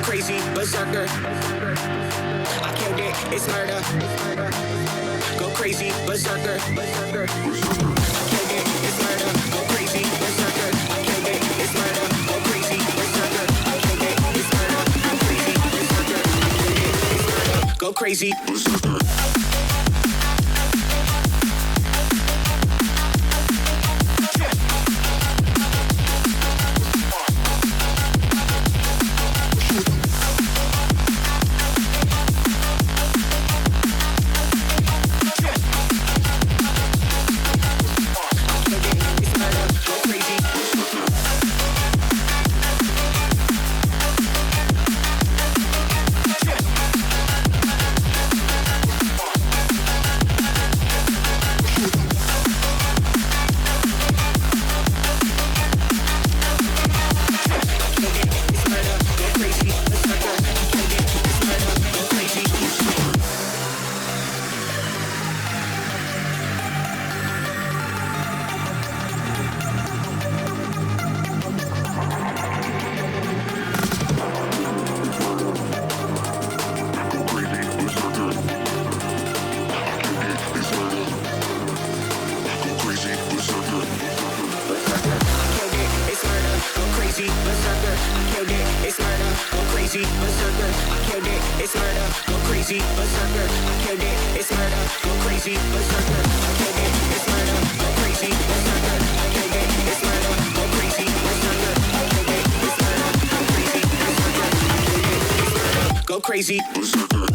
crazy berserker. I killed it, it's murder. Go crazy berserker. I killed it, it's murder. Go crazy berserker. I killed it, it's murder. Go crazy berserker. I killed it, it's murder. Go crazy berserker. I killed it, it's murder. Go crazy berserker. Crazy berserker.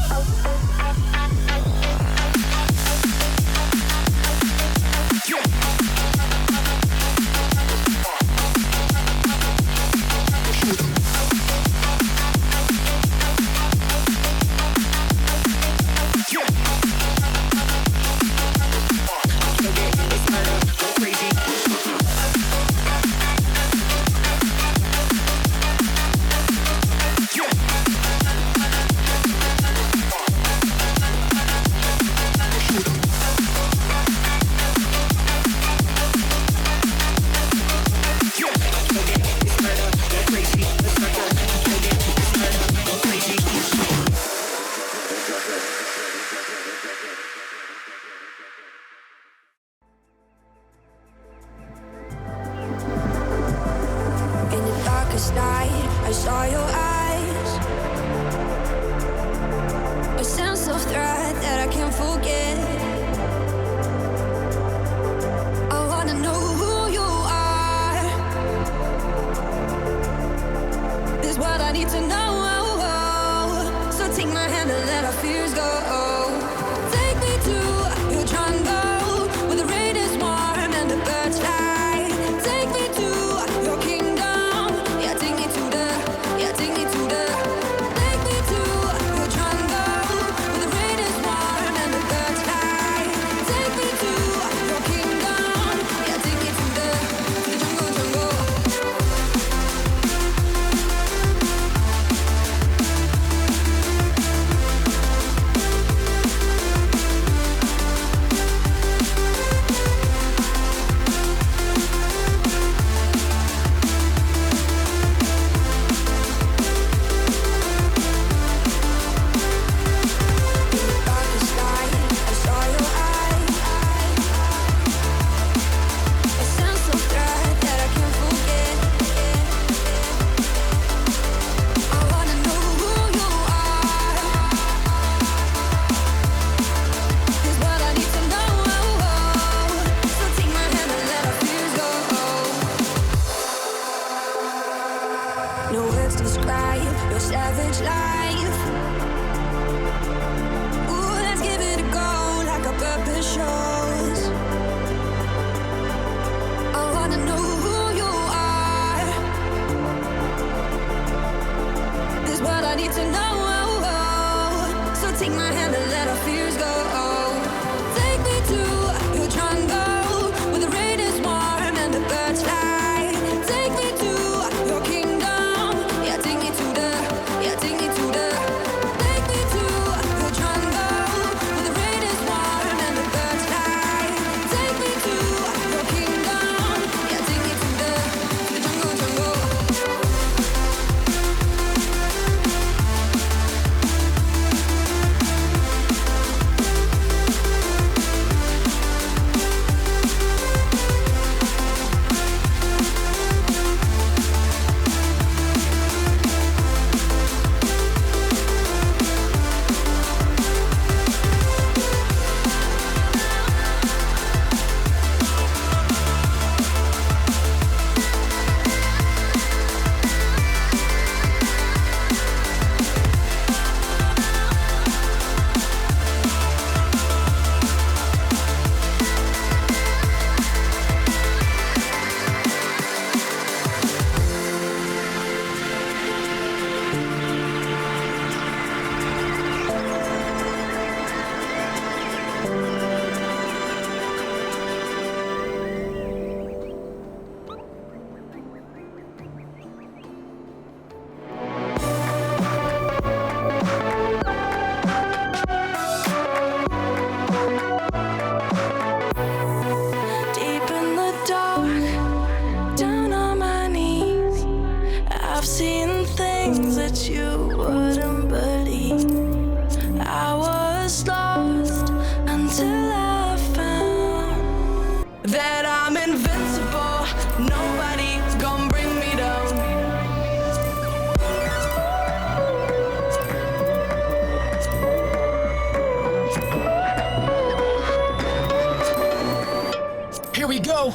we go.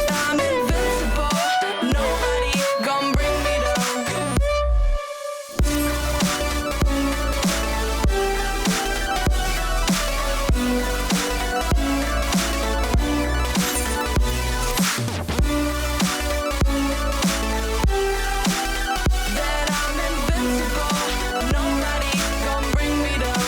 I'm invincible. Nobody gon' bring me down. That I'm invincible. Nobody gon' bring me down.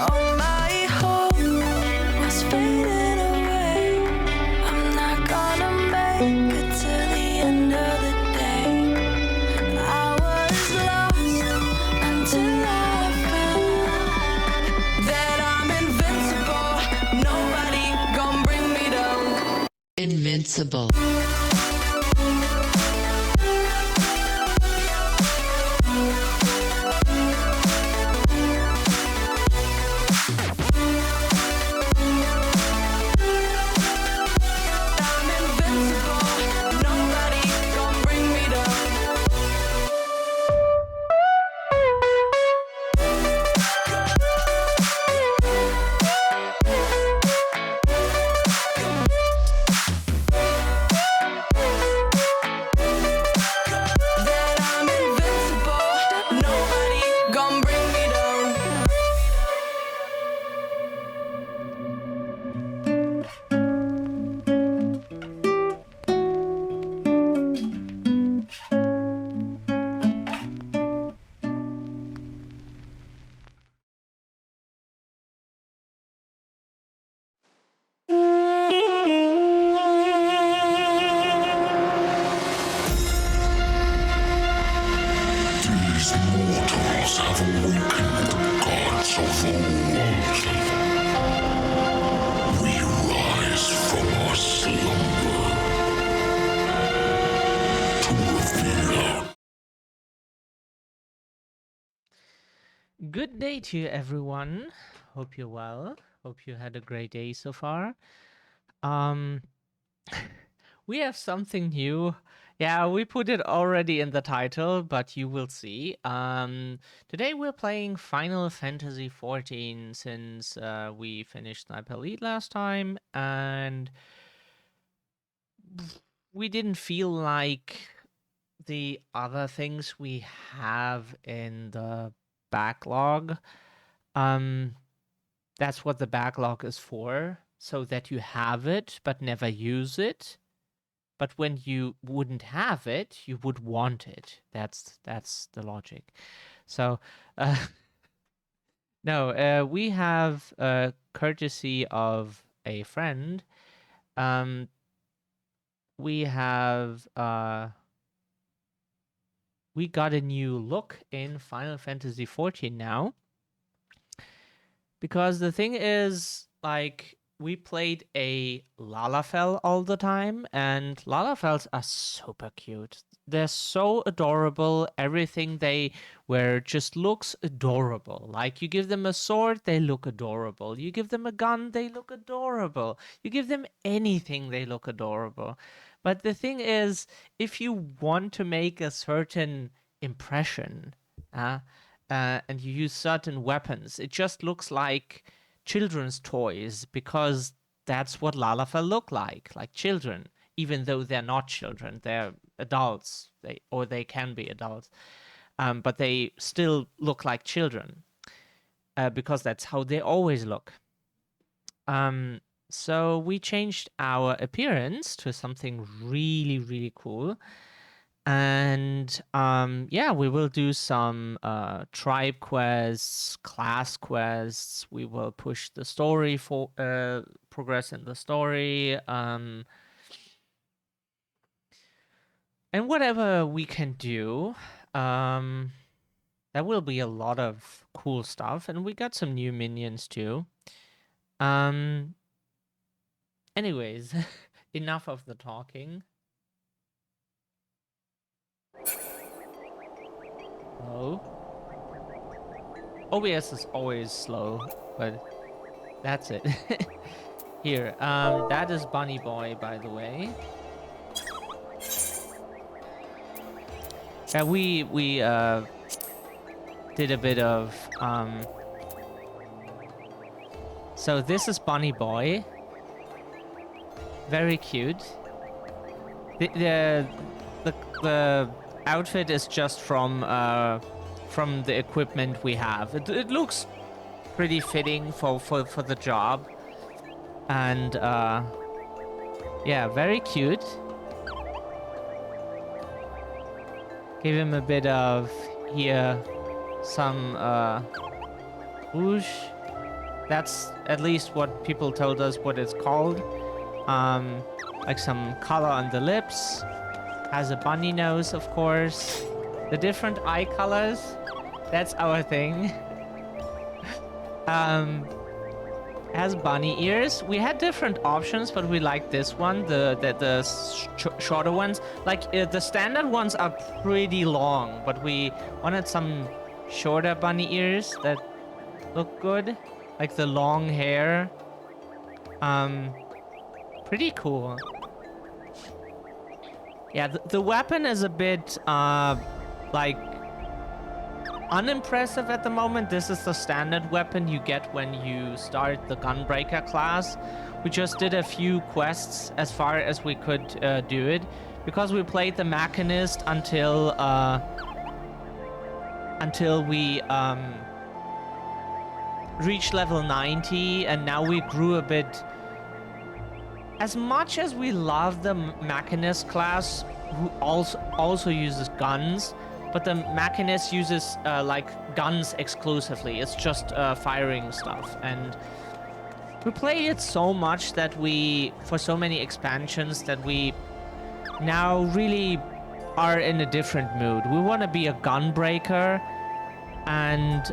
All my hope was fading away. I'm not gonna make it to the end of the day. I was lost until I found that I'm invincible. Nobody gon' bring me down. Invincible. I'm invincible. Nobody gon' bring me down. That I'm invincible. Nobody gon' bring me down. These mortals have awakened the gods of old. We rise from our slumber to reveal. Good day to you, everyone. Hope you're well. Hope you had a great day so far. Um, we have something new. Yeah, we put it already in the title, but you will see. Today we're playing Final Fantasy XIV since we finished Sniper Elite last time, and we didn't feel like the other things we have in the backlog. That's what the backlog is for, so that you have it but never use it. But when you wouldn't have it, you would want it. That's the logic. So, no, we have courtesy of a friend. We have we got a new look in Final Fantasy XIV now. Because the thing is, like, we played a Lalafell all the time, and Lalafells are super cute. They're so adorable. Everything they wear just looks adorable. Like, you give them a sword, they look adorable. You give them a gun, they look adorable. You give them anything, they look adorable. But the thing is, if you want to make a certain impression, and you use certain weapons, it just looks like children's toys because that's what Lalafell look like children, even though they're not children, they're adults, they can be adults, but they still look like children because that's how they always look. So we changed our appearance to something really, really cool. And yeah, we will do some tribe quests, class quests. We will push the story for progress in the story. And whatever we can do, there will be a lot of cool stuff, and we got some new minions too. Anyways, enough of the talking. Oh. OBS is always slow, but that's it. Here, that is Bunny Boy, by the way. Yeah, we did a bit of so this is Bunny Boy. Very cute. The outfit is just from the equipment we have. It looks pretty fitting for the job. And yeah, very cute. Give him a bit of here, some rouge. That's at least what people told us what it's called. Like some color on the lips. Has a bunny nose, of course. The different eye colors. That's our thing. Has bunny ears. We had different options, but we liked this one, the shorter ones. Like the standard ones are pretty long, but we wanted some shorter bunny ears that look good, like the long hair. Pretty cool. Yeah, the weapon is a bit like unimpressive at the moment. This is the standard weapon you get when you start the Gunbreaker class. We just did a few quests as far as we could do it, because we played the Machinist until we reached level 90, and now we grew a bit. As much as we love the Machinist class, who also uses guns, but the Machinist uses like guns exclusively. It's just firing stuff, and we played it so much that for so many expansions, that we now really are in a different mood. We want to be a gunbreaker, and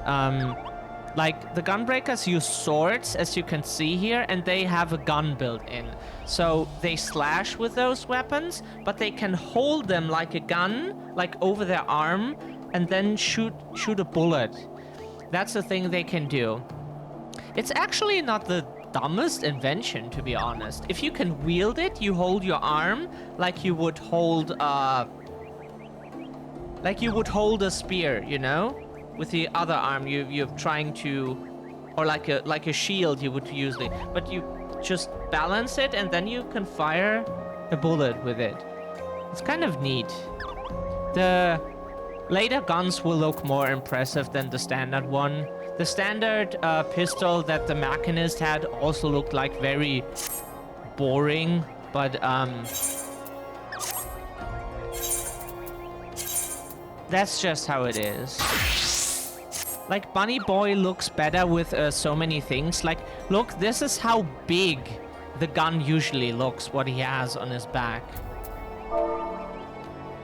like the gunbreakers use swords, as you can see here, and they have a gun built in. So they slash with those weapons, but they can hold them like a gun, like over their arm, and then shoot a bullet. That's the thing they can do. It's actually not the dumbest invention, to be honest. If you can wield it, you hold your arm like you would hold a spear, you know? With the other arm, you're trying to, or like a shield you would usually, but you just balance it and then you can fire a bullet with it. It's kind of neat. The later guns will look more impressive than the standard one. The standard pistol that the Machinist had also looked like very boring, but that's just how it is. Like, Bunny Boy looks better with so many things. Like, look, this is how big the gun usually looks, what he has on his back.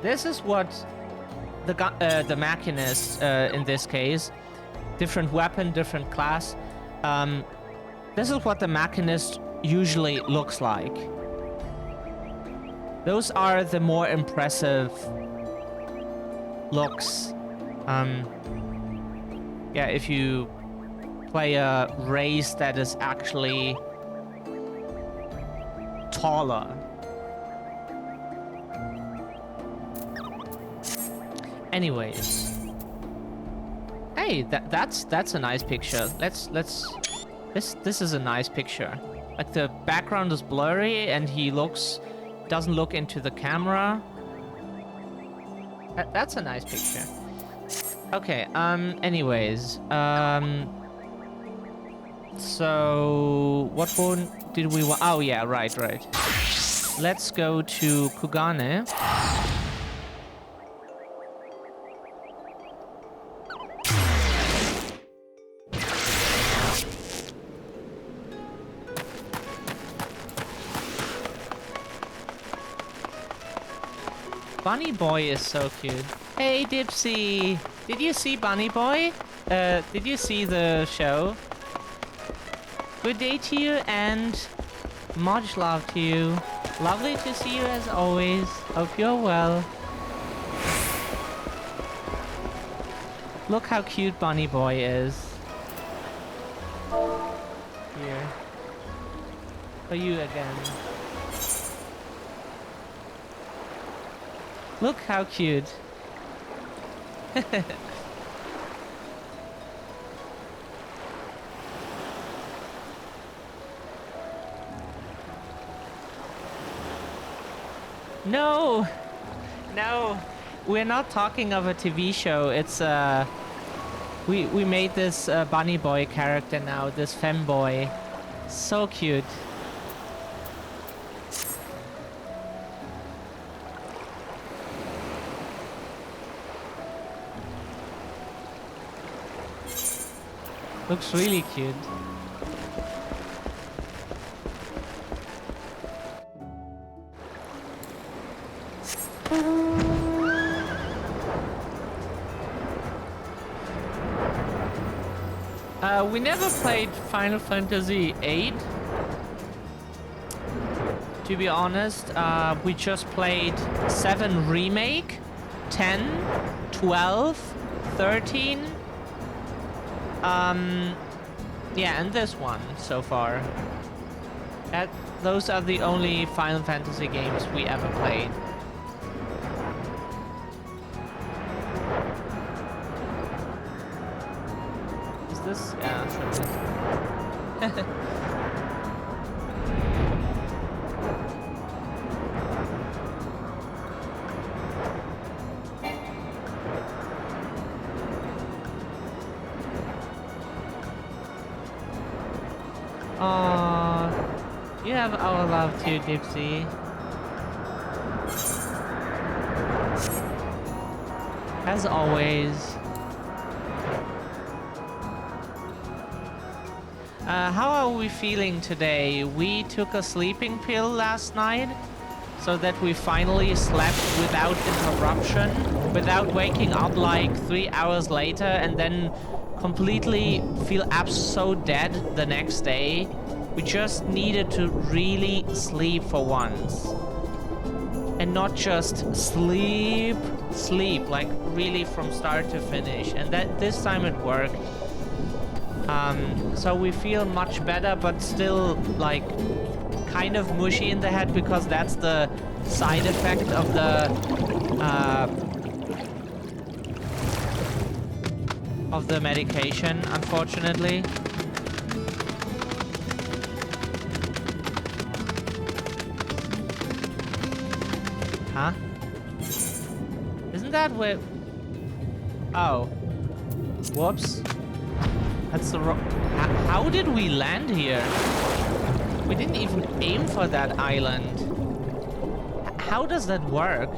This is what the Machinist, in this case, different weapon, different class. This is what the Machinist usually looks like. Those are the more impressive looks. Yeah, if you play a race that is actually taller. Anyways. Hey, that's a nice picture. This is a nice picture. Like, the background is blurry and he doesn't look into the camera. That's a nice picture. Okay, anyways, so what did we want? Oh yeah, right. Let's go to Kugane. Bunny Boy is so cute. Hey, Dipsy! Did you see Bunny Boy? Did you see the show? Good day to you and much love to you. Lovely to see you as always. Hope you're well. Look how cute Bunny Boy is. Here. For you again. Look how cute. No! No! We're not talking of a TV show. It's we made this Bunny Boy character now, this femboy. So cute. Looks really cute. We never played Final Fantasy VIII. To be honest, we just played 7 Remake, 10, 12, 13. Yeah, and this one so far. Those are the only Final Fantasy games we ever played. Is this? Yeah, sure it is. You have our love too, Dipsy. As always. How are we feeling today? We took a sleeping pill last night so that we finally slept without interruption, without waking up like 3 hours later and then completely feel so dead the next day. We just needed to really sleep for once. And not just sleep, like really from start to finish. And that this time it worked. So we feel much better, but still like kind of mushy in the head because that's the side effect of the medication, unfortunately. Huh? Isn't that where... Oh. Whoops. That's the wrong... How did we land here? We didn't even aim for that island. How does that work?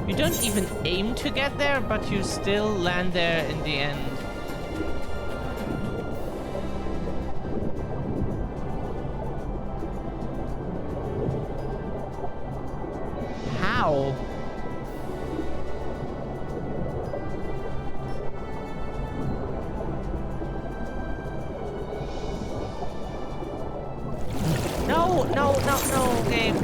You don't even aim to get there, but you still land there in the end. How? No, game.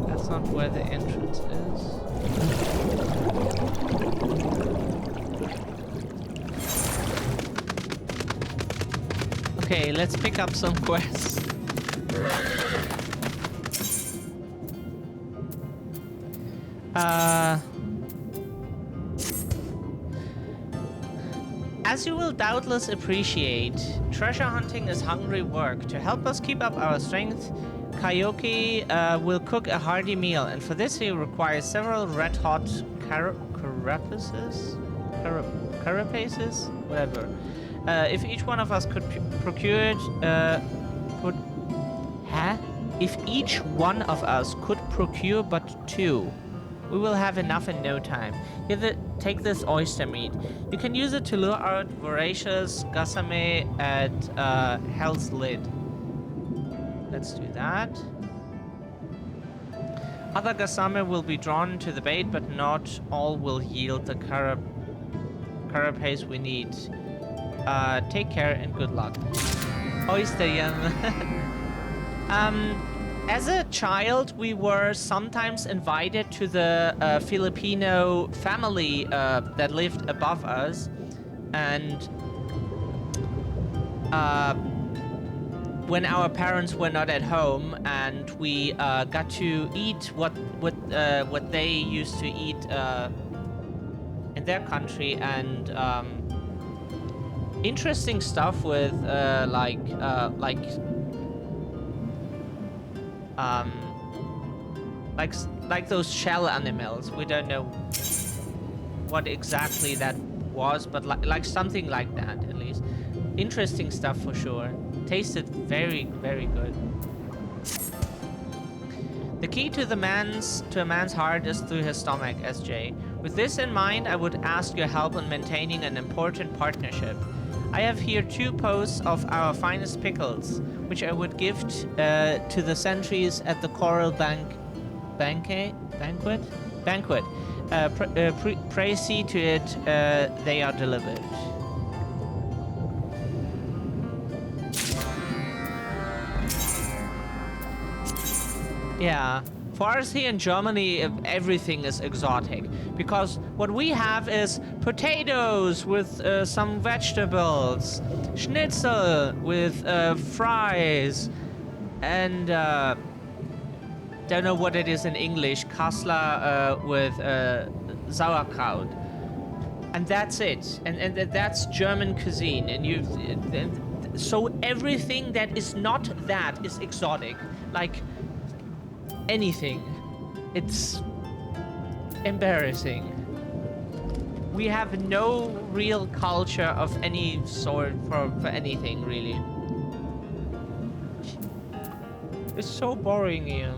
That's not where the entrance is. Okay, let's pick up some quests. As you will doubtless appreciate, treasure hunting is hungry work. To help us keep up our strength, Kaioki will cook a hearty meal, and for this he requires several red-hot carapaces? Carapaces? Whatever. If each one of us could procure If each one of us could procure but 2, we will have enough in no time. Take this oyster meat. You can use it to lure out voracious Gasame at Hell's Lid. Let's do that. Other Gasame will be drawn to the bait, but not all will yield the carapace we need. Take care and good luck. Oyster yum. As a child, we were sometimes invited to the Filipino family that lived above us, and when our parents were not at home, and we got to eat what they used to eat in their country, and interesting stuff with like those shell animals. We don't know what exactly that was, but like something like that at least. Interesting stuff for sure. Tasted very, very good. The key to a man's heart is through his stomach, SJ. With this in mind, I would ask your help in maintaining an important partnership. I have here 2 posts of our finest pickles, which I would gift to the sentries at the Coral Banquet. Pray see to it they are delivered. Yeah, for us here in Germany, everything is exotic, because what we have is potatoes with some vegetables, schnitzel with fries, and don't know what it is in English, Kassler with sauerkraut, and that's it. And that's German cuisine. And so everything that is not that is exotic, like anything. It's embarrassing. We have no real culture of any sort for anything, really. It's so boring here.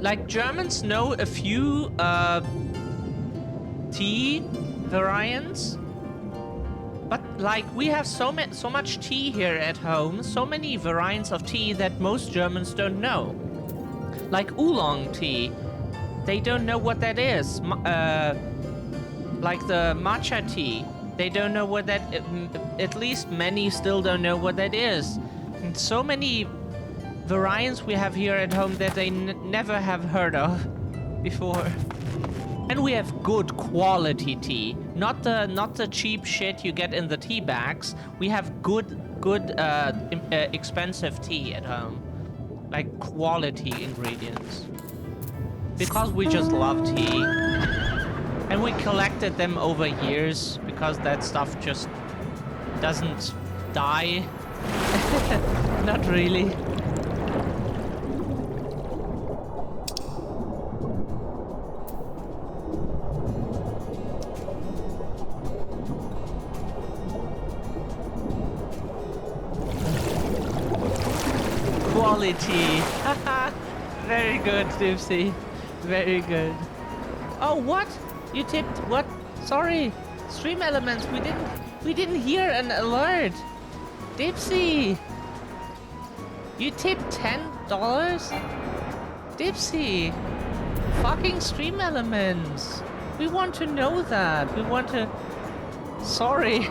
Like, Germans know a few tea variants, but like we have so much tea here at home, so many variants of tea that most Germans don't know. Like oolong tea, they don't know what that is. Like the matcha tea, they don't know what that. At least many still don't know what that is. And so many variants we have here at home that they never have heard of before. And we have good quality tea, not the cheap shit you get in the tea bags. We have good expensive tea at home, like quality ingredients, because we just love tea, and we collected them over years because that stuff just doesn't die. Not really. Quality. Very good, Dipsy. Very good. Oh, what? You tipped what? Sorry. Stream elements. We didn't hear an alert. Dipsy. You tipped $10? Dipsy. Fucking stream elements. We want to know that. We want to. Sorry.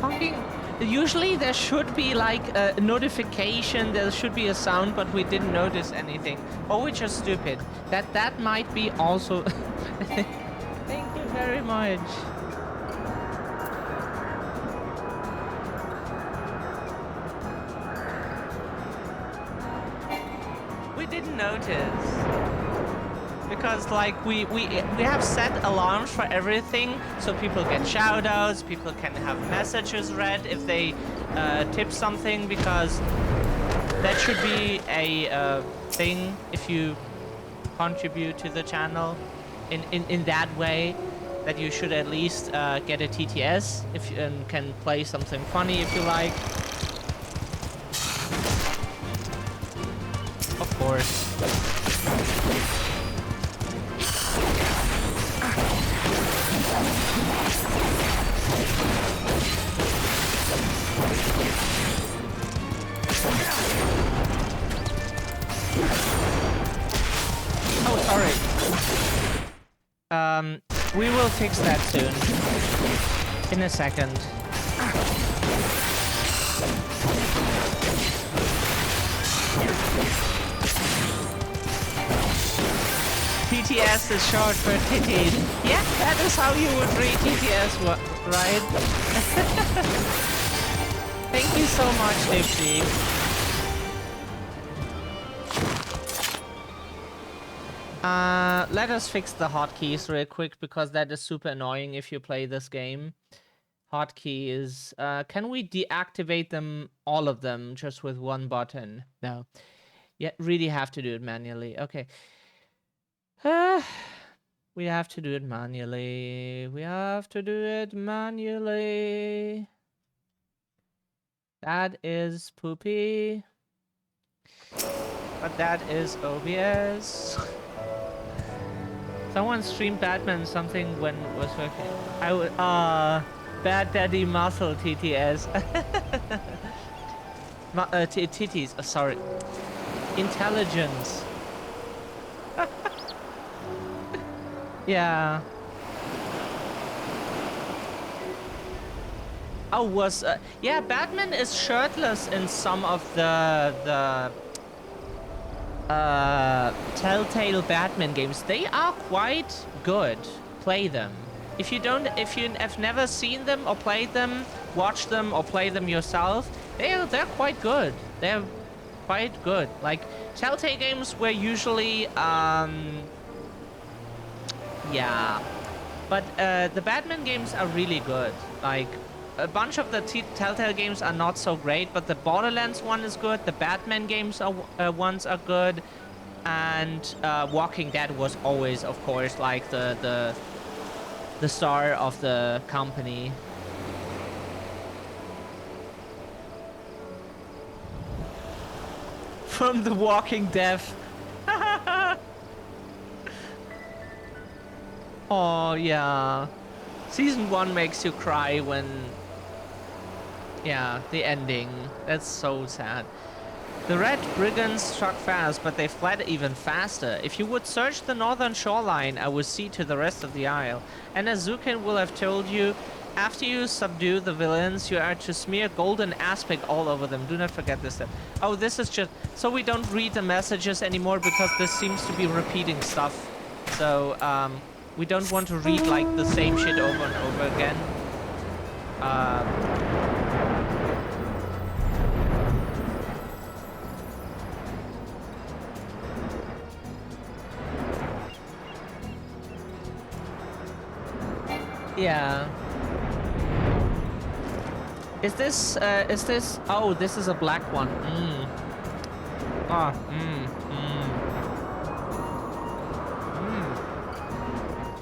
Fucking Usually there should be like a notification, there should be a sound, but we didn't notice anything. Or we're just stupid. That might be also... Thank you very much. We didn't notice. Because like we have set alarms for everything, so people get shoutouts, people can have messages read if they tip something, because that should be a thing if you contribute to the channel in that way, that you should at least get a TTS if you can play something funny if you like. Of course. Oh, sorry. We will fix that soon. In a second. TTS is short for titties. Yeah, that is how you would read TTS, right? Thank you so much, Dipsy. Let us fix the hotkeys real quick, because that is super annoying if you play this game. Hotkeys. Can we deactivate them, all of them, just with one button? No. Yeah, really have to do it manually. Okay. We have to do it manually. We have to do it manually. That is poopy. But that is OBS. Someone streamed Batman something when it was working. I would, Bad Daddy Muscle TTS. Titties, sorry. Intelligence. Yeah. Oh, yeah, Batman is shirtless in some of the Telltale Batman games. They are quite good. Play them. If you have never seen them or played them, watch them or play them yourself, they're quite good. They're quite good. Like, Telltale games were usually yeah, but the Batman games are really good. Like, a bunch of the Telltale games are not so great, but the Borderlands one is good. The Batman games ones are good, and Walking Dead was always, of course, like the star of the company. From The Walking Dead. Oh, yeah. Season 1 makes you cry when... Yeah, the ending. That's so sad. The Red Brigands struck fast, but they fled even faster. If you would search the northern shoreline, I would see to the rest of the isle. And as Zukin will have told you, after you subdue the villains, you are to smear golden aspic all over them. Do not forget this step. Oh, this is just... So we don't read the messages anymore, because this seems to be repeating stuff. So, we don't want to read, like, the same shit over and over again. Yeah. Is this, oh, this is a black one.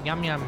Yum yum.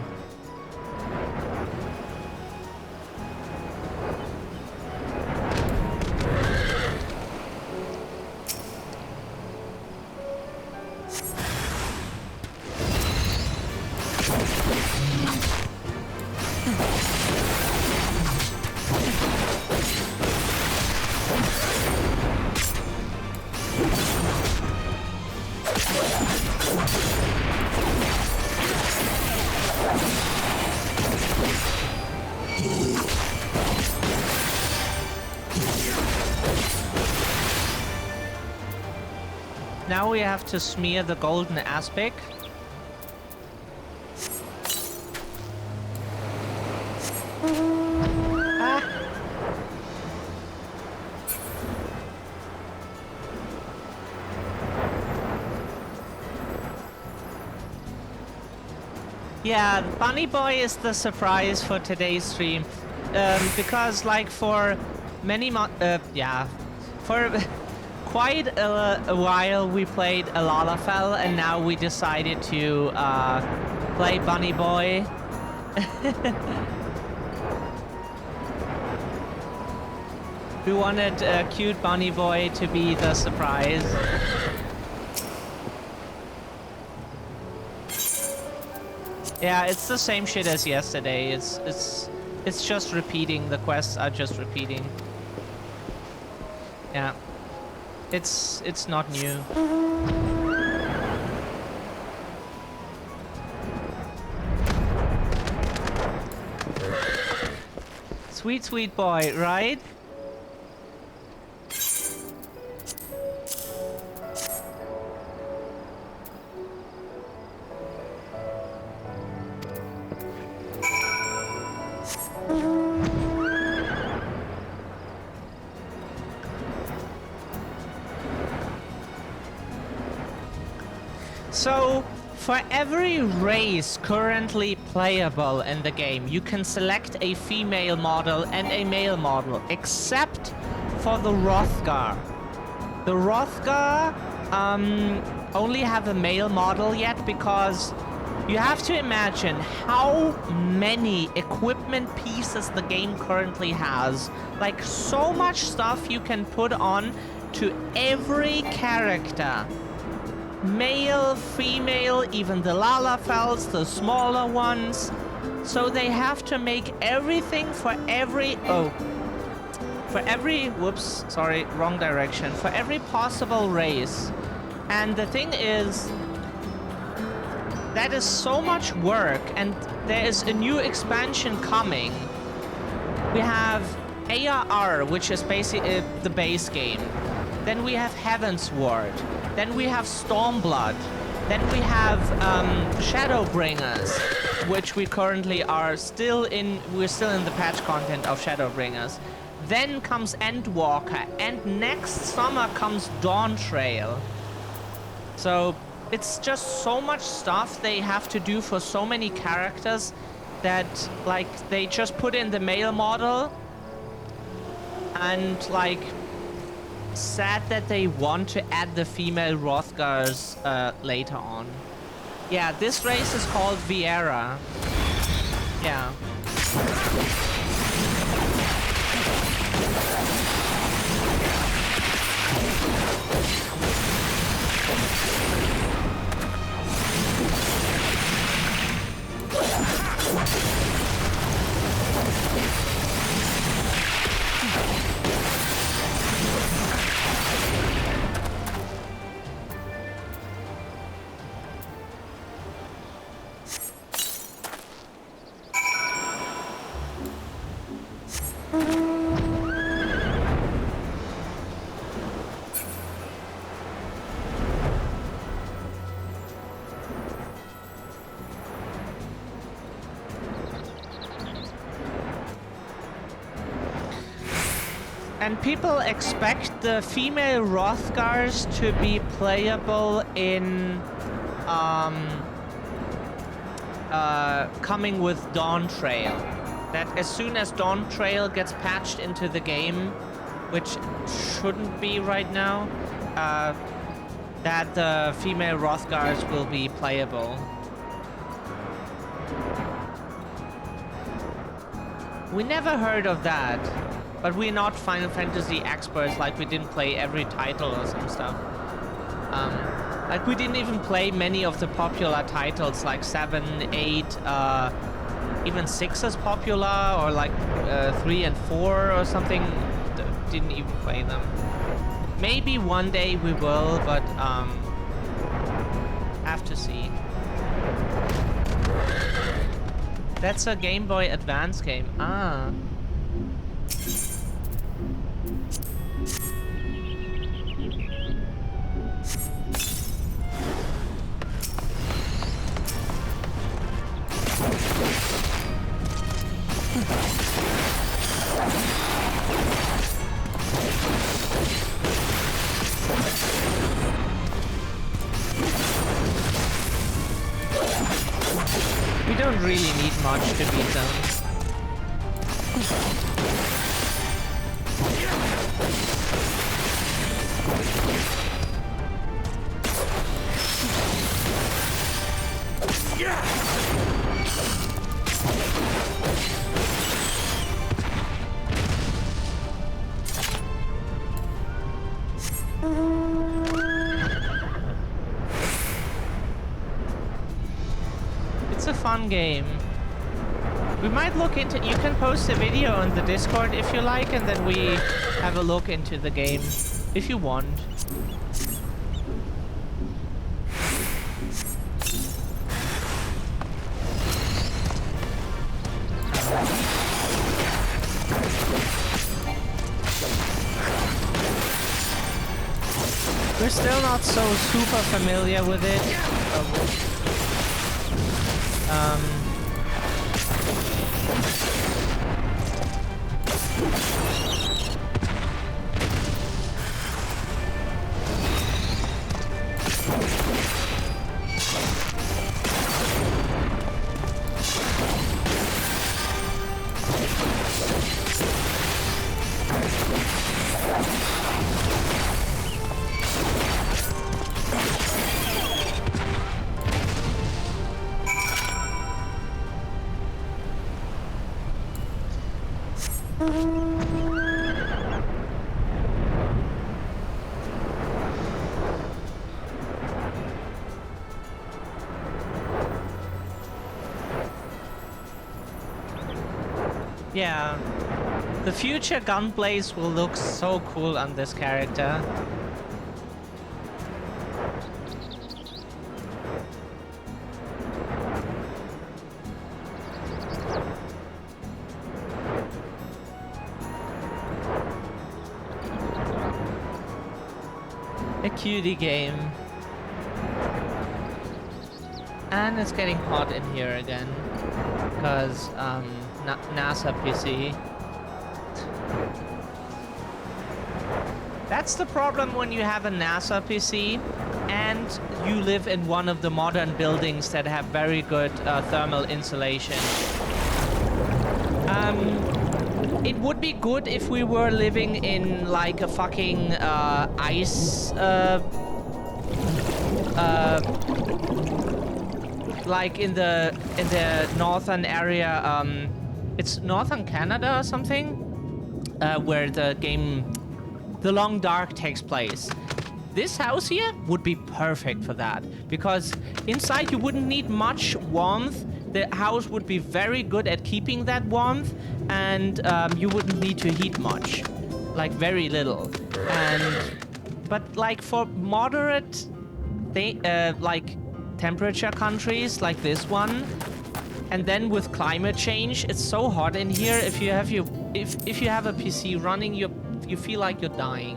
Now we have to smear the golden aspic. Ah. Yeah, Bunny Boy is the surprise for today's stream. Because like for many for quite a while we played a Lalafell, and now we decided to play Bunny Boy. We wanted cute Bunny Boy to be the surprise. Yeah, it's the same shit as yesterday. It's just repeating. The quests are just repeating. Yeah. It's not new. Sweet, sweet boy, right? So, for every race currently playable in the game, you can select a female model and a male model, except for the Rothgar. The Rothgar only have a male model yet because you have to imagine how many equipment pieces the game currently has. Like, so much stuff you can put on to every character. Male, female, even the Lalafells, the smaller ones. So they have to make everything for every... whoops, sorry, wrong direction. For every possible race. And the thing is, that is so much work, and there is a new expansion coming. We have ARR, which is basically the base game. Then we have Heavensward. Then we have Stormblood. Then we have Shadowbringers, which we currently are still in. We're still in the patch content of Shadowbringers. Then comes Endwalker, and next summer comes Dawntrail. So it's just so much stuff they have to do for so many characters that, like, they just put in the male model, and like, sad that they want to add the female Rothgars later on. Yeah, this race is called Viera. Yeah. And people expect the female Rothgars to be playable in coming with Dawntrail. That as soon as Dawntrail gets patched into the game, which shouldn't be right now, that the female Rothgars will be playable. We never heard of that. But we're not Final Fantasy experts, like we didn't play every title or some stuff. Like we didn't even play many of the popular titles, like 7, 8, even 6 is popular, or like 3 and 4 or something. Didn't even play them. Maybe one day we will, but have to see. That's a Game Boy Advance game. Ah. We don't really need much to beat them. It's a fun game. We might look into... You can post a video on the Discord if you like, and then we have a look into the game if you want. We're still not so super familiar with it. Yeah, the future gunplays will look so cool on this character. A cutie game. And it's getting hot in here again. Because, NASA PC. That's the problem when you have a NASA PC and you live in one of the modern buildings that have very good thermal insulation. It would be good if we were living in like a fucking ice like in the northern area, it's northern Canada or something, where the game The Long Dark takes place. This house here would be perfect for that, because inside you wouldn't need much warmth. The house would be very good at keeping that warmth, and you wouldn't need to heat much, like very little. But like for moderate, like temperature countries like this one, and then with climate change, it's so hot in here. If you have if you have a PC running, you feel like you're dying.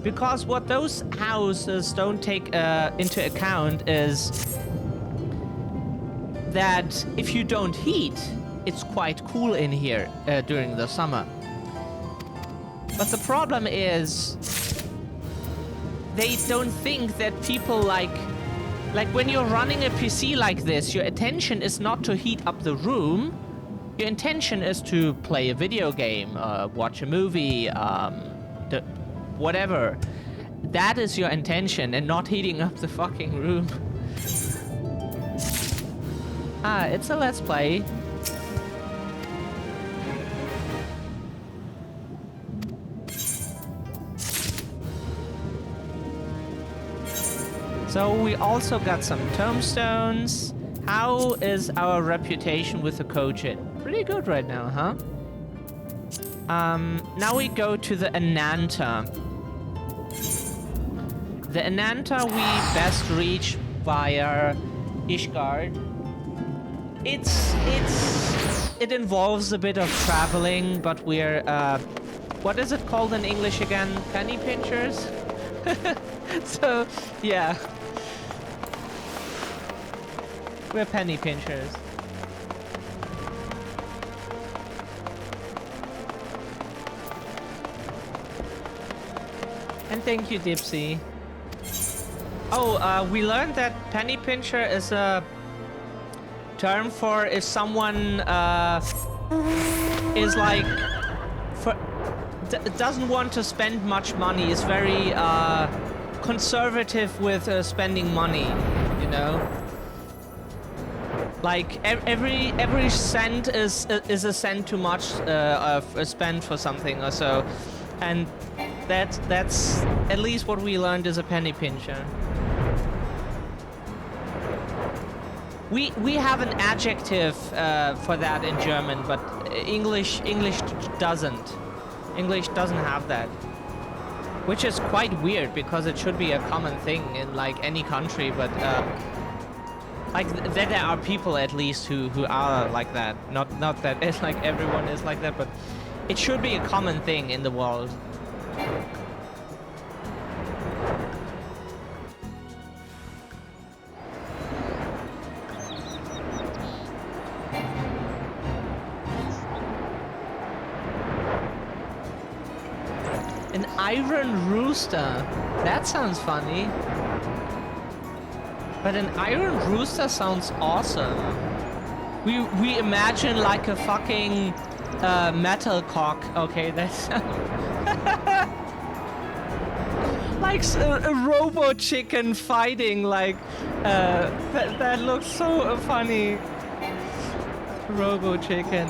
Because what those houses don't take into account is that if you don't heat, it's quite cool in here during the summer. But the problem is they don't think that people like when you're running a PC like this, your intention is not to heat up the room. Your intention is to play a video game, watch a movie, whatever. That is your intention, and not heating up the fucking room. It's a let's play. So we also got some tombstones. How is our reputation with the Kojit? Pretty good right now, huh? Now we go to the Ananta. The Ananta we best reach via Ishgard. It involves a bit of traveling, but we're what is it called in English again? Penny pinchers? So yeah. We're penny pinchers. And thank you, Dipsy. Oh, we learned that penny pincher is a term for if someone is like doesn't want to spend much money, is very conservative with spending money, you know. Like every cent is a cent too much spent for something or so, and that's at least what we learned is a penny pincher. We have an adjective for that in German, but English doesn't. English doesn't have that, which is quite weird because it should be a common thing in like any country, but like there are people at least who are like that. Not that it's like everyone is like that, but it should be a common thing in the world. An iron rooster. That sounds funny. But an iron rooster sounds awesome. We imagine like a fucking metal cock. Okay, that's like a robo chicken fighting. Like that looks so funny. Robo chicken.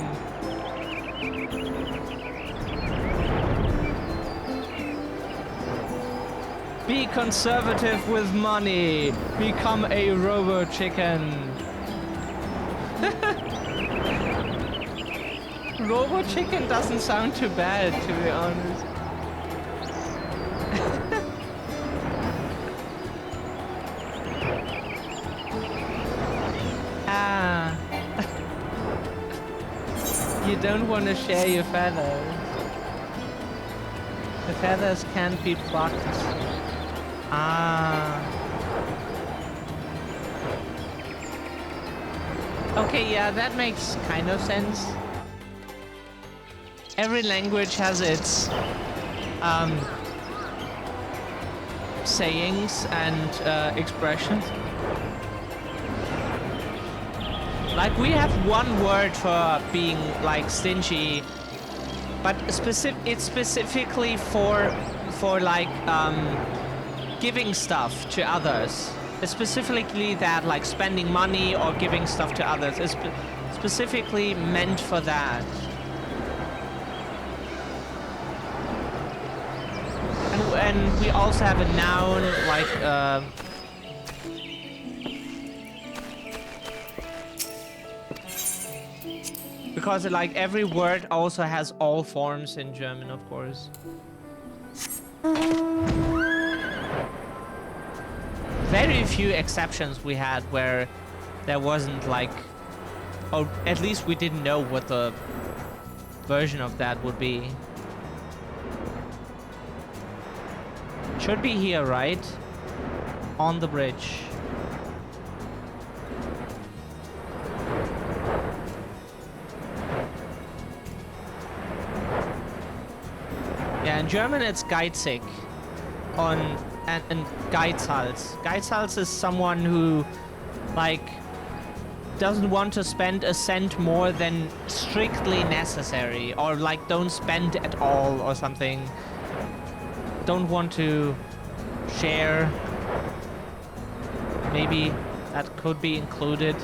Be conservative with money. Become a robo chicken. Robo chicken doesn't sound too bad, to be honest. Ah. You don't want to share your feathers. The feathers can't be plucked. Ah. Okay, yeah, that makes kind of sense. Every language has its sayings and expressions. Like we have one word for being like stingy, but it's specifically for like giving stuff to others. It's specifically that, like spending money or giving stuff to others. It's specifically meant for that. And we also have a noun like because like every word also has all forms in German, of course. Very few exceptions we had where there wasn't like, or at least we didn't know what the version of that would be. Should be here, right? On the bridge. Yeah, in German it's geizig. And Geizhals. Geizhals is someone who, like, doesn't want to spend a cent more than strictly necessary, or like don't spend at all or something. Don't want to share. Maybe that could be included.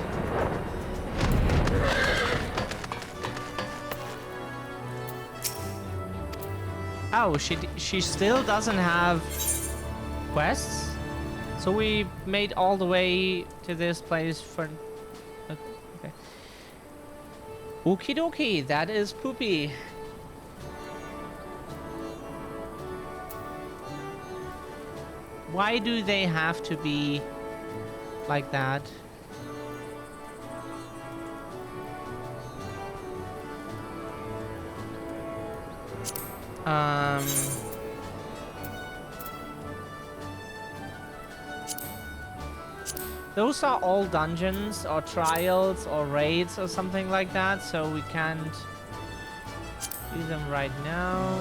Oh, she still doesn't have quests? So we made all the way to this place for... Okay. Okie dokie, that is Poopy. Why do they have to be like that? Those are all dungeons or trials or raids or something like that, so we can't do them right now.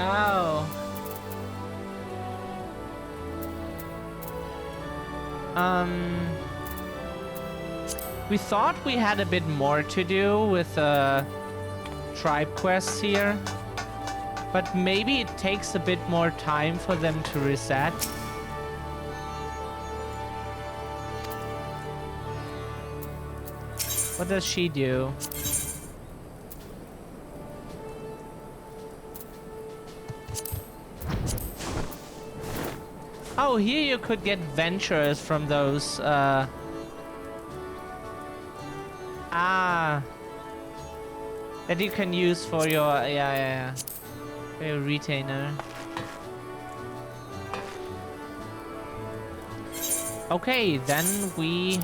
Oh. We thought we had a bit more to do with tribe quests here, but maybe it takes a bit more time for them to reset. What does she do? Oh, here you could get ventures from those, that you can use for your, for your retainer. Okay, then we...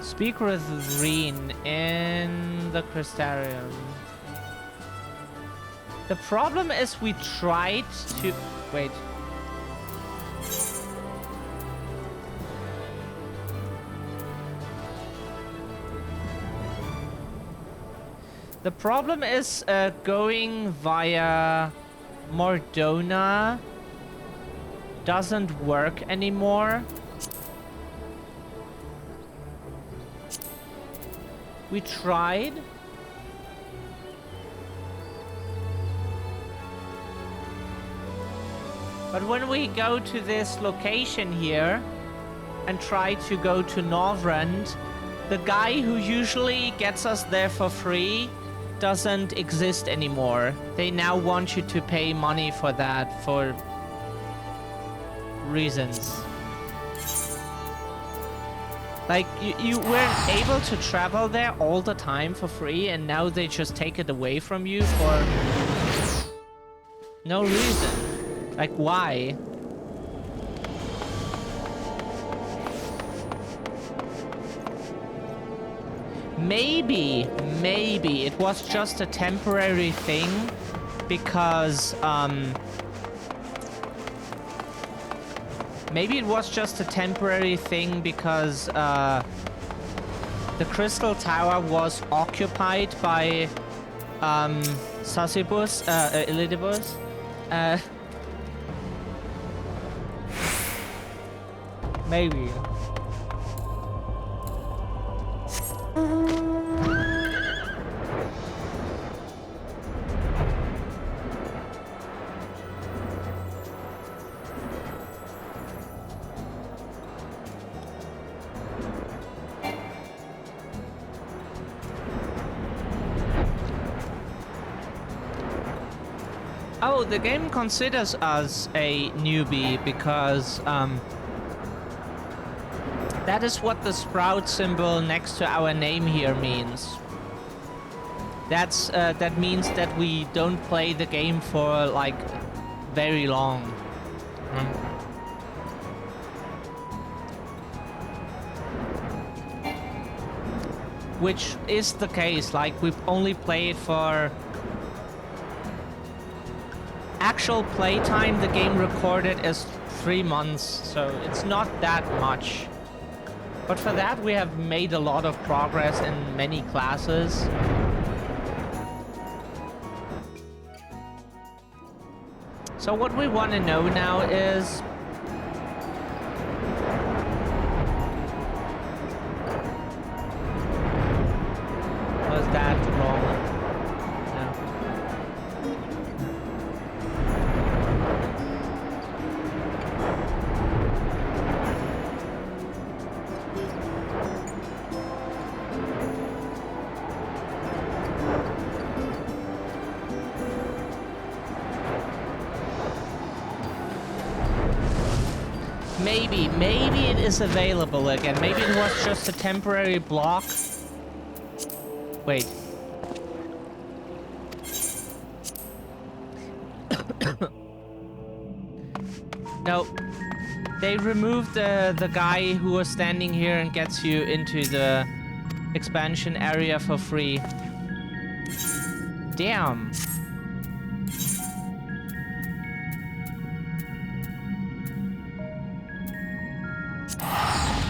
Speak with Reen in the Crystarium. The problem is we tried to... Wait. The problem is going via Mordona doesn't work anymore. We tried. But when we go to this location here and try to go to Northrend, the guy who usually gets us there for free doesn't exist anymore. They now want you to pay money for that for reasons. Like, you weren't able to travel there all the time for free, and now they just take it away from you for no reason. Like, why? Maybe it was just a temporary thing because, maybe it was just a temporary thing because, the Crystal Tower was occupied by, Sussibus, Elidibus. Maybe. Oh, the game considers us a newbie because, that is what the sprout symbol next to our name here means. That means that we don't play the game for, like, very long. Which is the case, like, we've only played for... Actual playtime, the game recorded is 3 months, so it's not that much. But for that, we have made a lot of progress in many classes. So what we want to know now is... Was that wrong? No. Maybe it is available again. Maybe it was just a temporary block. Wait. No. They removed the guy who was standing here and gets you into the expansion area for free. Damn.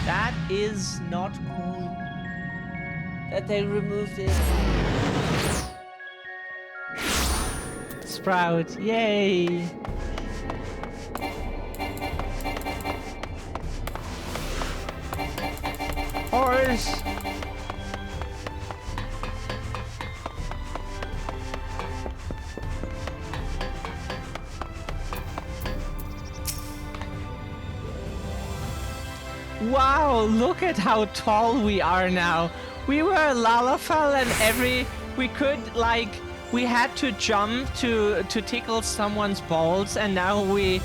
That is not cool. That they removed it. Sprout, yay! Horse! Wow, look at how tall we are now. We were Lalafell and we could like we had to jump to tickle someone's balls, and now we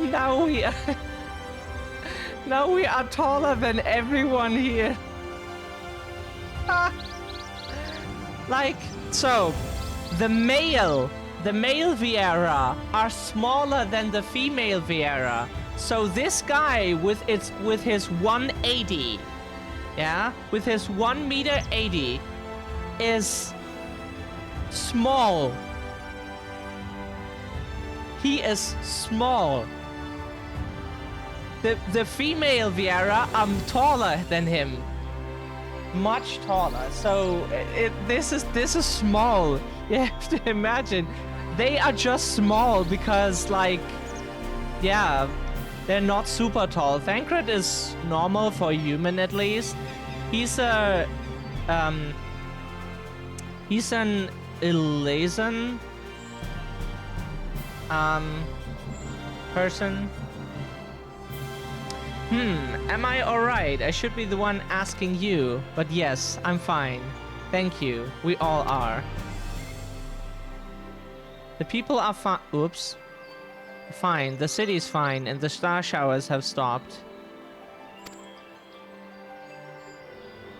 now we are now we are taller than everyone here. Like, so the male Viera are smaller than the female Viera. So this guy with his 180, yeah, with his 1 meter 80 is small. He is small. The female Viera are taller than him, much taller. So this is small. You have to imagine, they are just small because, like, yeah, they're not super tall. Thancred is normal for a human, at least. He's an Elysian person. Am I alright? I should be the one asking you, but yes, I'm fine. Thank you. We all are. The people are fine. Oops. Fine. The city's fine, and the star showers have stopped.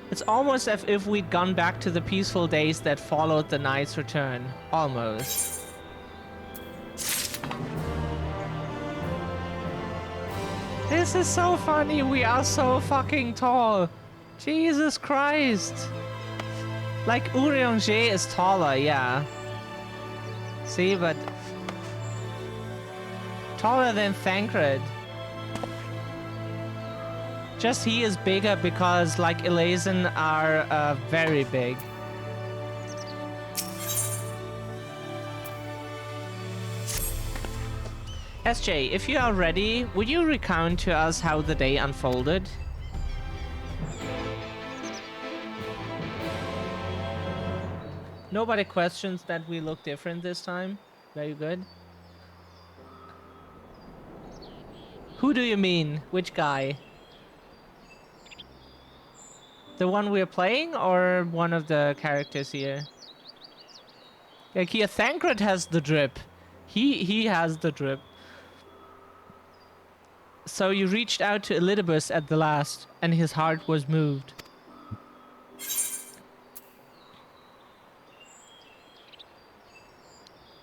It's almost as if we'd gone back to the peaceful days that followed the knight's return. Almost. This is so funny. We are so fucking tall. Jesus Christ. Like, Urianger is taller, yeah. See, but taller than Thancred. Just he is bigger because, like, Elysian are very big. SJ, if you are ready, would you recount to us how the day unfolded? Nobody questions that we look different this time. Very good. Who do you mean? Which guy? The one we're playing, or one of the characters here? Like, here, Thancred has the drip. He has the drip. So you reached out to Elidibus at the last, and his heart was moved.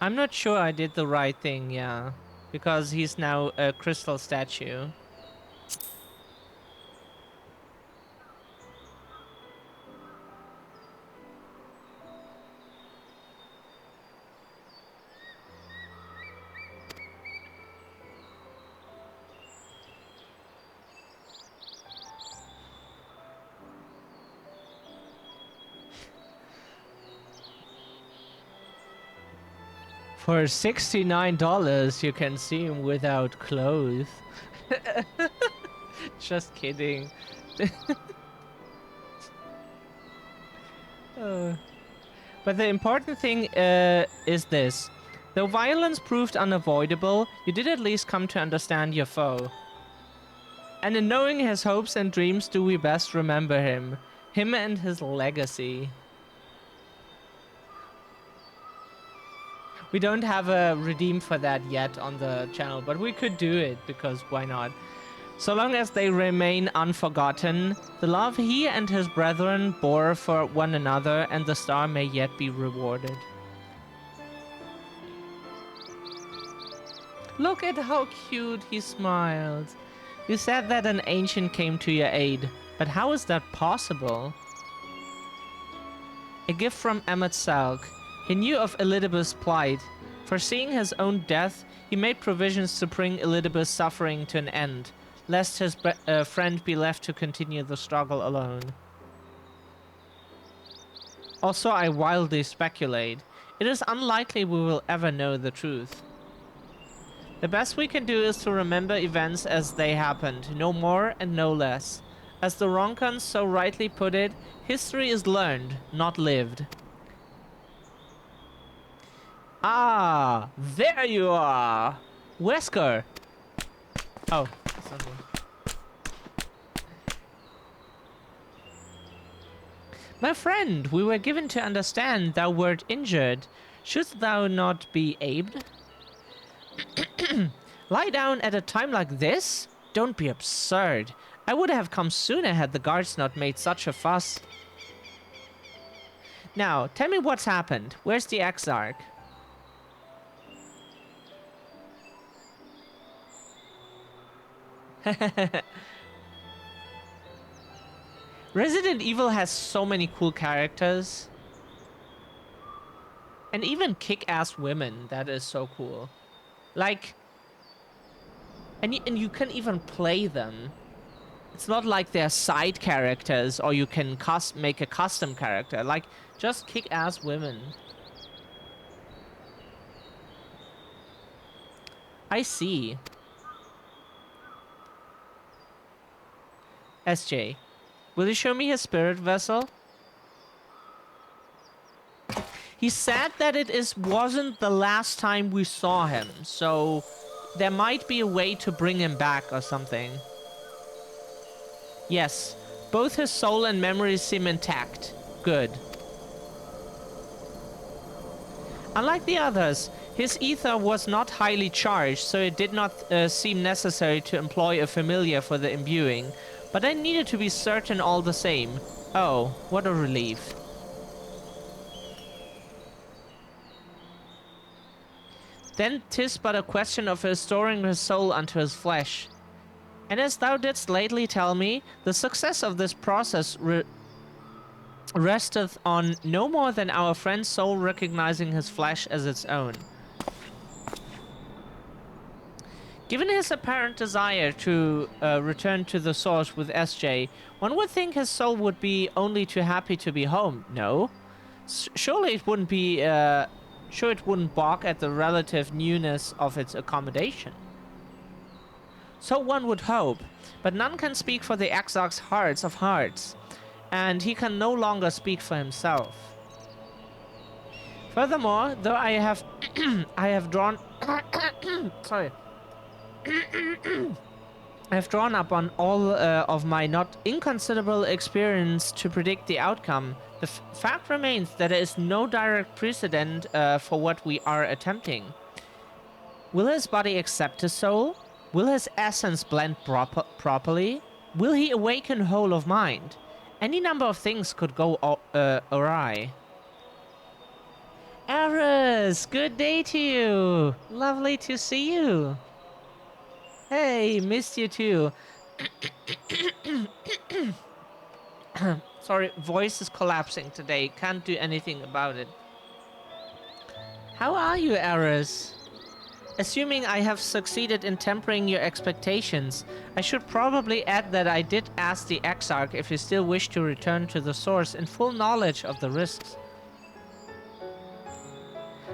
I'm not sure I did the right thing, yeah. Because he's now a crystal statue. For $69, you can see him without clothes. Just kidding. But the important thing is this. Though violence proved unavoidable, you did at least come to understand your foe. And in knowing his hopes and dreams do we best remember him. Him and his legacy. We don't have a redeem for that yet on the channel, but we could do it because why not? So long as they remain unforgotten, the love he and his brethren bore for one another and the star may yet be rewarded. Look at how cute he smiles. You said that an ancient came to your aid, but how is that possible? A gift from Emmett Salk. He knew of Elidibus' plight. Foreseeing his own death, he made provisions to bring Elidibus' suffering to an end, lest his friend be left to continue the struggle alone. Also, I wildly speculate. It is unlikely we will ever know the truth. The best we can do is to remember events as they happened, no more and no less. As the Ronkans so rightly put it, history is learned, not lived. Ah, there you are! Wesker! Oh, that's not one. My friend, we were given to understand thou wert injured. Shouldst thou not be aided? Lie down at a time like this? Don't be absurd. I would have come sooner had the guards not made such a fuss. Now, tell me what's happened. Where's the Exarch? Resident Evil has so many cool characters. And even kick-ass women. That is so cool. Like... And you can even play them. It's not like they're side characters or you can make a custom character. Like, just kick-ass women. I see. SJ, will you show me his spirit vessel? He said that wasn't the last time we saw him, so there might be a way to bring him back or something. Yes, both his soul and memories seem intact. Good. Unlike the others, his ether was not highly charged, so it did not seem necessary to employ a familiar for the imbuing. But I needed to be certain all the same. Oh, what a relief. Then 'tis but a question of restoring his soul unto his flesh. And as thou didst lately tell me, the success of this process resteth on no more than our friend's soul recognizing his flesh as its own. Given his apparent desire to return to the source with SJ, one would think his soul would be only too happy to be home, no? Surely it wouldn't be, sure it wouldn't balk at the relative newness of its accommodation. So one would hope, but none can speak for the Exarch's hearts of hearts, and he can no longer speak for himself. Furthermore, though I have I have drawn sorry. I have drawn upon all of my not inconsiderable experience to predict the outcome. The fact remains that there is no direct precedent for what we are attempting. Will his body accept his soul? Will his essence blend properly? Will he awaken whole of mind? Any number of things could go awry. Eris, good day to you. Lovely to see you. Hey, missed you too. Sorry, voice is collapsing today. Can't do anything about it. How are you, Eris? Assuming I have succeeded in tempering your expectations, I should probably add that I did ask the Exarch if he still wished to return to the source in full knowledge of the risks.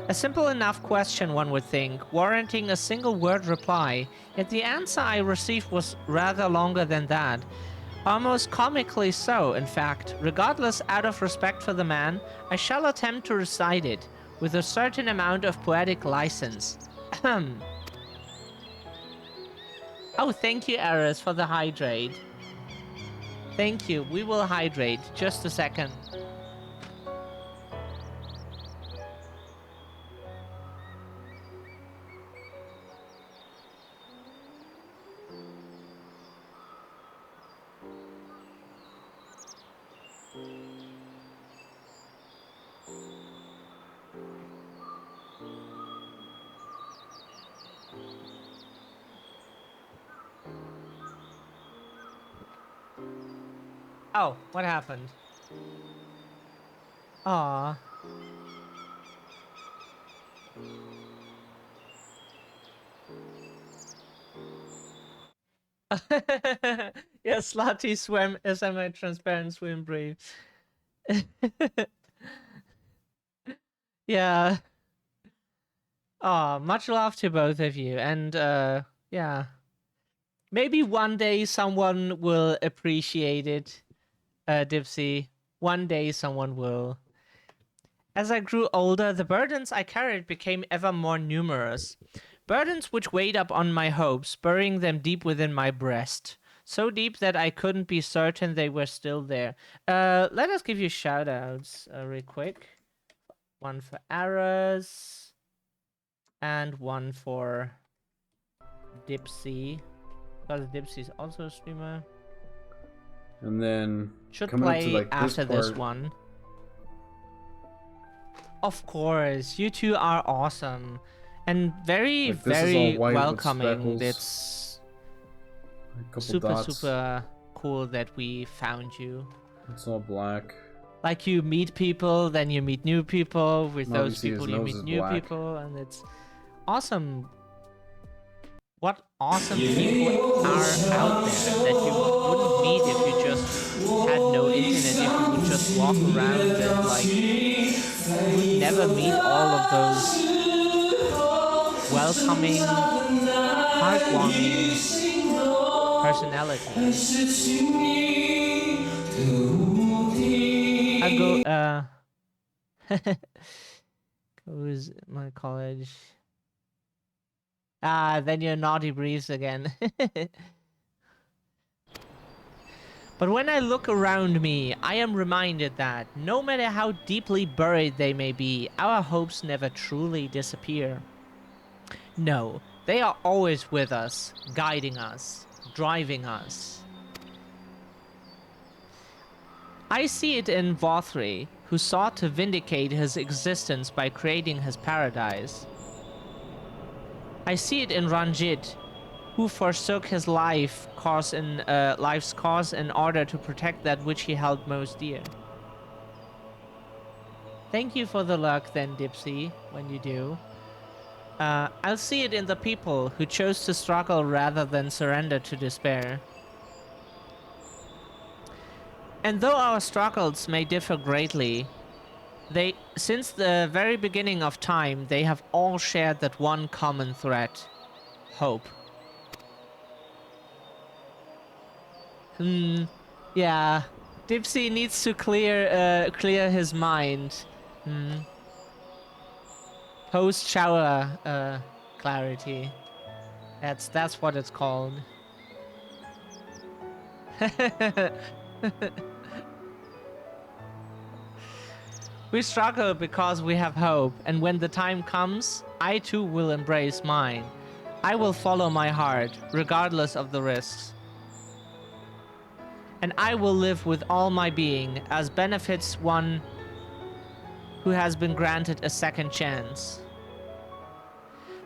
A simple enough question, one would think, warranting a single word reply, yet the answer I received was rather longer than that. Almost comically so, in fact. Regardless, out of respect for the man, I shall attempt to recite it, with a certain amount of poetic license. Oh, thank you, Eris, for the hydrate. Thank you. We will hydrate. Just a second. Oh, what happened? Aw. Yeah, slutty swim semi-transparent swim brief. Yeah. Aw, much love to both of you. And yeah. Maybe one day someone will appreciate it, Dipsy. One day someone will. As I grew older, the burdens I carried became ever more numerous. Burdens which weighed up on my hopes, burying them deep within my breast. So deep that I couldn't be certain they were still there. Let us give you shoutouts real quick. One for Aras. And one for Dipsy. Because Dipsy's also a streamer. And then Should coming up play to like after this this part, one. Of course, you two are awesome. And very, like, this is all very white with welcoming. speckles, It's a couple super, dots. super cool that we found you. It's all black. Like, you meet people, then you meet new people. With And those obviously his people, you nose meet is new black. people, and it's awesome. What awesome people are out there that you wouldn't meet if you just had no internet, if you would just walk around and, like, you would never meet all of those welcoming, heartwarming personalities. I go, goes my college. Ah, then you're naughty briefs again. But when I look around me, I am reminded that, no matter how deeply buried they may be, our hopes never truly disappear. No, they are always with us, guiding us, driving us. I see it in VoD, who sought to vindicate his existence by creating his paradise. I see it in Ranjit, who forsook his life's cause in order to protect that which he held most dear. Thank you for the luck then, Dipsy, when you do. I'll see it in the people who chose to struggle rather than surrender to despair. And though our struggles may differ greatly, since the very beginning of time, they have all shared that one common thread: hope. Yeah. Dipsy needs to clear his mind. Post-shower clarity. That's what it's called. We struggle because we have hope, and when the time comes, I too will embrace mine. I will follow my heart, regardless of the risks. And I will live with all my being, as benefits one who has been granted a second chance.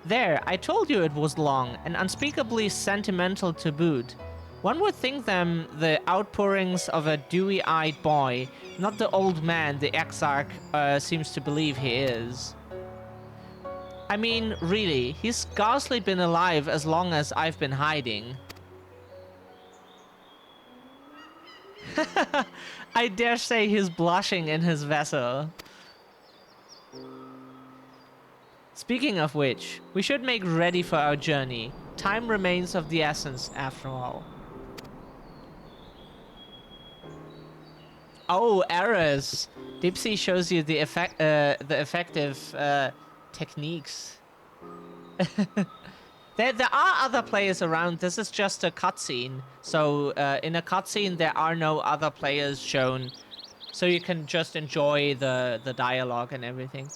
There, I told you it was long, and unspeakably sentimental to boot. One would think them the outpourings of a dewy-eyed boy, not the old man the exarch seems to believe he is. I mean, really, he's scarcely been alive as long as I've been hiding. I dare say he's blushing in his vessel. Speaking of which, we should make ready for our journey. Time remains of the essence, after all. Oh, errors! Dipsy shows you the effective techniques. There are other players around. This is just a cutscene. So in a cutscene, there are no other players shown. So you can just enjoy the dialogue and everything.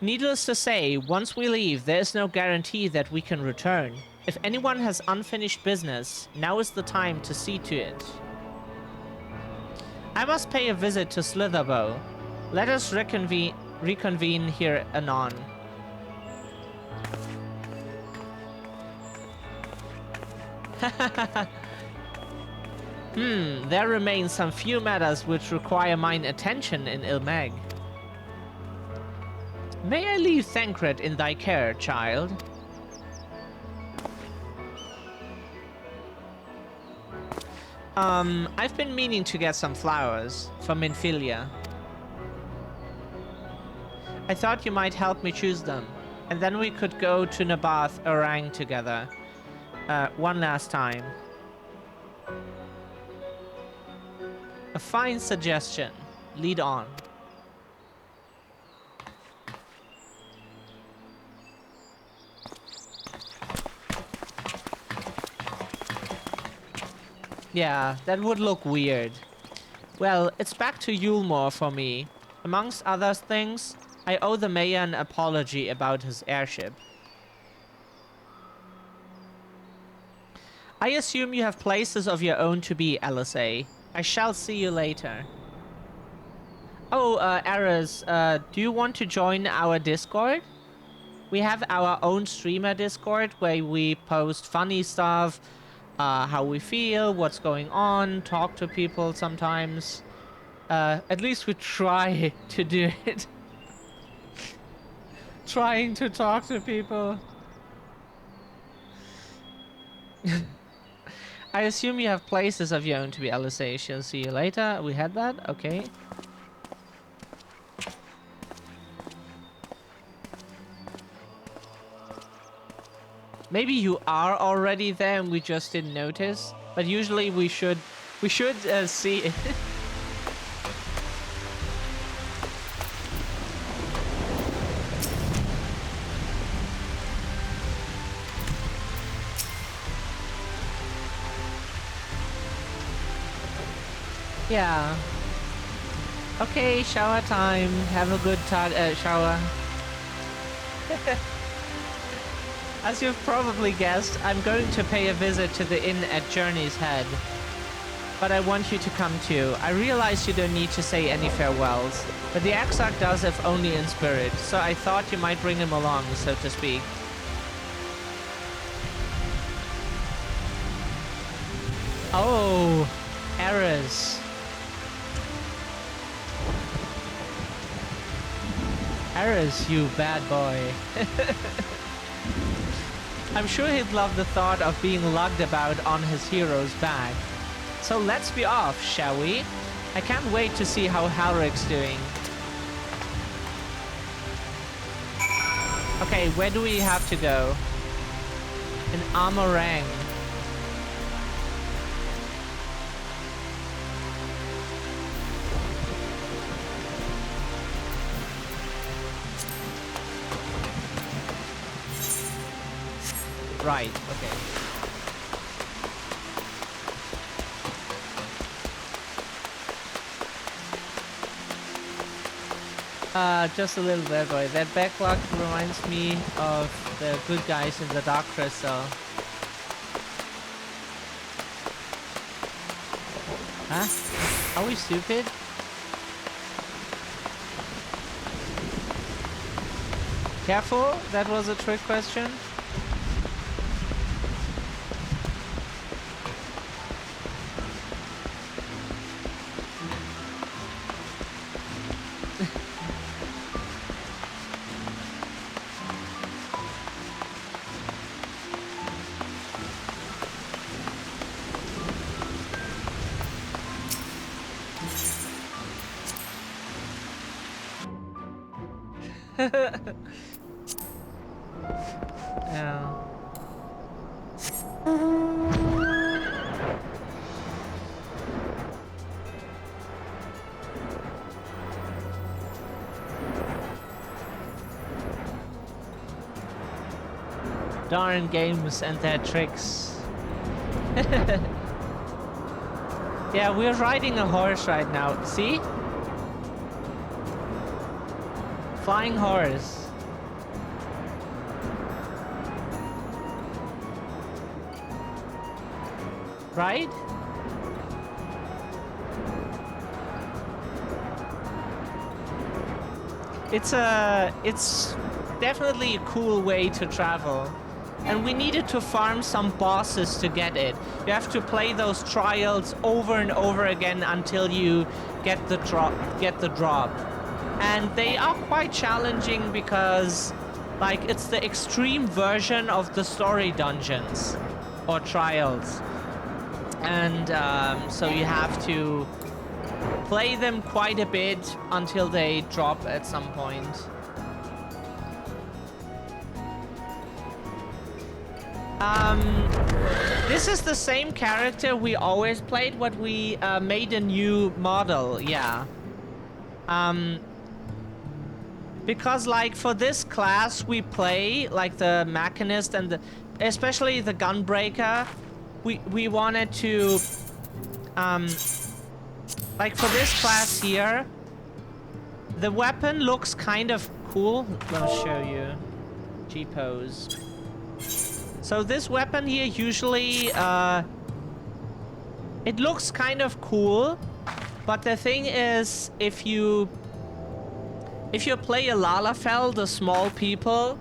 Needless to say, once we leave, there is no guarantee that we can return. If anyone has unfinished business, now is the time to see to it. I must pay a visit to Slitherbow. Let us reconvene here anon. There remain some few matters which require mine attention in Ilmeg. May I leave Thancred in thy care, child? I've been meaning to get some flowers from Minfilia. I thought you might help me choose them, and then we could go to Nabath Orang together. One last time. A fine suggestion. Lead on. Yeah, that would look weird. Well, it's back to Yulmore for me. Amongst other things, I owe the mayor an apology about his airship. I assume you have places of your own to be, LSA. I shall see you later. Oh, Ares, do you want to join our Discord? We have our own streamer Discord where we post funny stuff, how we feel, what's going on, talk to people sometimes. At least we try to do it. Trying to talk to people. I assume you have places of your own to be LSA. Shall see you later. We had that? Okay. Maybe you are already there and we just didn't notice. But usually we should see it. Yeah. Okay, shower time. Have a good shower. As you've probably guessed, I'm going to pay a visit to the inn at Journey's Head. But I want you to come too. I realize you don't need to say any farewells, but the Exarch does if only in spirit, so I thought you might bring him along, so to speak. Oh, Ares. Ares, you bad boy. I'm sure he'd love the thought of being lugged about on his hero's back. So let's be off, shall we? I can't wait to see how Halric's doing. Okay, where do we have to go? In Amarang. Right, okay. Just a little bit, boy. That backlog reminds me of the good guys in the Dark Crystal. Huh? Are we stupid? Careful, that was a trick question. Yeah. Darn games and their tricks. Yeah, we're riding a horse right now. See? Flying horse. Right? It's definitely a cool way to travel. and we needed to farm some bosses to get it. You have to play those trials over and over again until you get the drop. And they are quite challenging because, like, it's the extreme version of the story dungeons or trials. And so you have to play them quite a bit until they drop at some point. This is the same character we always played, but we made a new model, yeah. Because, like, for this class we play, like, the Mechanist and especially the Gunbreaker, we wanted to, like, for this class here, the weapon looks kind of cool. Let me show you. G-pose. So this weapon here usually, it looks kind of cool, but the thing is, if you play a Lalafell, the small people,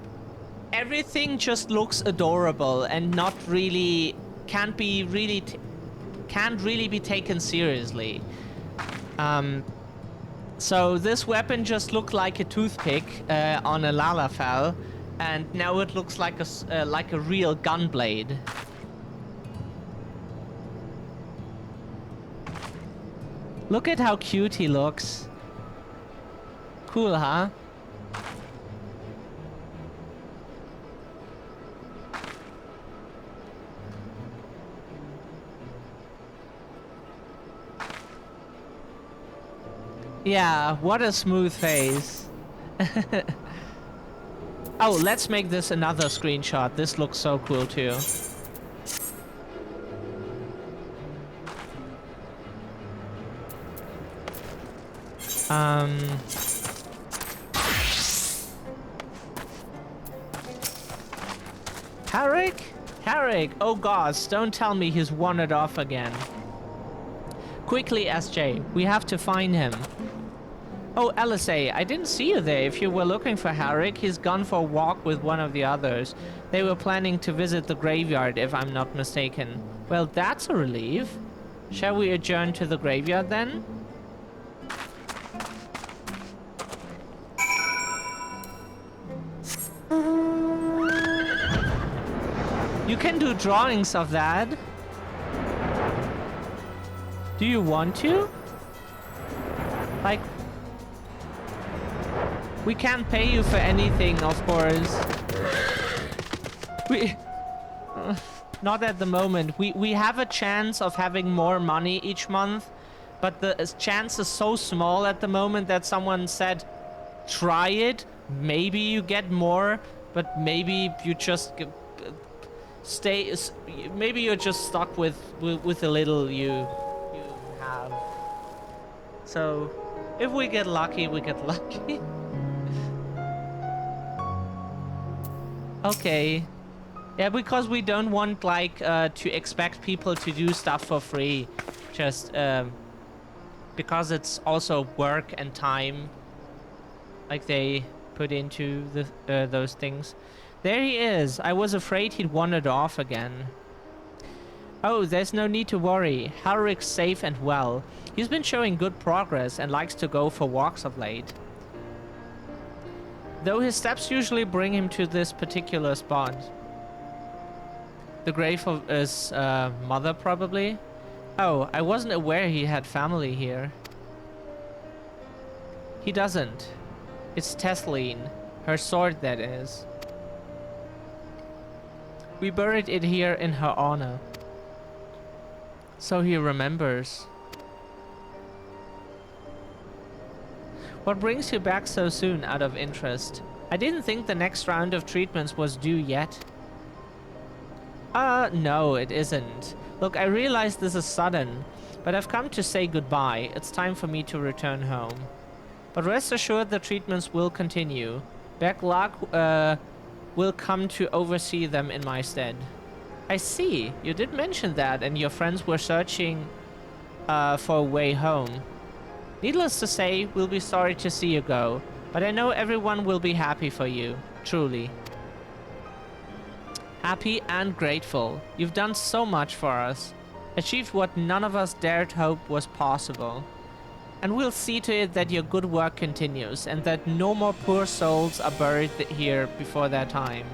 everything just looks adorable and not really, can't really be taken seriously. So this weapon just looked like a toothpick on a Lalafell. And now it looks like a real gun blade. Look at how cute he looks. Cool, huh? Yeah, what a smooth face. Oh, let's make this another screenshot. This looks so cool too. Harrick? Harrick! Oh gosh, don't tell me he's wandered off again. Quickly, SJ, we have to find him. Oh, LSA, I didn't see you there. If you were looking for Harrick, he's gone for a walk with one of the others. They were planning to visit the graveyard, if I'm not mistaken. Well, that's a relief. Shall we adjourn to the graveyard then? You can do drawings of that. Do you want to? Like, we can't pay you for anything, of course. Not at the moment. We have a chance of having more money each month, but the chance is so small at the moment that someone said, try it. Maybe you get more, but maybe you just maybe you're just stuck with the little you have. So if we get lucky, we get lucky. Okay. Yeah, because we don't want, like, to expect people to do stuff for free. Just, because it's also work and time, like, they put into those things. There he is. I was afraid he'd wandered off again. Oh, there's no need to worry. Harrick's safe and well. He's been showing good progress and likes to go for walks of late. Though his steps usually bring him to this particular spot. The grave of his mother, probably? Oh, I wasn't aware he had family here. He doesn't. It's Tesleen. Her sword, that is. We buried it here in her honor. So he remembers. What brings you back so soon, out of interest? I didn't think the next round of treatments was due yet. No, it isn't. Look, I realize this is sudden, but I've come to say goodbye. It's time for me to return home. But rest assured the treatments will continue. Backlog will come to oversee them in my stead. I see. You did mention that, and your friends were searching for a way home. Needless to say, we'll be sorry to see you go, but I know everyone will be happy for you, truly. happy and grateful. You've done so much for us, achieved what none of us dared hope was possible. And we'll see to it that your good work continues and that no more poor souls are buried here before their time.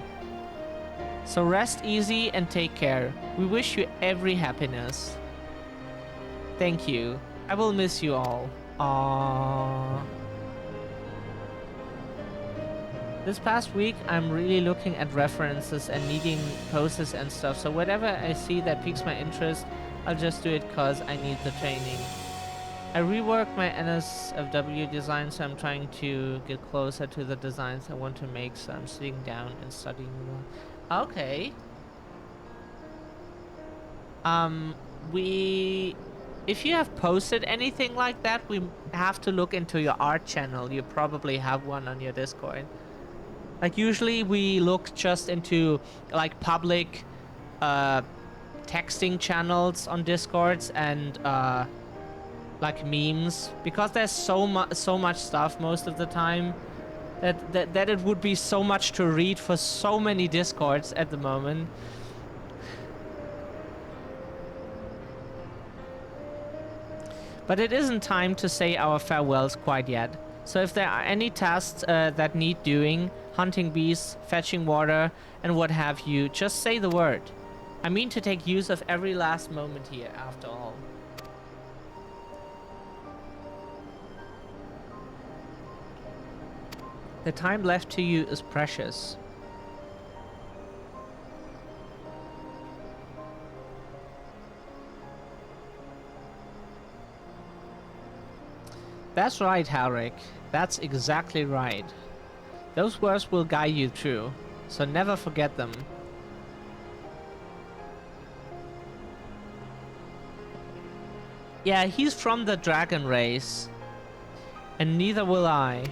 So rest easy and take care. We wish you every happiness. Thank you. I will miss you all. Aww. This past week, I'm really looking at references and needing poses and stuff. So whatever I see that piques my interest, I'll just do it because I need the training. I reworked my NSFW design, so I'm trying to get closer to the designs I want to make. So I'm sitting down and studying more. Okay. If you have posted anything like that, we have to look into your art channel. You probably have one on your Discord. Like usually we look just into like public texting channels on Discords and like memes, because there's so much stuff most of the time that it would be so much to read for so many Discords at the moment. But it isn't time to say our farewells quite yet. So if there are any tasks that need doing, hunting bees, fetching water, and what have you, just say the word. I mean to take use of every last moment here, after all. The time left to you is precious. That's right, Halric. That's exactly right. Those words will guide you through, so never forget them. Yeah, he's from the dragon race. And neither will I.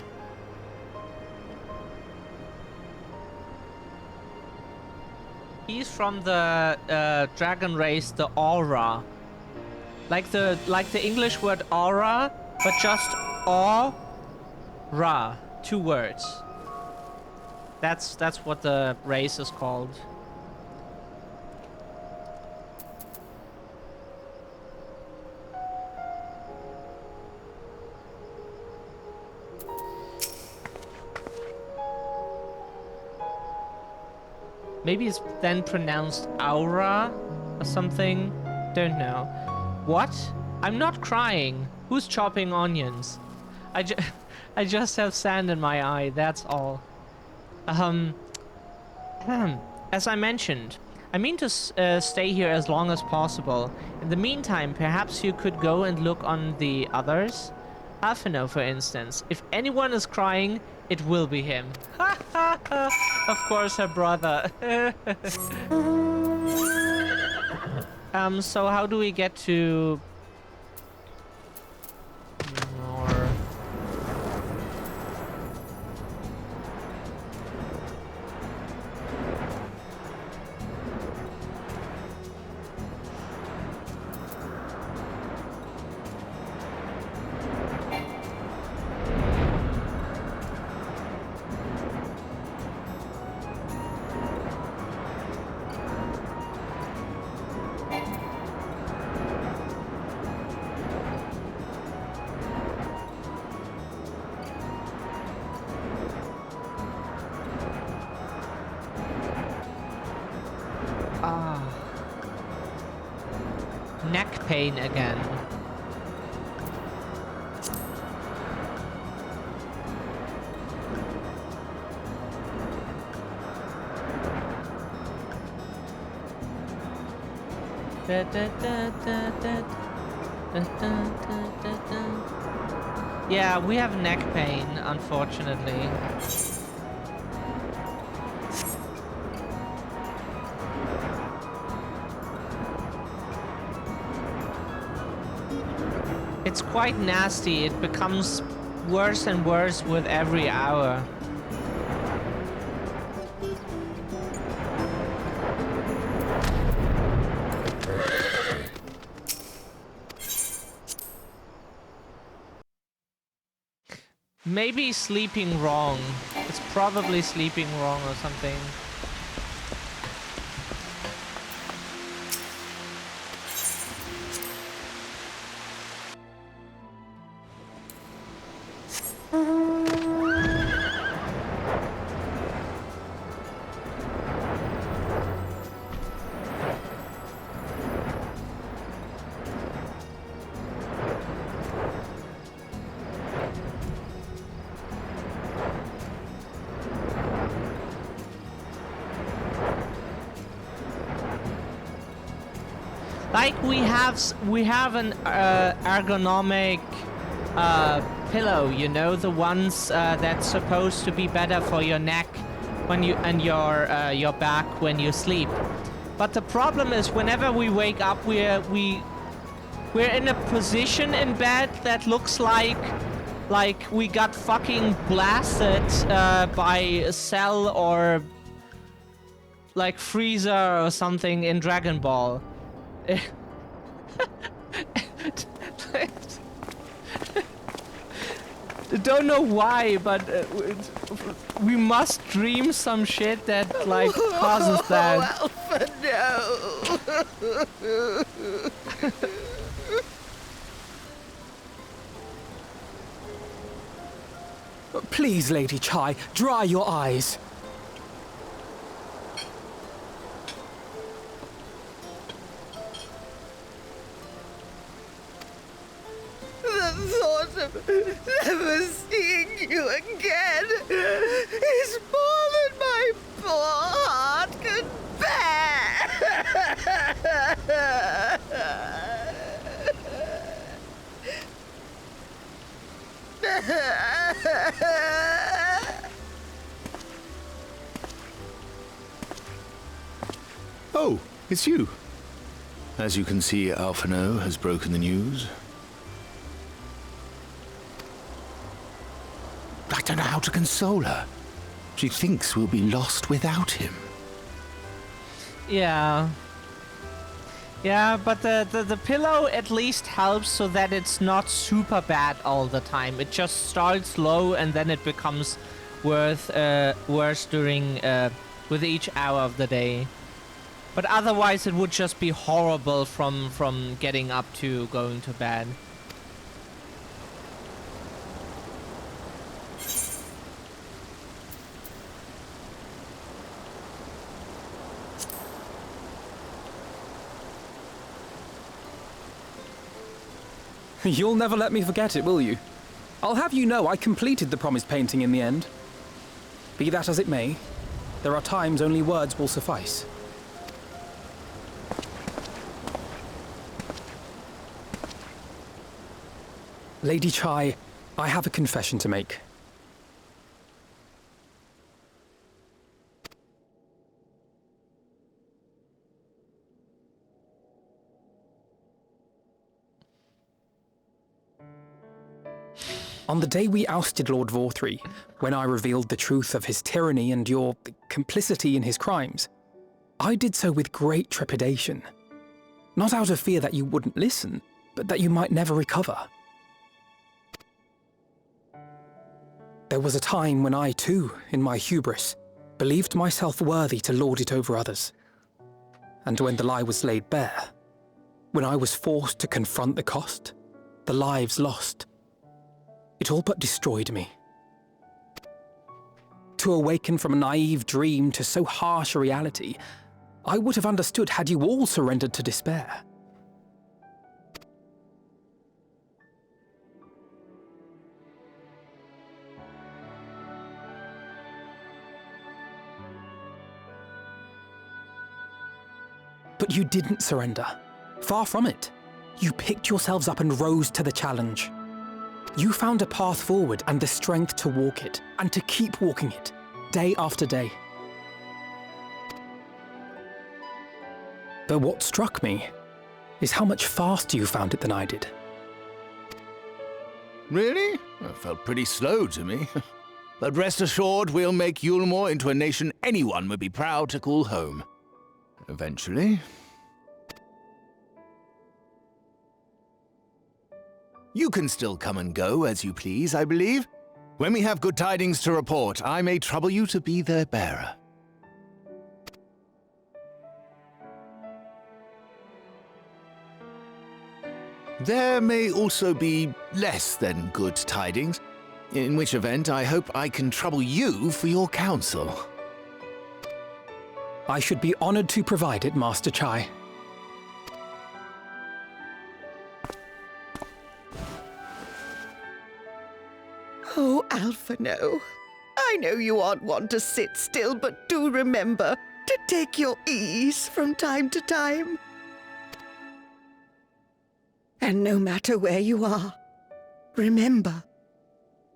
He's from the dragon race, the aura. Like the English word aura, but just aura. 2 words. That's what the race is called. Maybe it's then pronounced aura or something. Don't know. What? I'm not crying. Who's chopping onions? I just have sand in my eye, that's all. As I mentioned, I mean to stay here as long as possible. In the meantime, perhaps you could go and look on the others? Alphino, for instance. If anyone is crying, it will be him. Ha ha ha! Of course, her brother. So how do we get to... More... Neck pain again. Yeah, we have neck pain, unfortunately. It's quite nasty. It becomes worse and worse with every hour. Maybe sleeping wrong. It's probably sleeping wrong or something. Like we have an ergonomic pillow, you know, the ones that's supposed to be better for your neck when you and your back when you sleep. But the problem is, whenever we wake up, we're in a position in bed that looks like we got fucking blasted by a Cell or like Freezer or something in Dragon Ball. Don't know why, but we must dream some shit that like causes that. Alpha, no! Please, Lady Chai, dry your eyes. The thought of never seeing you again is more than my poor heart can bear. Oh, it's you. As you can see, Alphino has broken the news. I don't know how to console her. She thinks we'll be lost without him. Yeah. Yeah, but the pillow at least helps so that it's not super bad all the time. It just starts low and then it becomes worse during with each hour of the day. But otherwise it would just be horrible from getting up to going to bed. You'll never let me forget it, will you? I'll have you know I completed the promised painting in the end. Be that as it may, there are times only words will suffice. Lady Chai, I have a confession to make. On the day we ousted Lord Vorthree, when I revealed the truth of his tyranny and your complicity in his crimes, I did so with great trepidation. Not out of fear that you wouldn't listen, but that you might never recover. There was a time when I too, in my hubris, believed myself worthy to lord it over others. And when the lie was laid bare, when I was forced to confront the cost, the lives lost, it all but destroyed me. To awaken from a naive dream to so harsh a reality, I would have understood had you all surrendered to despair. But you didn't surrender. Far from it. You picked yourselves up and rose to the challenge. You found a path forward and the strength to walk it, and to keep walking it, day after day. But what struck me is how much faster you found it than I did. Really? That felt pretty slow to me. But rest assured, we'll make Yulmore into a nation anyone would be proud to call home. Eventually. You can still come and go as you please, I believe. When we have good tidings to report, I may trouble you to be their bearer. There may also be less than good tidings, in which event I hope I can trouble you for your counsel. I should be honored to provide it, Master Chai. Oh, Alphino, I know you aren't one to sit still, but do remember to take your ease from time to time. And no matter where you are, remember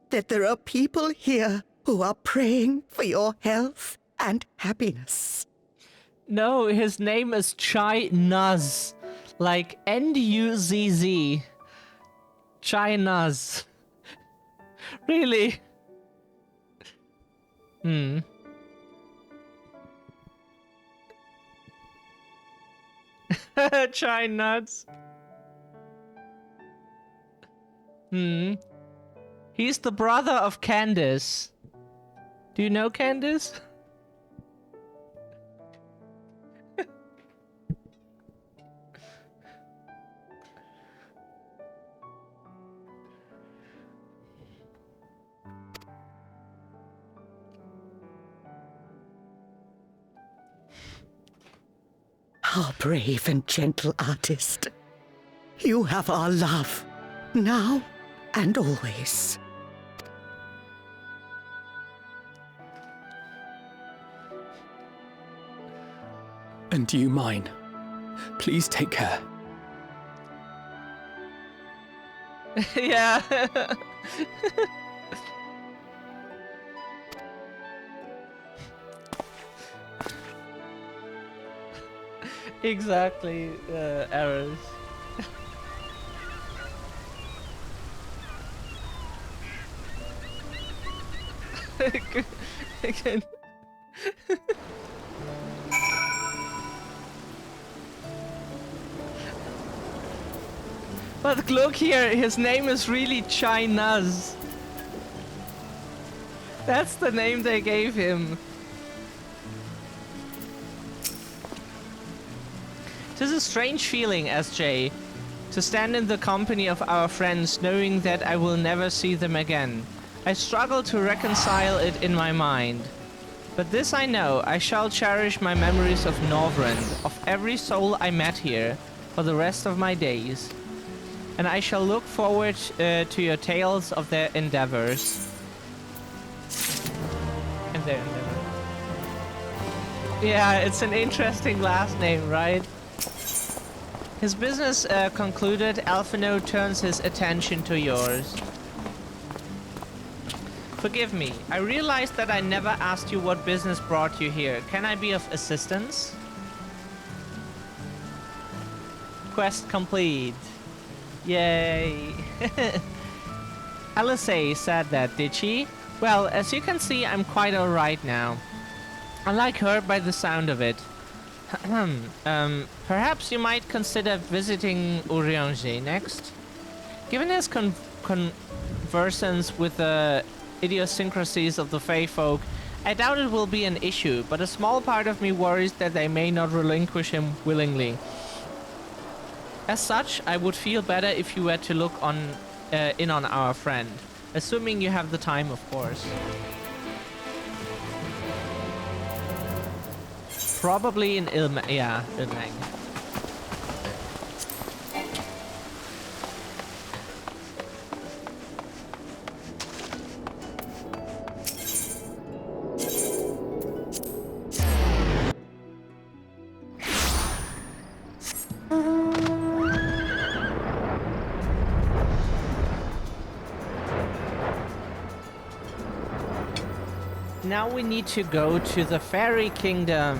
that there are people here who are praying for your health and happiness. No, his name is Chai Nuz. Like N-U-Z-Z. Chai Nuz. Really? Chai Nuts. He's the brother of Candace. Do you know Candace? Our brave and gentle artist. You have our love, now and always. And you mine. Please take care. Yeah. Exactly, errors. Again. But look here, his name is really Chai Nuz. That's the name they gave him. It is a strange feeling, SJ, to stand in the company of our friends knowing that I will never see them again. I struggle to reconcile it in my mind. But this I know, I shall cherish my memories of Norvrend, of every soul I met here, for the rest of my days. And I shall look forward to your tales of their endeavors. And their endeavors. Yeah, it's an interesting last name, right? His business concluded, Alphino turns his attention to yours. Forgive me, I realized that I never asked you what business brought you here. Can I be of assistance? Quest complete. Yay. Alisei said that, did she? Well, as you can see, I'm quite alright now. I like her by the sound of it. Perhaps you might consider visiting Urianger next? Given his conversance with the idiosyncrasies of the Fey folk, I doubt it will be an issue, but a small part of me worries that they may not relinquish him willingly. As such, I would feel better if you were to look in on our friend. Assuming you have the time, of course. Probably in Ilmang. Yeah, Ilmang. Now we need to go to the Fairy Kingdom.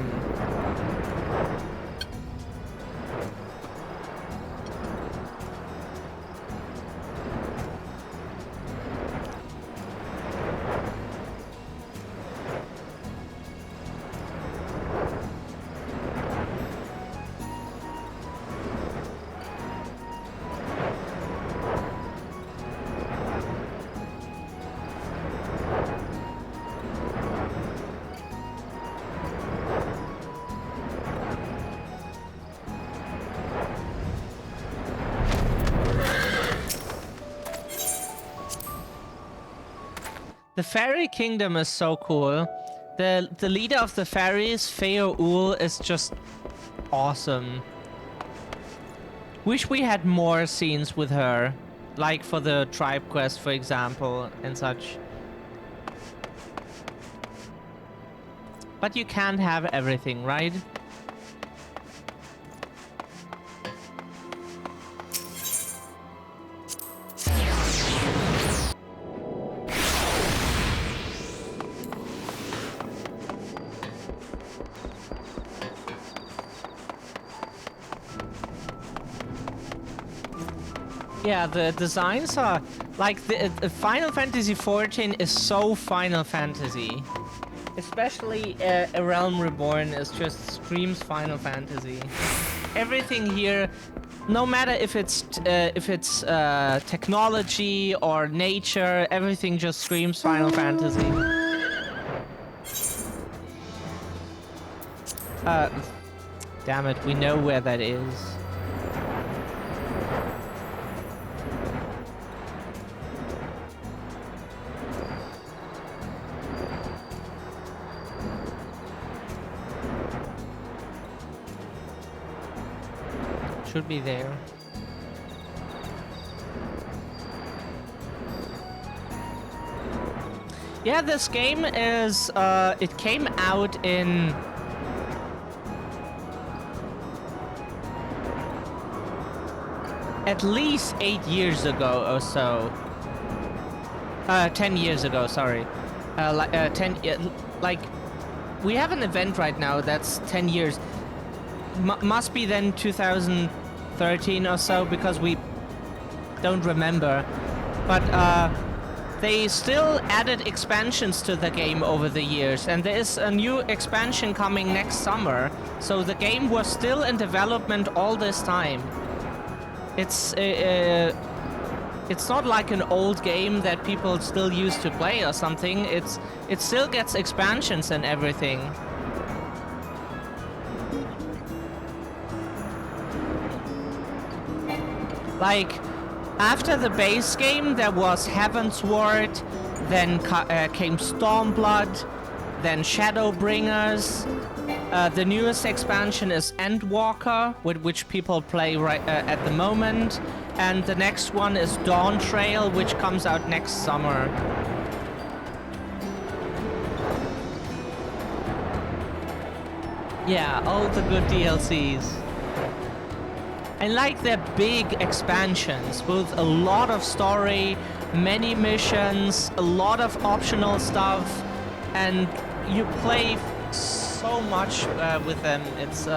The Fairy Kingdom is so cool. The leader of the fairies, Feo-Ul, is just awesome. Wish we had more scenes with her. Like for the tribe quest, for example, and such. But you can't have everything, right? Yeah, the designs are like the Final Fantasy XIV is so Final Fantasy. Especially A Realm Reborn is just screams Final Fantasy. Everything here, no matter if it's technology or nature, everything just screams Final Fantasy. Damn it, we know where that is. Should be there. Yeah, this game is, it came out in... at least 8 years ago or so. 10 years ago, sorry. Like, we have an event right now that's 10 years. Must be then 2013 or so, because we don't remember. But they still added expansions to the game over the years, and there is a new expansion coming next summer. So the game was still in development all this time. It's not like an old game that people still used to play or something. It still gets expansions and everything. Like, after the base game, there was Heavensward, then came Stormblood, then Shadowbringers. The newest expansion is Endwalker, with which people play right at the moment. And the next one is Dawn Trail, which comes out next summer. Yeah, all the good DLCs. I like their big expansions with a lot of story, many missions, a lot of optional stuff, and you play so much with them. It's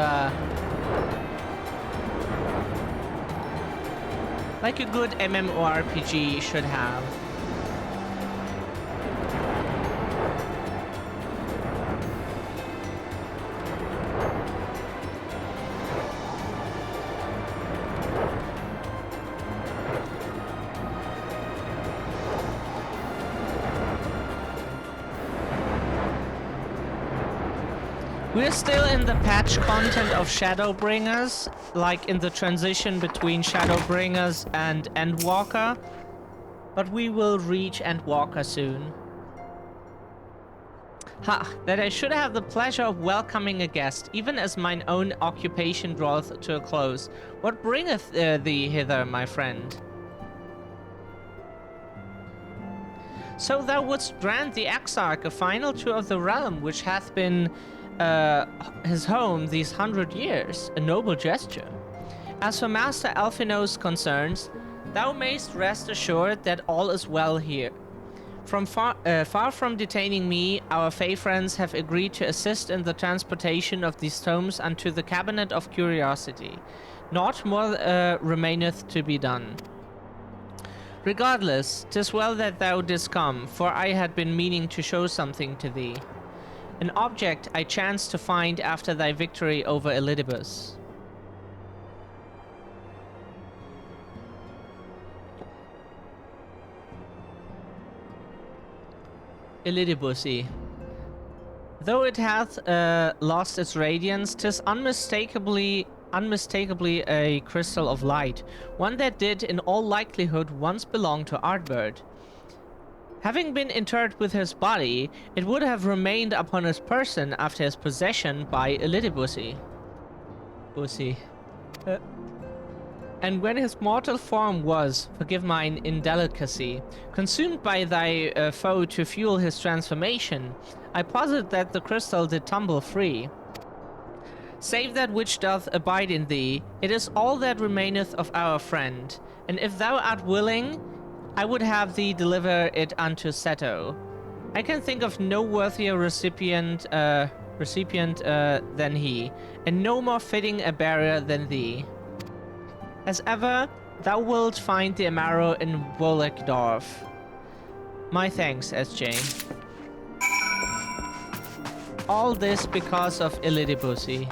like a good MMORPG should have. We're still in the patch content of Shadowbringers, like in the transition between Shadowbringers and Endwalker, but we will reach Endwalker soon. Ha! That I should have the pleasure of welcoming a guest, even as mine own occupation draweth to a close. What bringeth thee hither, my friend? So thou wouldst grant the Exarch a final tour of the realm, which hath been his home these 100 years, a noble gesture. As for Master Alphino's concerns, thou mayst rest assured that all is well here. From far from detaining me, our Fey friends have agreed to assist in the transportation of these tomes unto the Cabinet of Curiosity. Naught more remaineth to be done. Regardless, 'tis well that thou didst come, for I had been meaning to show something to thee. An object I chanced to find after thy victory over Elidibus. Elidibus-y. Though it hath lost its radiance, 'tis unmistakably a crystal of light, one that did in all likelihood once belong to Ardbird. Having been interred with his body, it would have remained upon his person after his possession by Elidibus-y. And when his mortal form was, forgive mine indelicacy, consumed by thy foe to fuel his transformation, I posit that the crystal did tumble free. Save that which doth abide in thee, it is all that remaineth of our friend, and if thou art willing, I would have thee deliver it unto Seto. I can think of no worthier recipient than he, and no more fitting a bearer than thee. As ever, Thou wilt find the Amaro in Wolekdorf. My thanks, SJ. All this because of Illidibusi.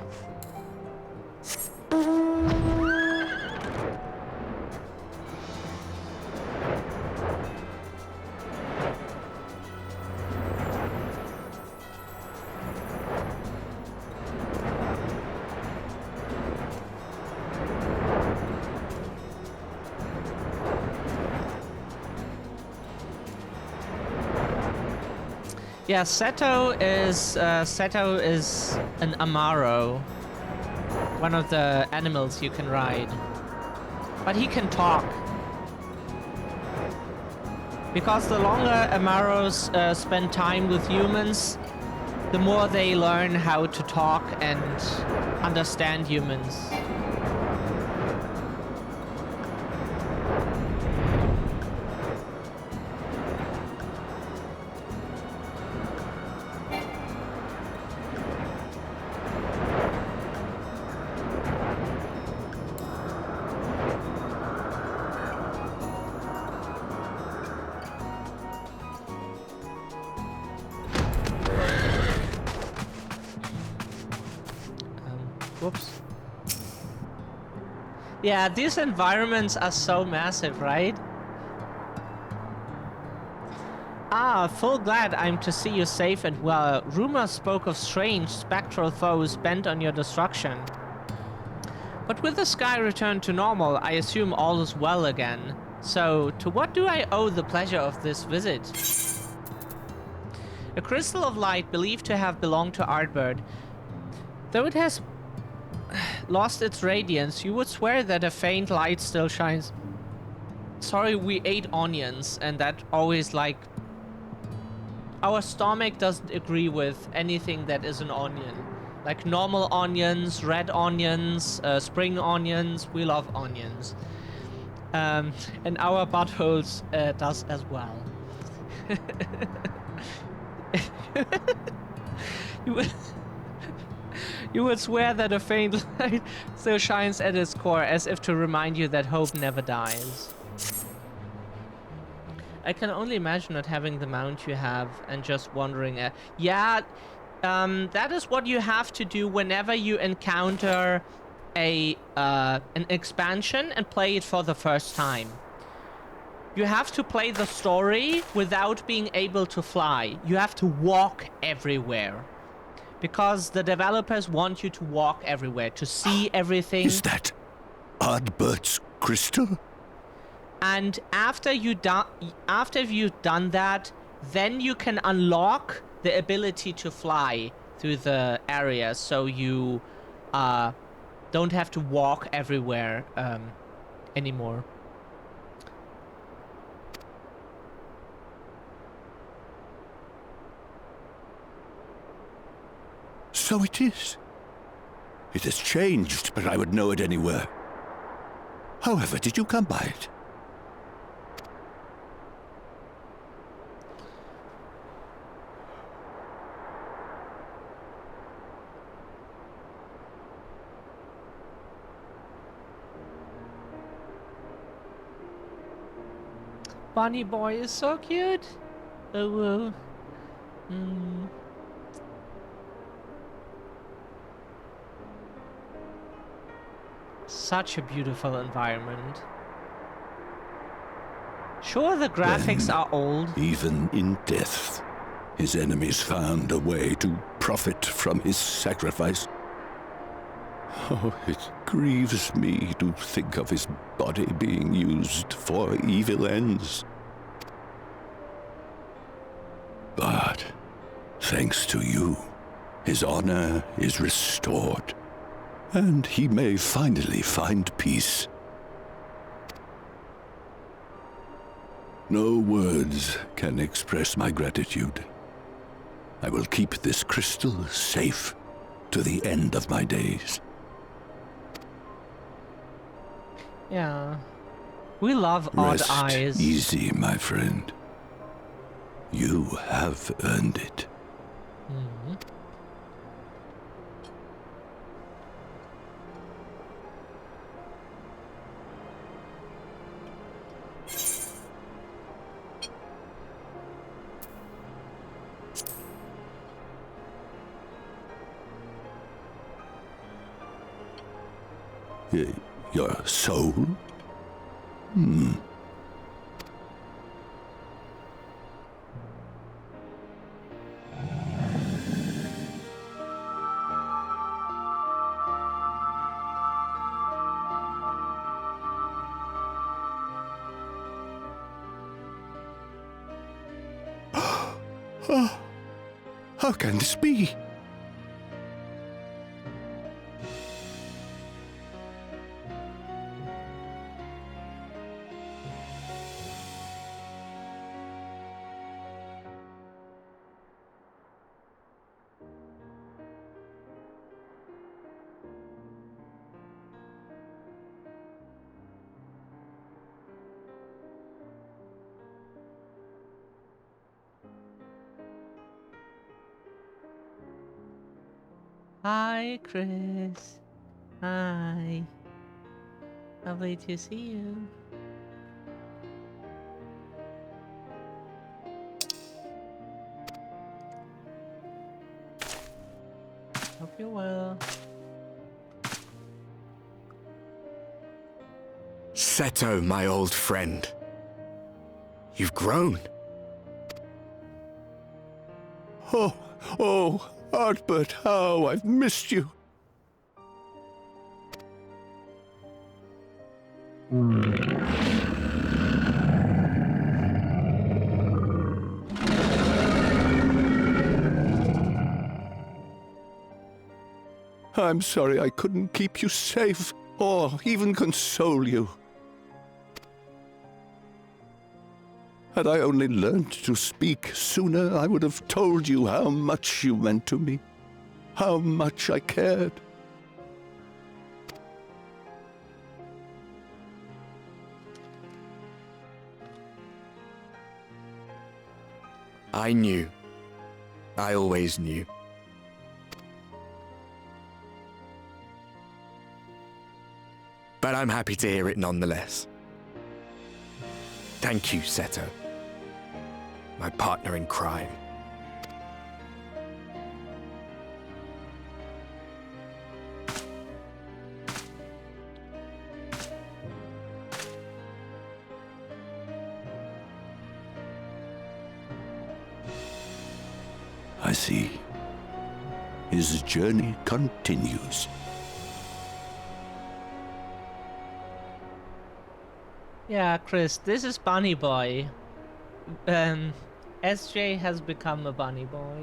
Yeah, Seto is an Amaro, one of the animals you can ride, but he can talk. Because the longer Amaros spend time with humans, the more they learn how to talk and understand humans. Whoops. Yeah, these environments are so massive, right? Ah, full glad I'm to see you safe and well. Rumors spoke of strange, spectral foes bent on your destruction. But with the sky returned to normal, I assume all is well again. So, to what do I owe the pleasure of this visit? A crystal of light believed to have belonged to Artbird. Though it has lost its radiance, you would swear that a faint light still shines. Sorry, we ate onions, and that always, like... Our stomach doesn't agree with anything that is an onion. Like normal onions, red onions, spring onions, we love onions. And our buttholes does as well. You would swear that a faint light still shines at its core, as if to remind you that hope never dies. I can only imagine not having the mount you have and just wandering. Yeah, that is what you have to do whenever you encounter an expansion and play it for the first time. You have to play the story without being able to fly. You have to walk everywhere. Because the developers want you to walk everywhere, to see everything. Is that Ardbert's crystal? And after you've done that, then you can unlock the ability to fly through the area, so you don't have to walk everywhere anymore. So it is. It has changed, but I would know it anywhere. However, did you come by it? Bunny boy is so cute. Oh, Such a beautiful environment. Sure, the graphics Then, are old. Even in death, his enemies found a way to profit from his sacrifice. Oh, it grieves me to think of his body being used for evil ends. But, thanks to you, his honor is restored, and he may finally find peace. No words can express my gratitude. I will keep this crystal safe to the end of my days. Yeah. We love odd Rest eyes. easy, my friend. You have earned it. Mhm. Your soul? How can this be? Hi, Chris. Hi. Lovely to see you. Hope you're well. Seto, my old friend. You've grown. Oh, Artbert, how I've missed you. I'm sorry I couldn't keep you safe, or even console you. Had I only learned to speak sooner, I would have told you how much you meant to me, how much I cared. I knew. I always knew. But I'm happy to hear it nonetheless. Thank you, Seto. My partner in crime. I see. His journey continues. Yeah, Chris, this is Bunny Boy. SJ has become a Bunny Boy.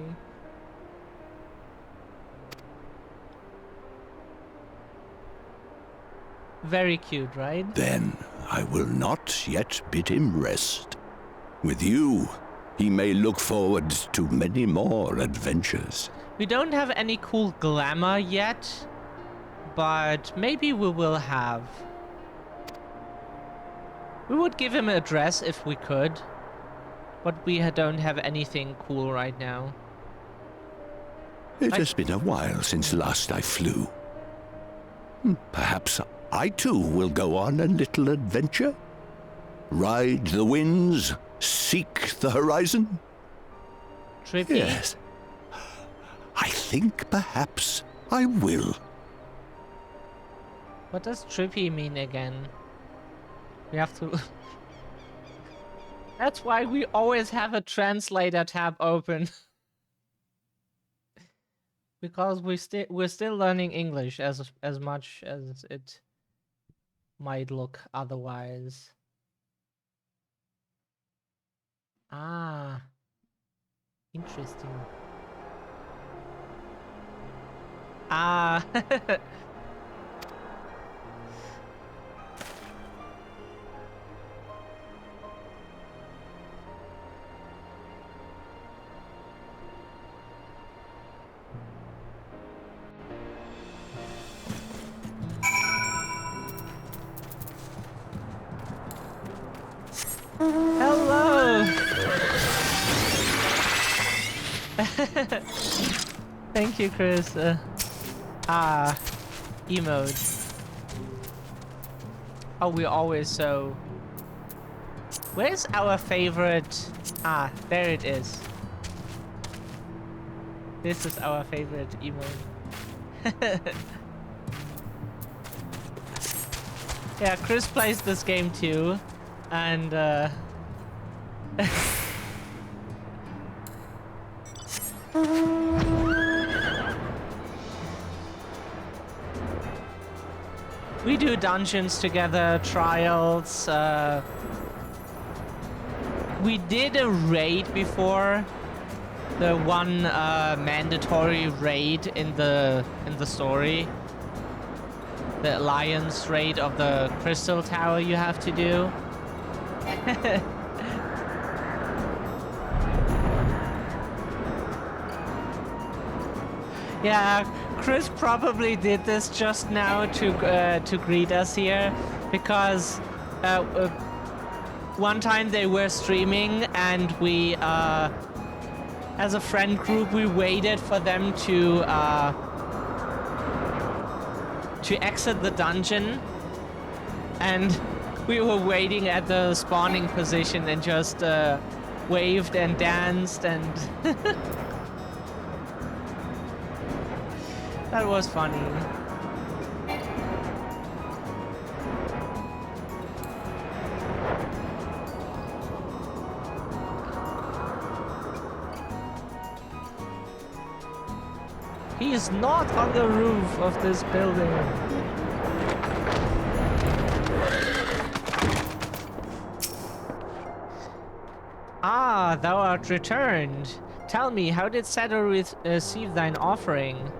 Very cute, right? Then I will not yet bid him rest. With you, he may look forward to many more adventures. We don't have any cool glamour yet, but maybe we will have. We would give him a dress if we could, but we don't have anything cool right now. It has been a while since last I flew. Perhaps I too will go on a little adventure? Ride the winds, seek the horizon? Trippy? Yes. I think perhaps I will. What does trippy mean again? We have to... That's why we always have a translator tab open. Because we're still learning English as much as it might look otherwise. Ah, interesting. Ah. Hello! Thank you, Chris. Emote. Oh, we're always so... Where's our favorite... Ah, there it is. This is our favorite emote. Yeah, Chris plays this game too, and we do dungeons together, trials. We did a raid before, the one mandatory raid in the story. The Alliance raid of the Crystal Tower you have to do. Yeah, Chris probably did this just now to greet us here, because one time they were streaming and we, as a friend group, we waited for them to exit the dungeon, and we were waiting at the spawning position and just waved and danced, and that was funny. He is not on the roof of this building. Ah, thou art returned. Tell me, how did Satyr receive thine offering?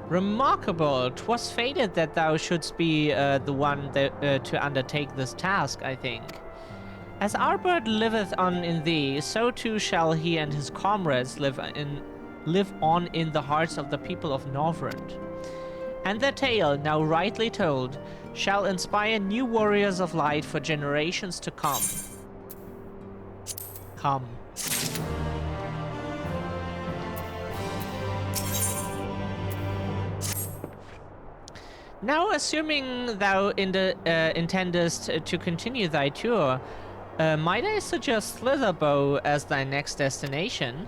Remarkable. 'Twas fated that thou shouldst be the one to undertake this task, I think. As our bird liveth on in thee, so too shall he and his comrades live on in the hearts of the people of Northrend. And their tale, now rightly told, shall inspire new warriors of light for generations to come. Come. Now, assuming thou intendest to continue thy tour, might I suggest Slitherbow as thy next destination?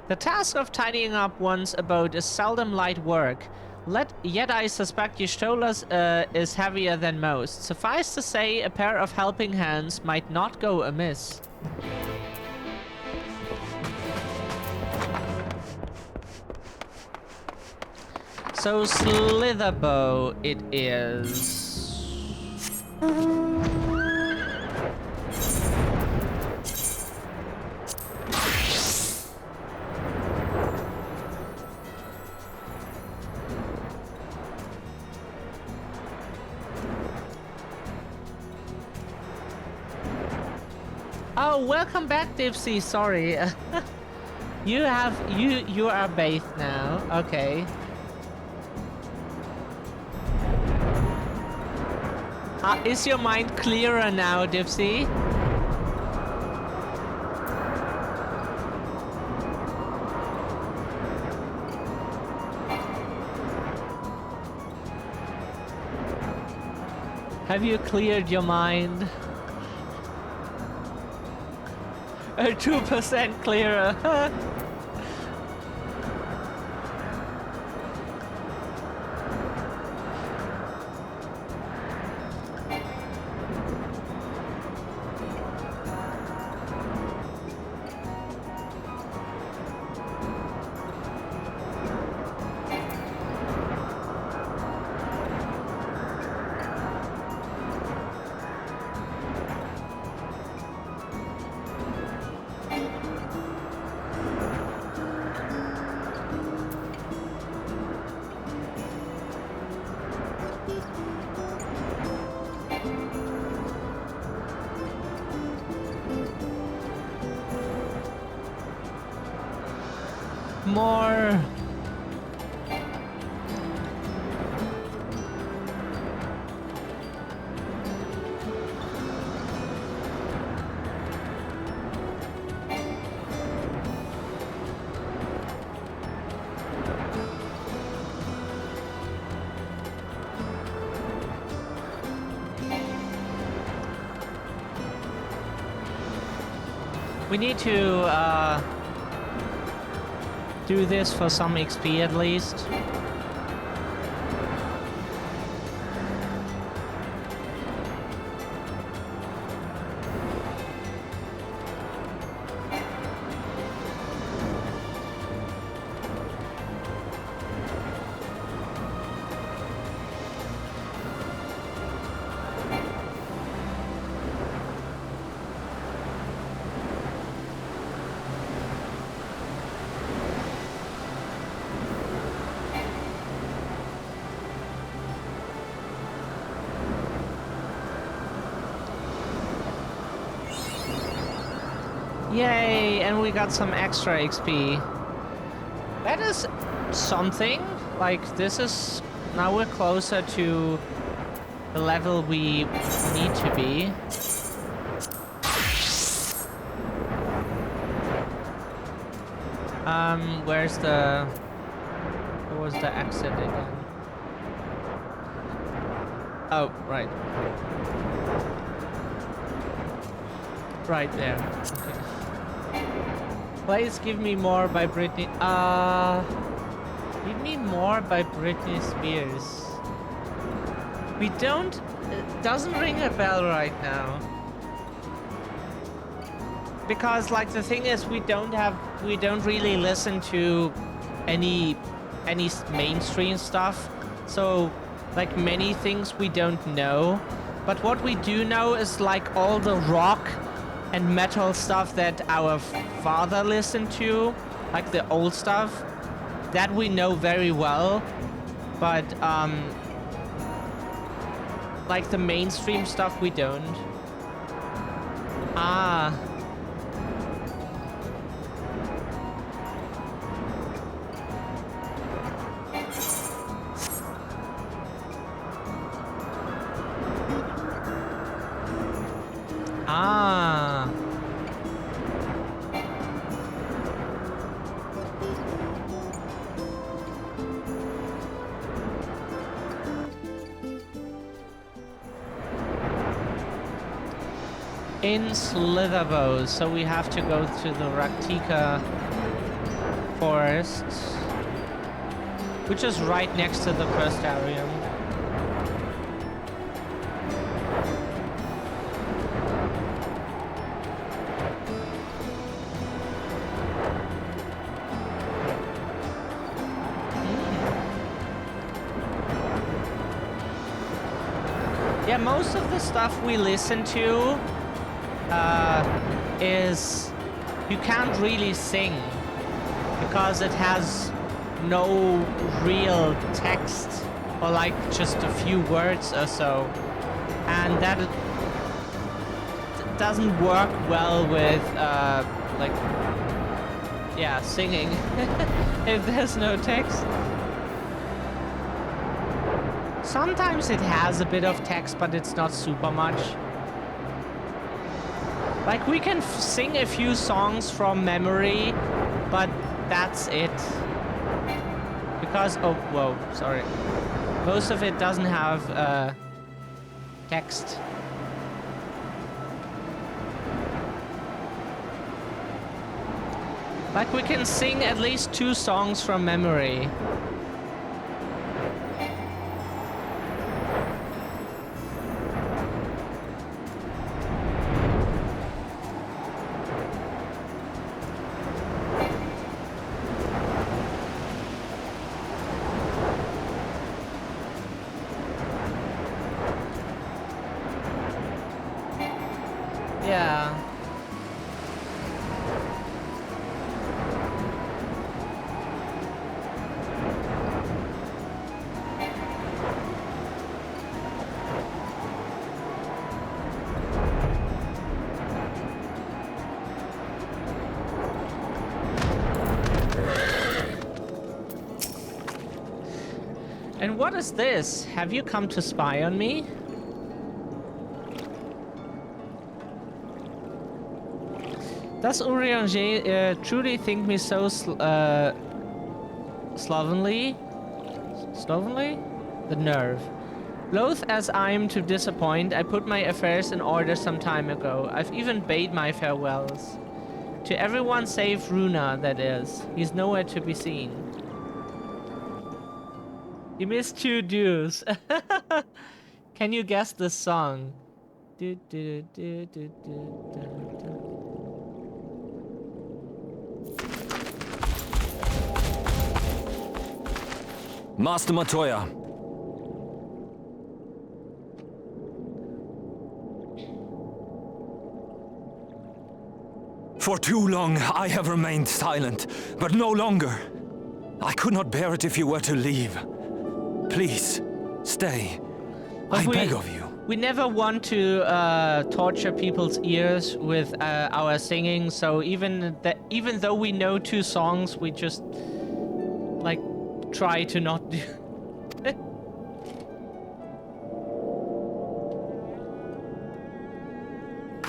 The task of tidying up one's abode is seldom light work, yet I suspect Yshtola's is heavier than most. Suffice to say, a pair of helping hands might not go amiss. So Slitherbow it is. Oh, welcome back, Dipsy. Sorry. you are bathed now. Okay. Is your mind clearer now, Dipsy? Have you cleared your mind? 2% clearer. More. We need to do this for some XP at least. Yay, and we got some extra XP. That is something. Like, this is... Now we're closer to the level we need to be. Where's the... Where was the exit again? Oh, right. Right there. Okay. Please give me more by Britney. Give me more by Britney Spears. We don't... It doesn't ring a bell right now. Because, like, the thing is, we don't really listen to any mainstream stuff. So, like, many things we don't know. But what we do know is, like, all the rock and metal stuff that our father listened to, like the old stuff, that we know very well. But, like, the mainstream stuff we don't. Ah. Ah. In Slitherbow, so we have to go to the Raktika forest, which is right next to the Crystarium. Yeah, most of the stuff we listen to is you can't really sing because it has no real text or like just a few words or so, and that doesn't work well with like, yeah, singing if there's no text. Sometimes it has a bit of text, but it's not super much. Like, we can sing a few songs from memory, but that's it. Because, oh, whoa, sorry. Most of it doesn't have text. Like, we can sing at least 2 songs from memory. Yeah. And what is this? Have you come to spy on me? Does Urianger truly think me so slovenly? Slovenly? The nerve. Loath as I am to disappoint, I put my affairs in order some time ago. I've even bade my farewells. To everyone save Runa, that is. He's nowhere to be seen. You missed 2 dues. Can you guess this song? Master Matoya. For too long I have remained silent, but no longer. I could not bear it if you were to leave. Please, stay. I beg of you. we never want to torture people's ears with our singing. So even though we know 2 songs, we just like try to not do.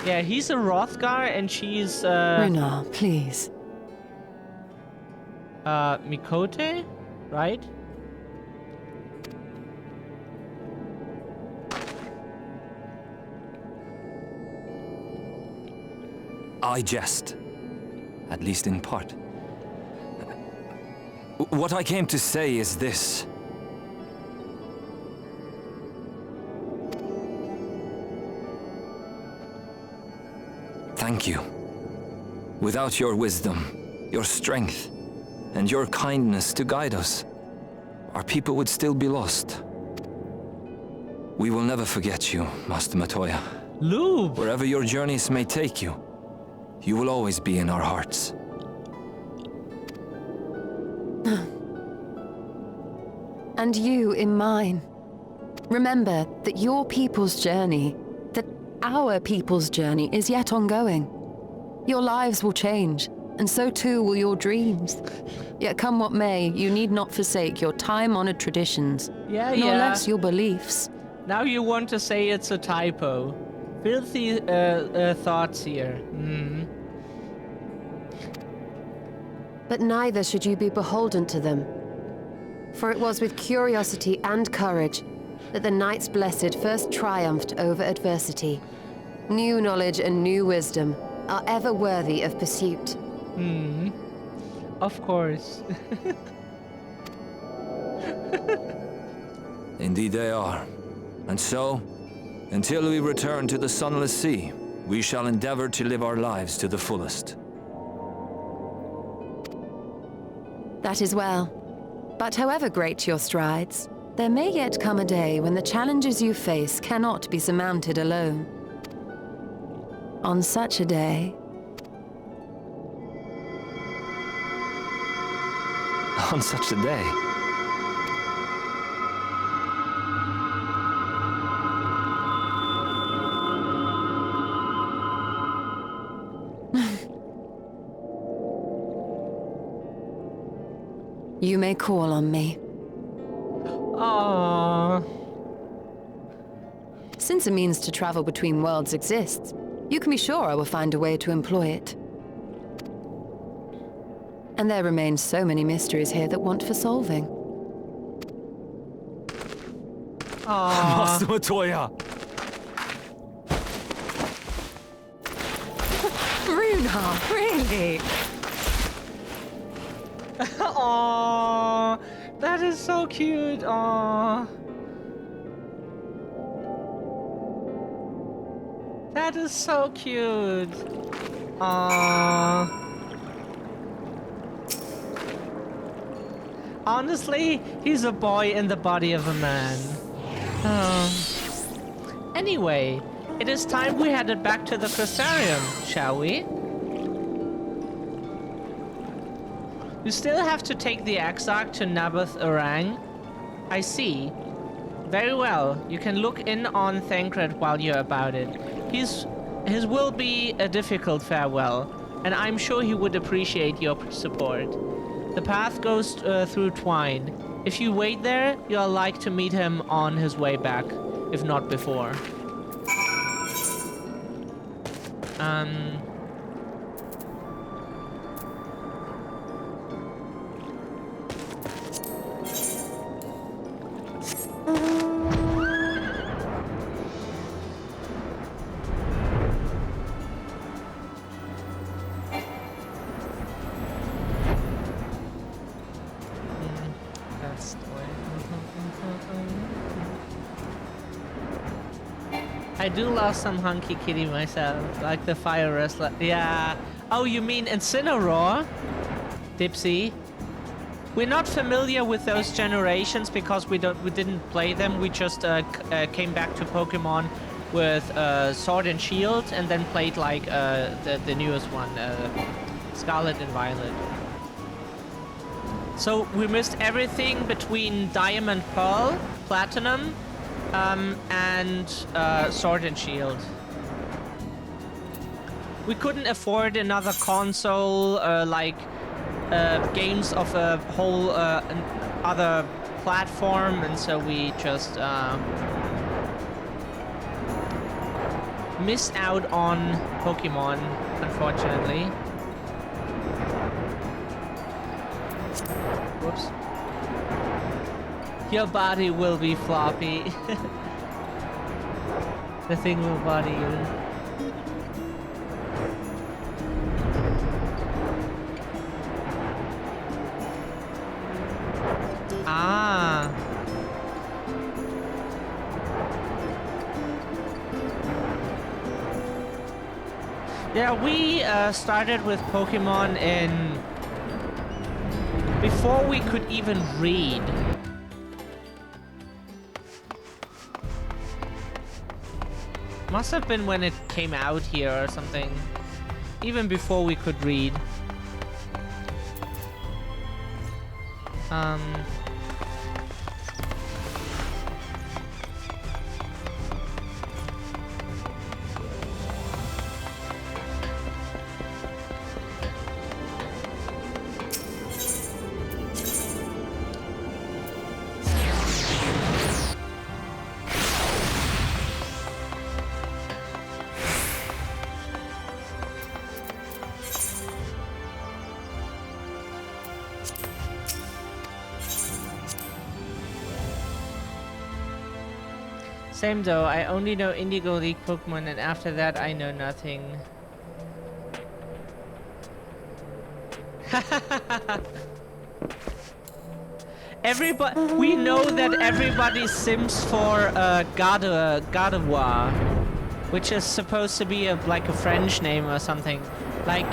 Yeah, he's a Rothgar and she's Runar, please. Mikote, right? I jest, at least in part. What I came to say is this. Thank you. Without your wisdom, your strength, and your kindness to guide us, our people would still be lost. We will never forget you, Master Matoya. Lube! Wherever your journeys may take you, you will always be in our hearts. And you in mine. Remember that your people's journey, that our people's journey is yet ongoing. Your lives will change, and so too will your dreams. Yet come what may, you need not forsake your time-honored traditions, Yeah, nor yeah. less your beliefs. Now you want to say it's a typo. Filthy thoughts here. Hmm. But neither should you be beholden to them. For it was with curiosity and courage that the Knights Blessed first triumphed over adversity. New knowledge and new wisdom are ever worthy of pursuit. Hmm. Of course. Indeed they are. And so, until we return to the Sunless Sea, we shall endeavor to live our lives to the fullest. That is well. But however great your strides, there may yet come a day when the challenges you face cannot be surmounted alone. On such a day, On such a day. you may call on me. Aww. Since a means to travel between worlds exists, you can be sure I will find a way to employ it. And there remain so many mysteries here that want for solving. Aww. Master Matoya! Runar, really? Aww. That is so cute. Aww. That is so cute. Aww. Honestly, he's a boy in the body of a man. Anyway, it is time we headed back to the Crystarium, shall we? You still have to take the Exarch to Naboth Orang. I see. Very well. You can look in on Thancred while you're about it. His will be a difficult farewell, and I'm sure he would appreciate your support. The path goes through Twine. If you wait there, you're like to meet him on his way back, if not before. That's the way. I do love some hunky kitty myself, like the fire wrestler. Yeah. Oh, you mean Incineroar? Dipsy? We're not familiar with those generations because we didn't play them. We just came back to Pokemon with Sword and Shield, and then played like the newest one, Scarlet and Violet. So we missed everything between Diamond Pearl, Platinum, and Sword and Shield. We couldn't afford another console, games of a whole other platform, and so we just missed out on Pokemon, unfortunately. Whoops. Your body will be floppy. The thing will body you. Ah. Yeah, we started with Pokemon before we could even read. Must have been when it came out here or something. Even before we could read. Same though, I only know Indigo League Pokemon, and after that I know nothing. We know that everybody sims for Gardevoir, which is supposed to be like a French name or something. Like,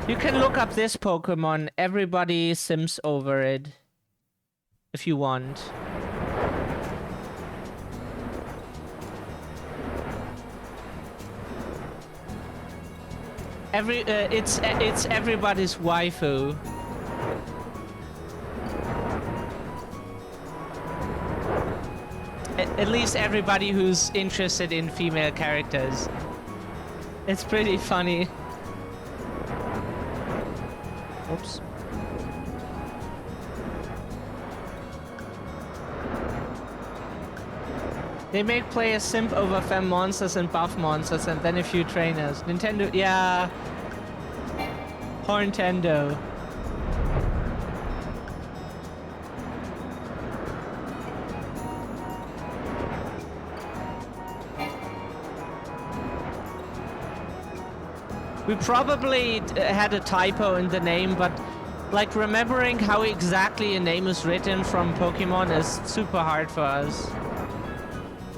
you can look up this Pokemon, everybody sims over it, if you want. It's everybody's waifu. At least everybody who's interested in female characters. It's pretty funny. Oops. They make players simp over femme monsters and buff monsters and then a few trainers. Nintendo, yeah. Horntendo. We probably had a typo in the name, but like remembering how exactly a name is written from Pokemon is super hard for us.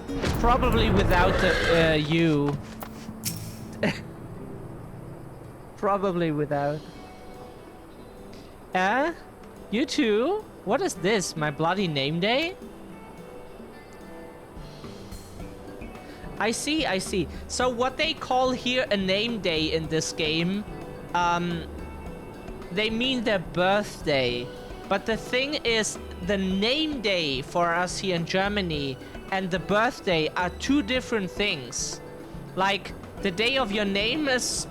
It's probably without the U. Probably without. You too? What is this? My bloody name day? I see, I see. So what they call here a name day in this game, they mean their birthday. But the thing is, the name day for us here in Germany and the birthday are two different things. Like, the day of your name is...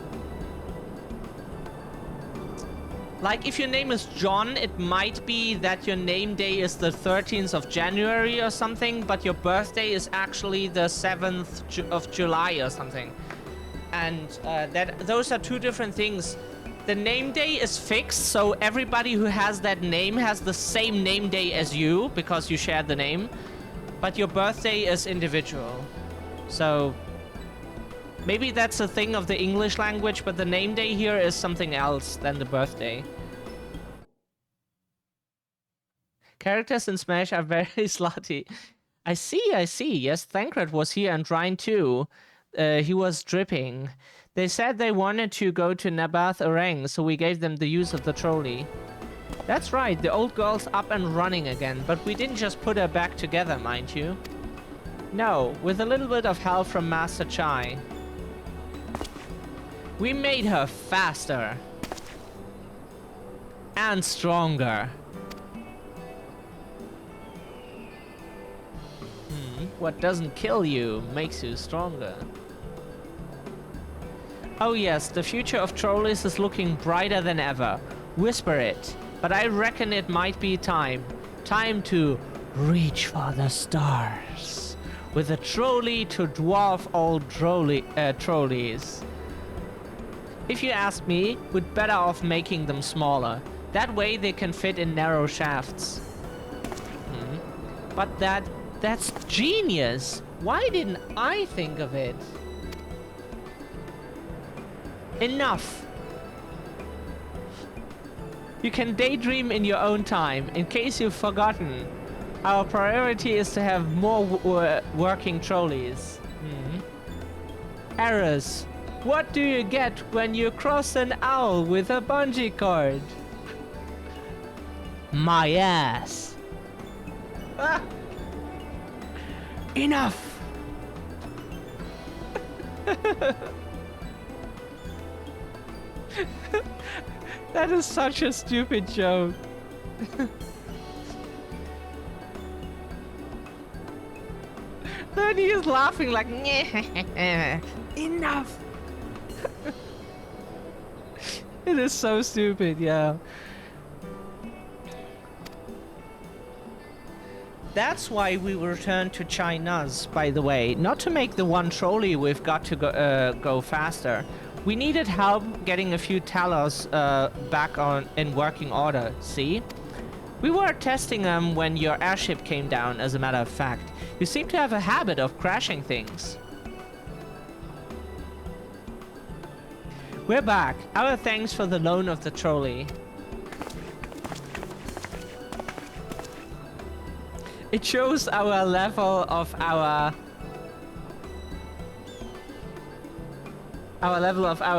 Like, if your name is John, it might be that your name day is the 13th of January or something, but your birthday is actually the 7th of July or something. And those are two different things. The name day is fixed, so everybody who has that name has the same name day as you, because you share the name. But your birthday is individual. So... maybe that's a thing of the English language, but the name day here is something else than the birthday. Characters in Smash are very slutty. I see. Yes, Thancred was here and Ryan too. He was dripping. They said they wanted to go to Nabath Orang, so we gave them the use of the trolley. That's right, the old girl's up and running again, but we didn't just put her back together, mind you. No, with a little bit of help from Master Chai. We made her faster. And stronger. What doesn't kill you makes you stronger. Oh yes, the future of trolleys is looking brighter than ever. Whisper it, but I reckon it might be time. Time to reach for the stars. With a trolley to dwarf all trolleys. If you ask me, we're better off making them smaller. That way they can fit in narrow shafts. But that's genius. Why didn't I think of it? Enough. You can daydream in your own time. In case you've forgotten, our priority is to have more working trolleys. Errors. What do you get when you cross an owl with a bungee cord? My ass. Ah. Enough. That is such a stupid joke. Then he is laughing like, enough. It is so stupid, yeah. That's why we returned to China's, by the way. Not to make the one trolley we've got to go faster. We needed help getting a few Talos back in working order, see? We were testing them when your airship came down, as a matter of fact. You seem to have a habit of crashing things. We're back. Our thanks for the loan of the trolley. It shows our level of our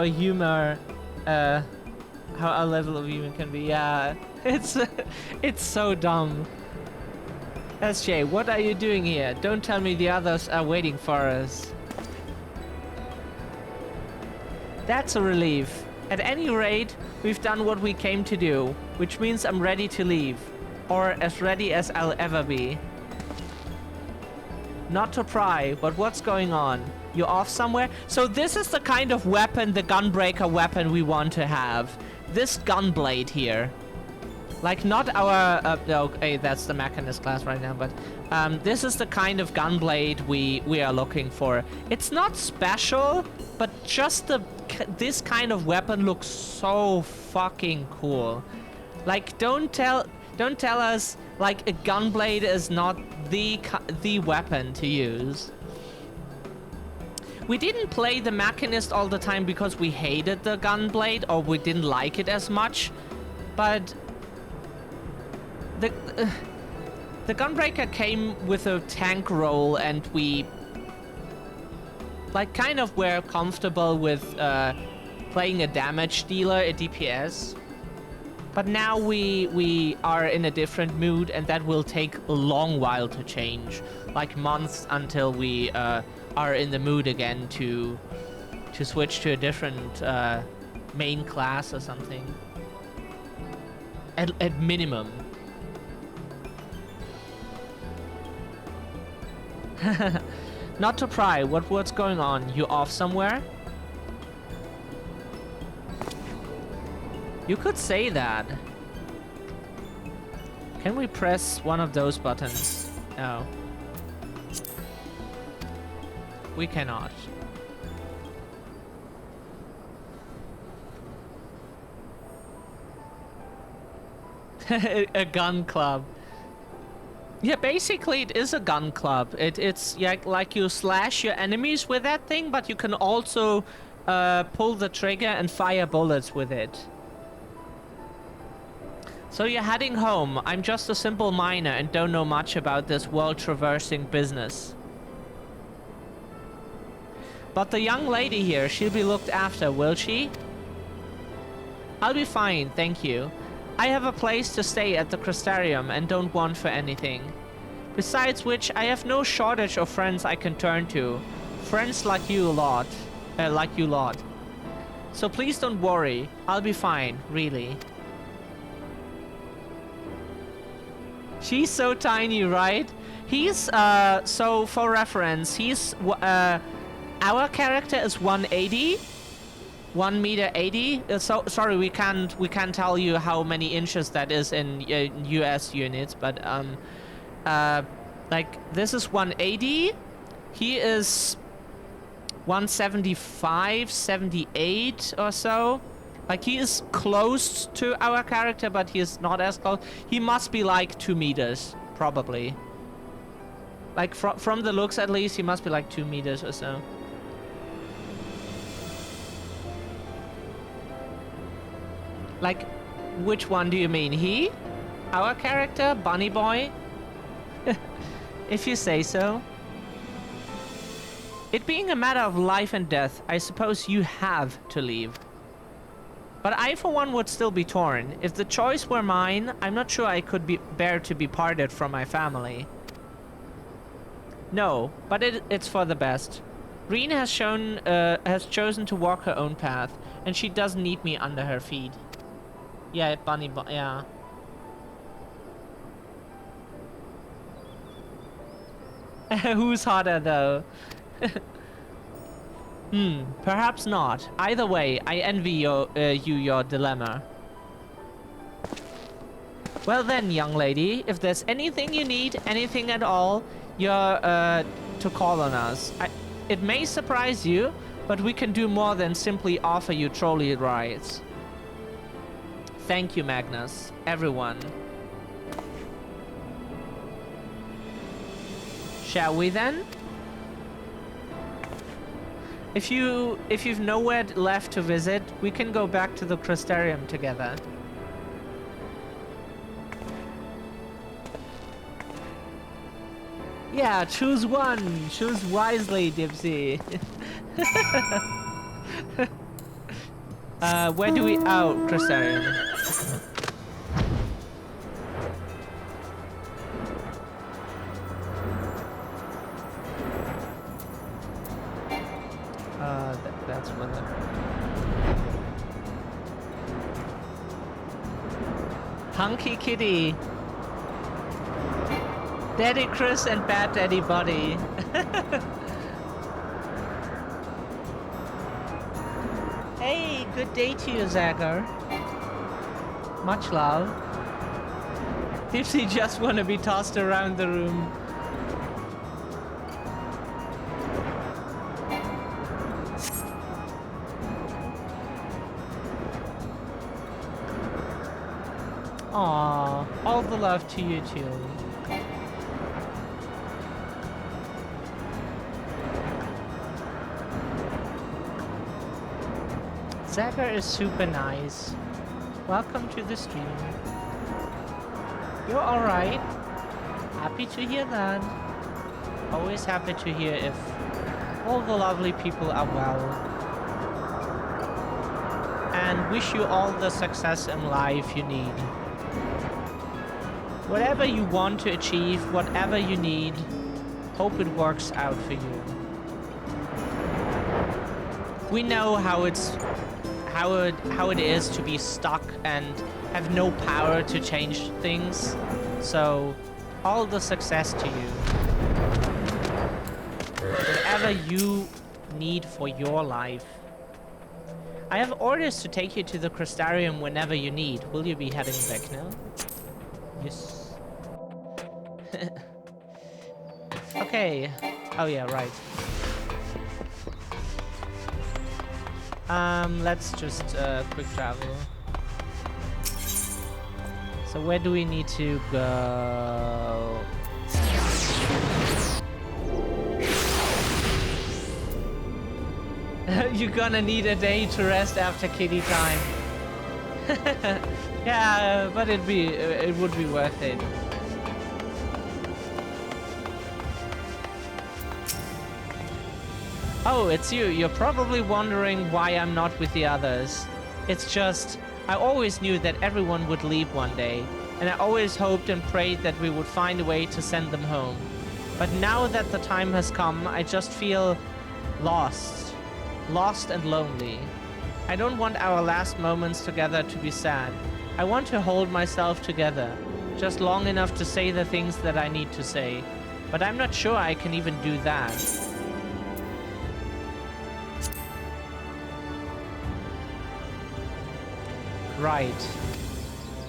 humor, how our level of humor can be. Yeah, it's so dumb. SJ, what are you doing here? Don't tell me the others are waiting for us. That's a relief. At any rate, we've done what we came to do, which means I'm ready to leave. Or as ready as I'll ever be. Not to pry, but what's going on? You off somewhere? So this is the kind of weapon, the gunbreaker weapon we want to have. This gunblade here. Like not our, okay, that's the Mechanist class right now, but this is the kind of gunblade we are looking for. It's not special, but just this kind of weapon looks so fucking cool. Like don't tell us like a gunblade is not the weapon to use. We didn't play the Mechanist all the time because we hated the gunblade or we didn't like it as much, but the gunbreaker came with a tank roll and we like kind of were comfortable with playing a damage dealer, a DPS. But now we are in a different mood, and that will take a long while to change, like months until we are in the mood again to switch to a different main class or something. At minimum. Not to pry. What's going on? You off somewhere? You could say that. Can we press one of those buttons? No. We cannot. A gun club. Yeah, basically it is a gun club. It's like you slash your enemies with that thing, but you can also pull the trigger and fire bullets with it. So you're heading home. I'm just a simple miner and don't know much about this world-traversing business. But the young lady here, she'll be looked after, will she? I'll be fine, thank you. I have a place to stay at the Crystarium and don't want for anything. Besides which, I have no shortage of friends I can turn to. Friends like you lot. So please don't worry. I'll be fine, really. She's so tiny, right? He's so for reference, he's our character is 180, 1 meter 80. So sorry, we can't tell you how many inches that is in US units, but like this is 180. He is 175, 78 or so. Like he is close to our character, but he is not as close. He must be like 2 meters, probably. Like from the looks at least, he must be like 2 meters or so. Like, which one do you mean? He? Our character? Bunny Boy? If you say so. It being a matter of life and death, I suppose you have to leave. But I, for one, would still be torn. If the choice were mine, I'm not sure I could bear to be parted from my family. No, but it's for the best. Reen has chosen to walk her own path, and she doesn't need me under her feet. Yeah, yeah. Who's hotter, though? Perhaps not. Either way, I envy your dilemma. Well then, young lady, if there's anything you need, anything at all, you're to call on us. It may surprise you, but we can do more than simply offer you trolley rides. Thank you, Magnus. Everyone. Shall we then? If you've nowhere left to visit, we can go back to the Crystarium together. Yeah, choose one. Choose wisely, Dipsy. Where do we... Oh, Crystarium. That's one. Hunky Kitty. Daddy Chris and Bad Daddy Buddy. Hey, good day to you, Zagger. Much love. Dipsy just wanna be tossed around the room. Aww, all the love to you too. Zagger is super nice. Welcome to the stream. You're alright. Happy to hear that. Always happy to hear if all the lovely people are well. And wish you all the success in life you need. Whatever you want to achieve, whatever you need, hope it works out for you. We know how it is to be stuck and have no power to change things. So, all the success to you. Whatever you need for your life. I have orders to take you to the Crystarium whenever you need. Will you be heading back now? Yes. Okay. Oh yeah, right. Let's just quick travel. So where do we need to go? You're gonna need a day to rest after kitty time. Yeah, but it would be worth it. Oh, it's you. You're probably wondering why I'm not with the others. It's just, I always knew that everyone would leave one day, and I always hoped and prayed that we would find a way to send them home. But now that the time has come, I just feel lost. Lost and lonely. I don't want our last moments together to be sad. I want to hold myself together, just long enough to say the things that I need to say. But I'm not sure I can even do that. Right.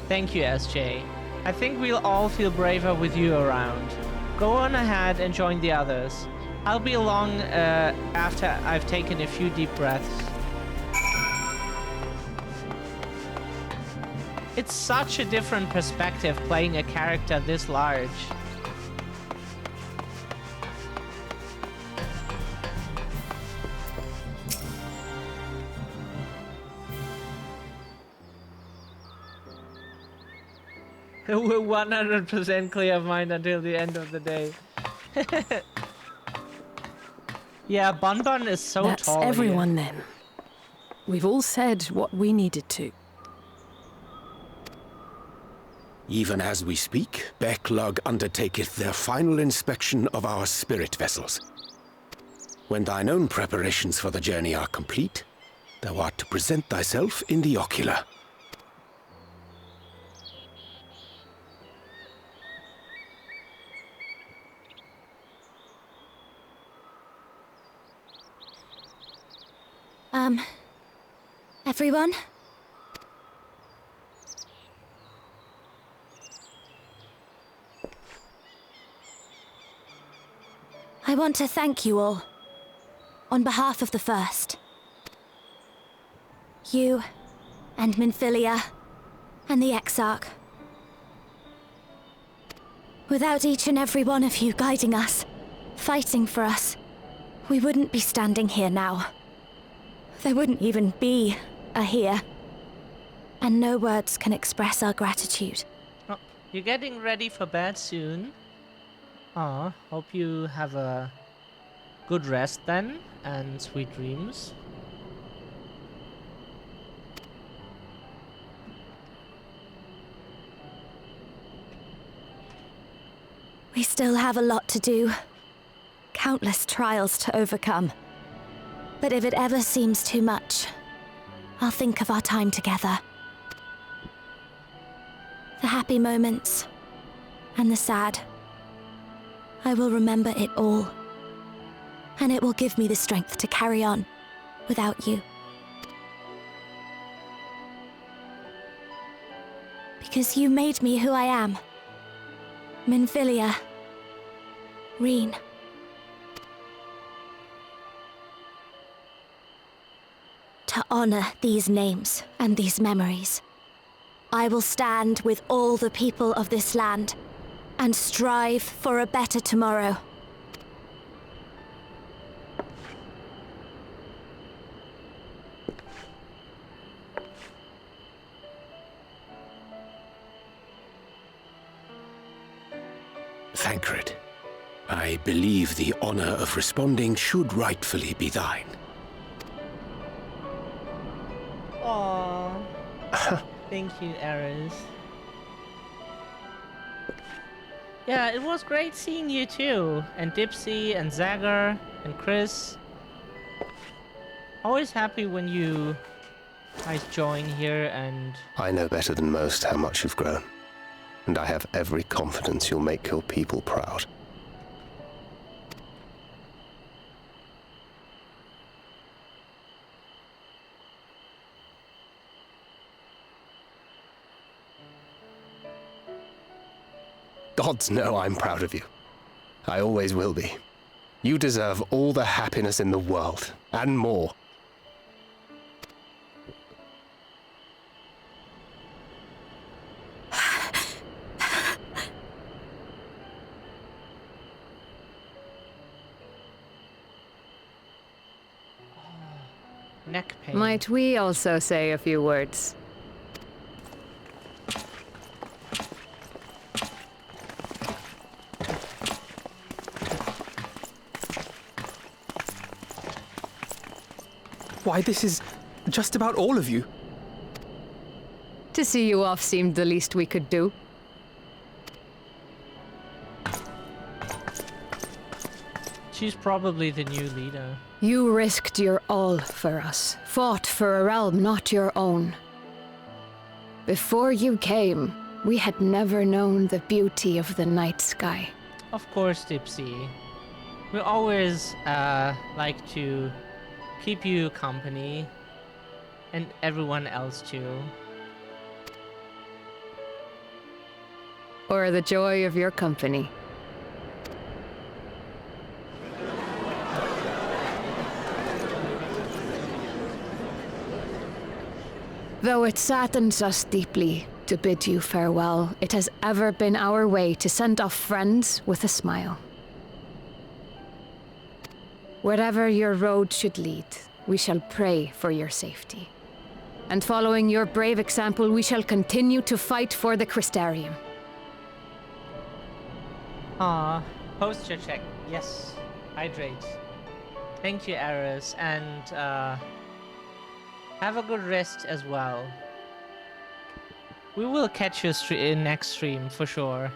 Thank you, SJ. I think we'll all feel braver with you around. Go on ahead and join the others. I'll be along after I've taken a few deep breaths. It's such a different perspective playing a character this large. We're 100% clear of mind until the end of the day. Yeah, Bonbon is so That's tall. everyone then. We've all said what we needed to. Even as we speak, Backlog undertaketh their final inspection of our spirit vessels. When thine own preparations for the journey are complete, thou art to present thyself in the ocular. Everyone? I want to thank you all, on behalf of the First. You, and Minfilia, and the Exarch. Without each and every one of you guiding us, fighting for us, we wouldn't be standing here now. There wouldn't even be a here. And no words can express our gratitude. Oh, you're getting ready for bed soon. Aw, hope you have a good rest then, and sweet dreams. We still have a lot to do. Countless trials to overcome. But if it ever seems too much, I'll think of our time together. The happy moments, and the sad. I will remember it all. And it will give me the strength to carry on without you. Because you made me who I am. Minfilia. Reen. To honor these names and these memories, I will stand with all the people of this land and strive for a better tomorrow. Thancred, I believe the honor of responding should rightfully be thine. Aww. Thank you, Ares. Yeah, it was great seeing you too. And Dipsy, and Zagger, and Chris. Always happy when you guys join here and... I know better than most how much you've grown. And I have every confidence you'll make your people proud. Gods know I'm proud of you. I always will be. You deserve all the happiness in the world, and more. Neck pain. Might we also say a few words? Why, this is just about all of you. To see you off seemed the least we could do. She's probably the new leader. You risked your all for us, fought for a realm not your own. Before you came, we had never known the beauty of the night sky. Of course, Dipsy. We always like to keep you company, and everyone else too. Or the joy of your company. Though it saddens us deeply to bid you farewell, it has ever been our way to send off friends with a smile. Wherever your road should lead, we shall pray for your safety. And following your brave example, we shall continue to fight for the Crystarium. Posture check. Yes. Hydrate. Thank you, Eris, and have a good rest as well. We will catch you in next stream for sure.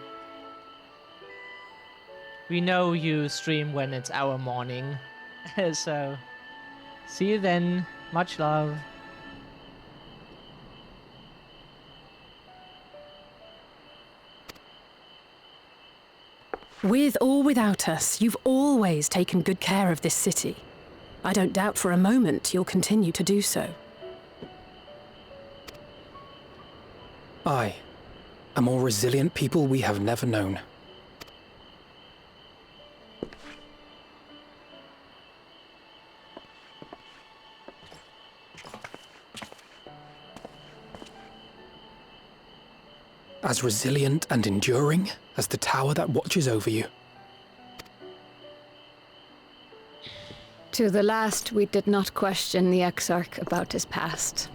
We know you stream when it's our morning. So, see you then. Much love. With or without us, you've always taken good care of this city. I don't doubt for a moment you'll continue to do so. Aye, a more resilient people we have never known. As resilient and enduring as the tower that watches over you. To the last, we did not question the Exarch about his past.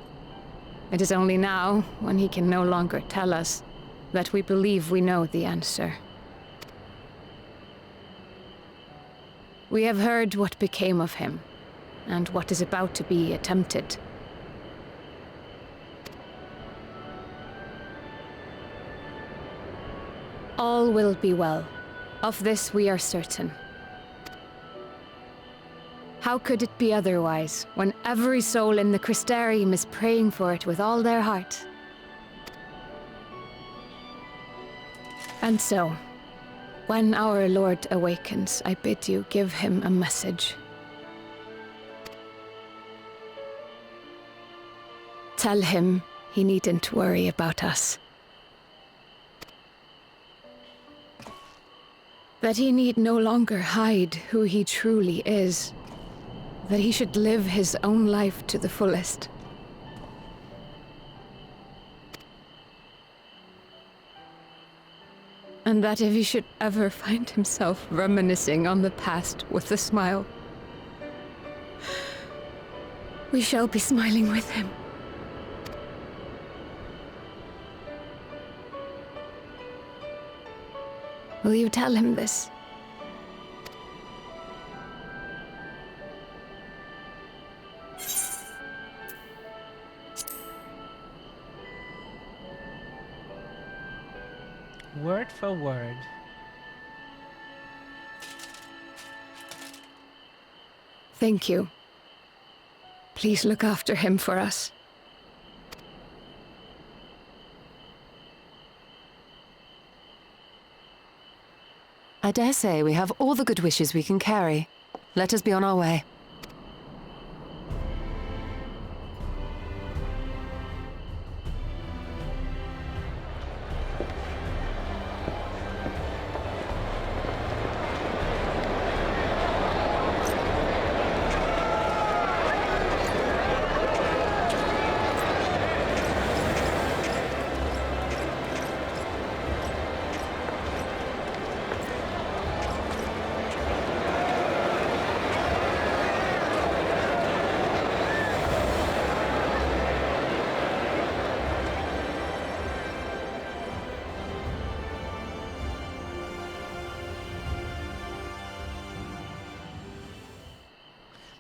It is only now, when he can no longer tell us, that we believe we know the answer. We have heard what became of him, and what is about to be attempted. All will be well. Of this we are certain. How could it be otherwise, when every soul in the Crystarium is praying for it with all their heart? And so, when our Lord awakens, I bid you give him a message. Tell him he needn't worry about us. That he need no longer hide who he truly is. That he should live his own life to the fullest. And that if he should ever find himself reminiscing on the past with a smile, we shall be smiling with him. Will you tell him this? Word for word. Thank you. Please look after him for us. I dare say we have all the good wishes we can carry. Let us be on our way.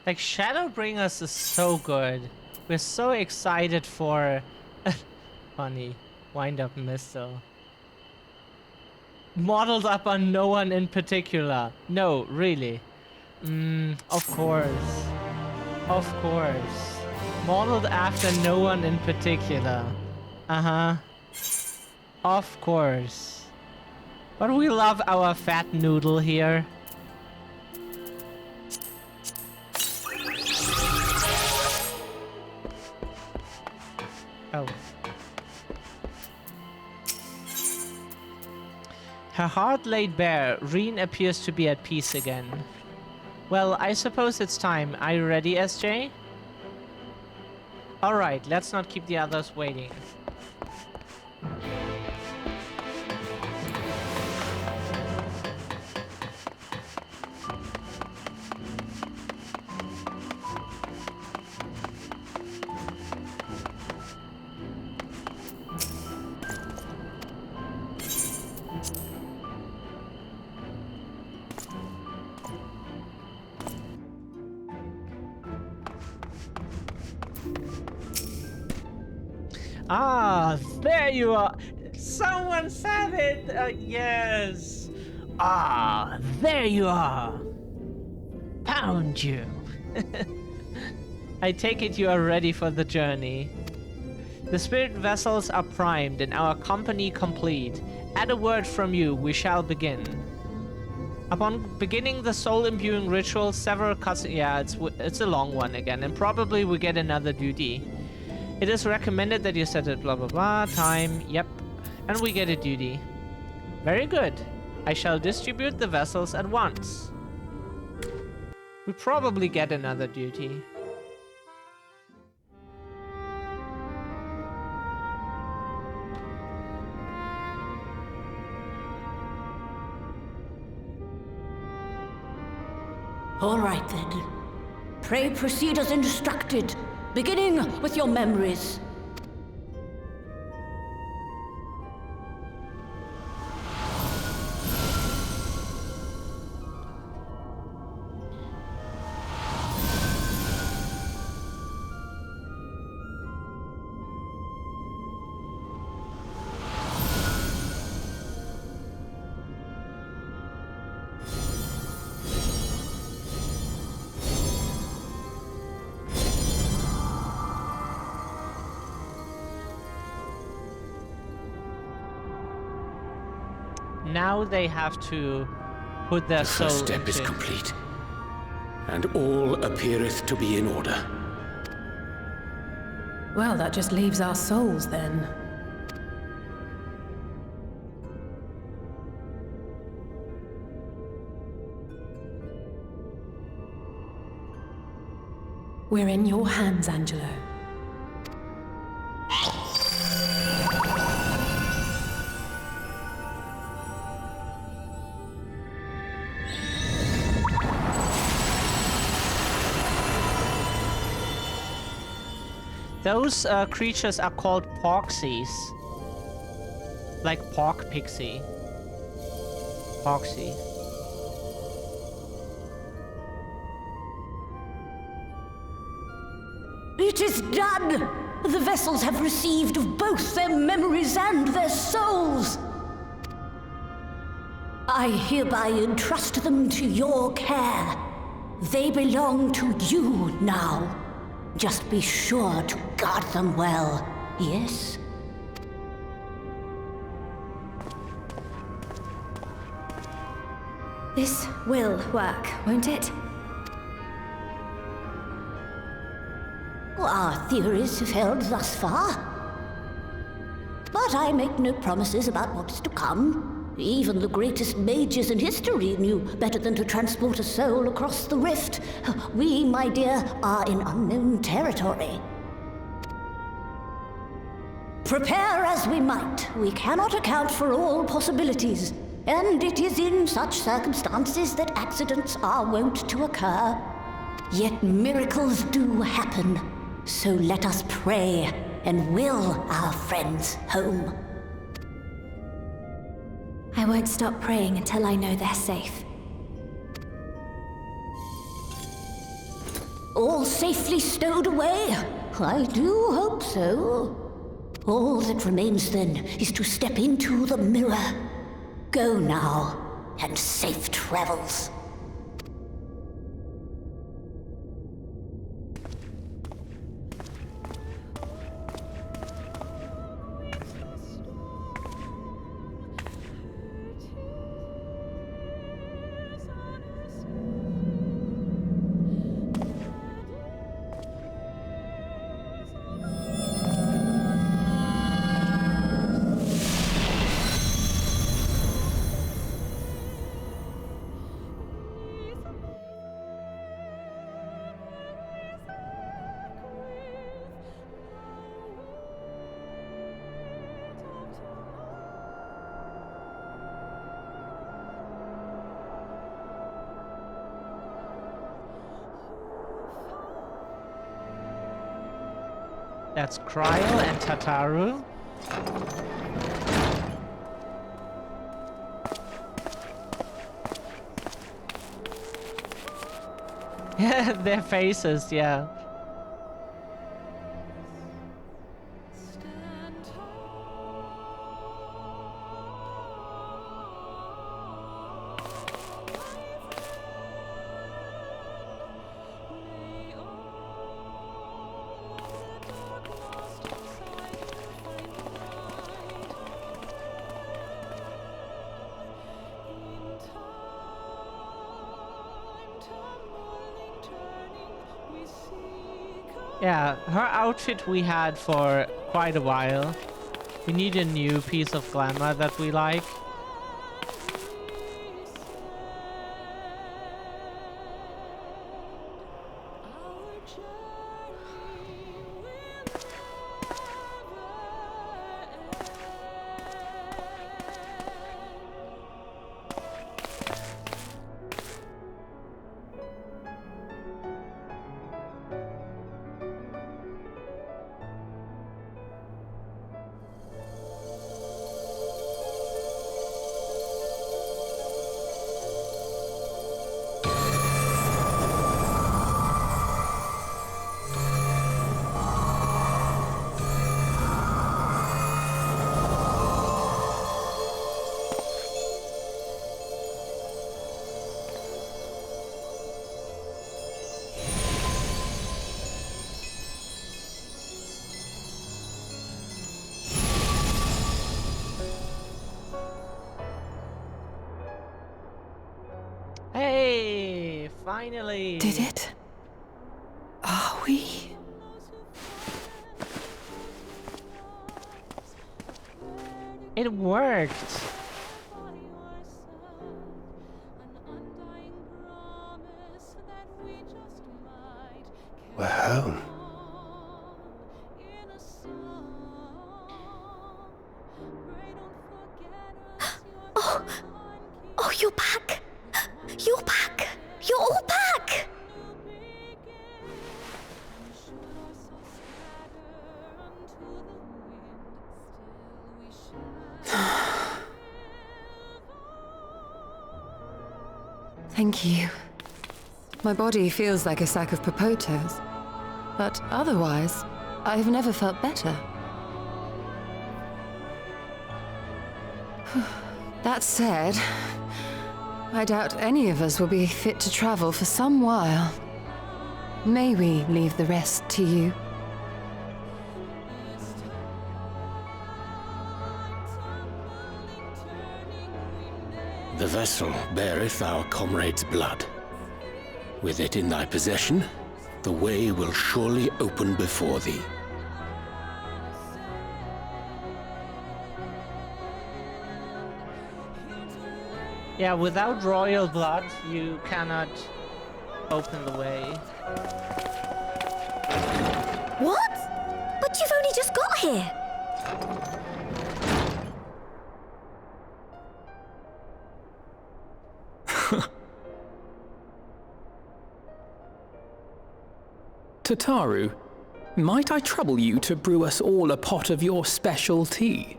Like, Shadowbringers is so good. We're so excited for... Funny. Wind-up missile. Modeled up on no one in particular. No, really. Of course. Of course. Modeled after no one in particular. Uh-huh. Of course. But we love our fat noodle here. Oh. Her heart laid bare, Reen appears to be at peace again. Well, I suppose it's time. Are you ready, SJ? Alright, let's not keep the others waiting. Ah, there you are. Someone said it. Yes. Ah, there you are. Found you. I take it you are ready for the journey. The spirit vessels are primed and our company complete. At a word from you, we shall begin. Upon beginning the soul-imbuing ritual, several yeah, it's a long one again, and probably we get another duty. It is recommended that you set it blah blah blah, time, yep, and we get a duty. Very good. I shall distribute the vessels at once. We probably get another duty. All right then. Pray proceed as instructed, beginning with your memories. Now they have to put their soul into... The first step is complete, and all appeareth to be in order. Well, that just leaves our souls then. We're in your hands, Angelo. Those creatures are called Porxies. Like Pork Pixie. Porxie. It is done! The vessels have received of both their memories and their souls. I hereby entrust them to your care. They belong to you now. Just be sure to guard them well, yes? This will work, won't it? Our theories have held thus far. But I make no promises about what's to come. Even the greatest mages in history knew better than to transport a soul across the rift. We, my dear, are in unknown territory. Prepare as we might, we cannot account for all possibilities. And it is in such circumstances that accidents are wont to occur. Yet miracles do happen. So let us pray and will our friends home. I won't stop praying until I know they're safe. All safely stowed away? I do hope so. All that remains then is to step into the mirror. Go now, and safe travels. That's Kryl and Tataru. Yeah, their faces, yeah. Yeah, her outfit we had for quite a while. We need a new piece of glamour that we like. Hey, finally! Did it? Are we? It worked! We're home. Oh, you're back! You're back! You're all back! Thank you. My body feels like a sack of popotos, but otherwise, I've never felt better. That said, I doubt any of us will be fit to travel for some while. May we leave the rest to you? The vessel beareth our comrade's blood. With it in thy possession, the way will surely open before thee. Yeah, without royal blood, you cannot open the way. What? But you've only just got here! Tataru, might I trouble you to brew us all a pot of your special tea?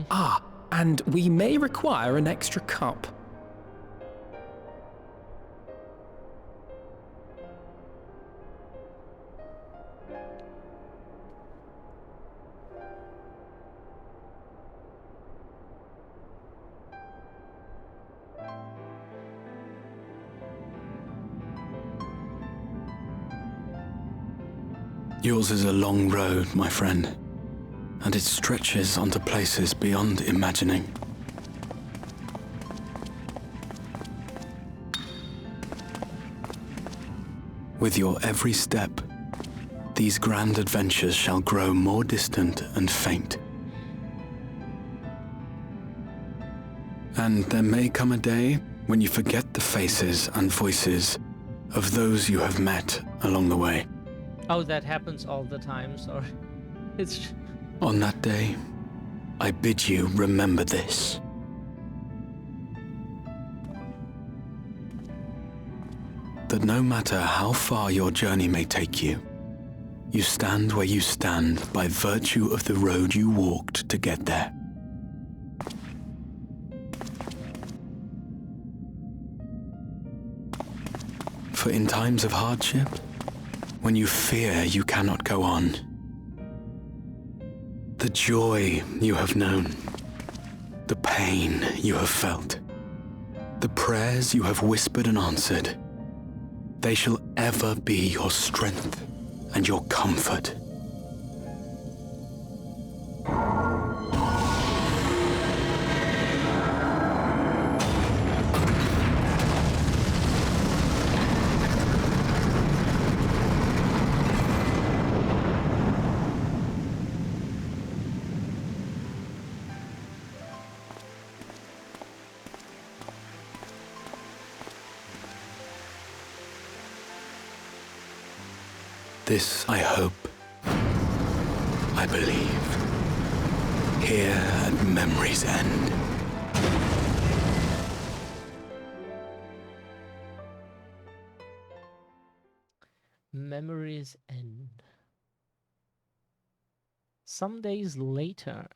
Ah, and we may require an extra cup. Yours is a long road, my friend, and it stretches onto places beyond imagining. With your every step, these grand adventures shall grow more distant and faint. And there may come a day when you forget the faces and voices of those you have met along the way. Oh, that happens all the time, sorry. It's... On that day, I bid you remember this. The that no matter how far your journey may take you, you stand where you stand by virtue of the road you walked to get there. For in times of hardship, when you fear you cannot go on, the joy you have known, the pain you have felt, the prayers you have whispered and answered, they shall ever be your strength and your comfort. This I hope, I believe, here at memory's end. Memory's end. Some days later.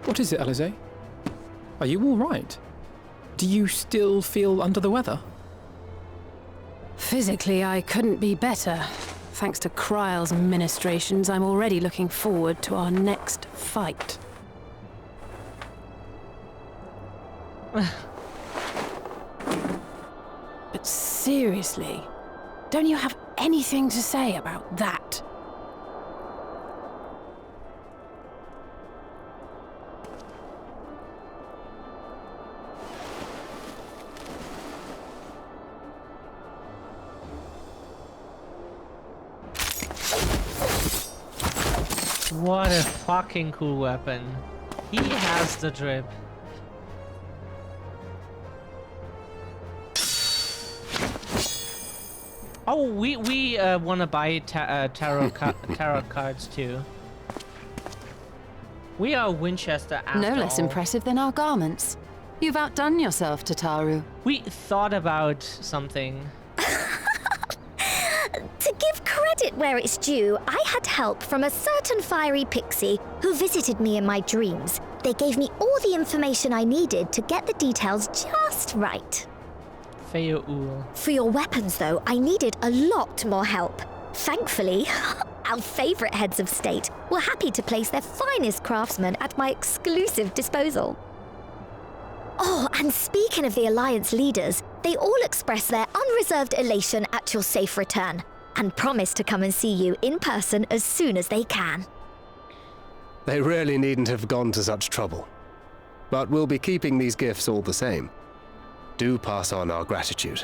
What is it, Alize? Are you all right? Do you still feel under the weather? Physically, I couldn't be better. Thanks to Kryle's ministrations, I'm already looking forward to our next fight. But seriously, don't you have anything to say about that? What a fucking cool weapon. He has the drip. Oh, we want to buy tarot cards too. We are Winchester after No less all. impressive than our garments. You've outdone yourself, Tataru. We thought about something. To give credit where it's due, I had help from a certain fiery pixie who visited me in my dreams. They gave me all the information I needed to get the details just right. Feoul. For your weapons, though, I needed a lot more help. Thankfully, our favorite heads of state were happy to place their finest craftsmen at my exclusive disposal. Oh, and speaking of the Alliance leaders, they all expressed their unreserved elation at your safe return and promised to come and see you in person as soon as they can. They really needn't have gone to such trouble. But we'll be keeping these gifts all the same. Do pass on our gratitude.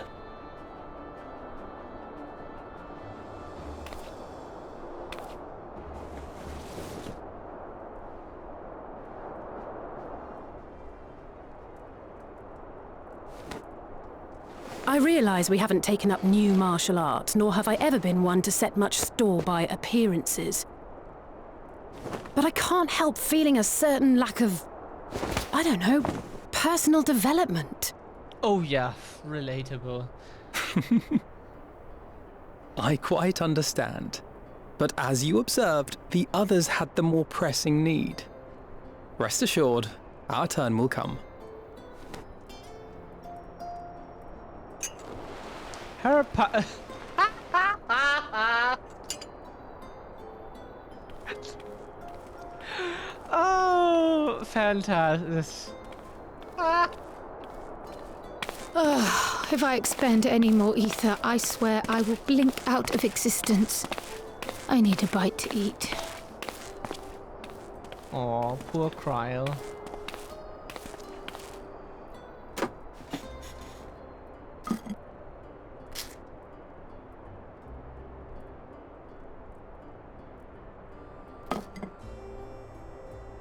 I realise we haven't taken up new martial arts, nor have I ever been one to set much store by appearances. But I can't help feeling a certain lack of, I don't know, personal development. Oh yeah, relatable. I quite understand. But as you observed, the others had the more pressing need. Rest assured, our turn will come. Her Oh, fantastic. If I expend any more ether, I swear I will blink out of existence. I need a bite to eat. Oh, poor Kryle.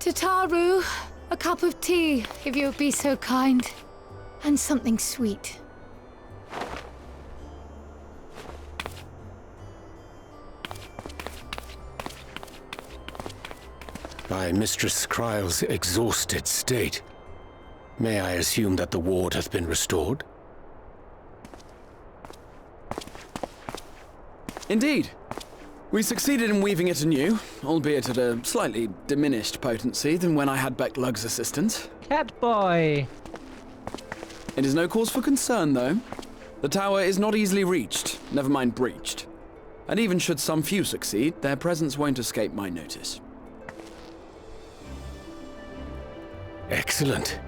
Tataru, a cup of tea, if you would be so kind. And something sweet. By Mistress Kryle's exhausted state, may I assume that the ward has been restored? Indeed. We succeeded in weaving it anew, albeit at a slightly diminished potency than when I had Becklug's assistance. Catboy! It is no cause for concern, though. The tower is not easily reached, never mind breached. And even should some few succeed, their presence won't escape my notice. Excellent.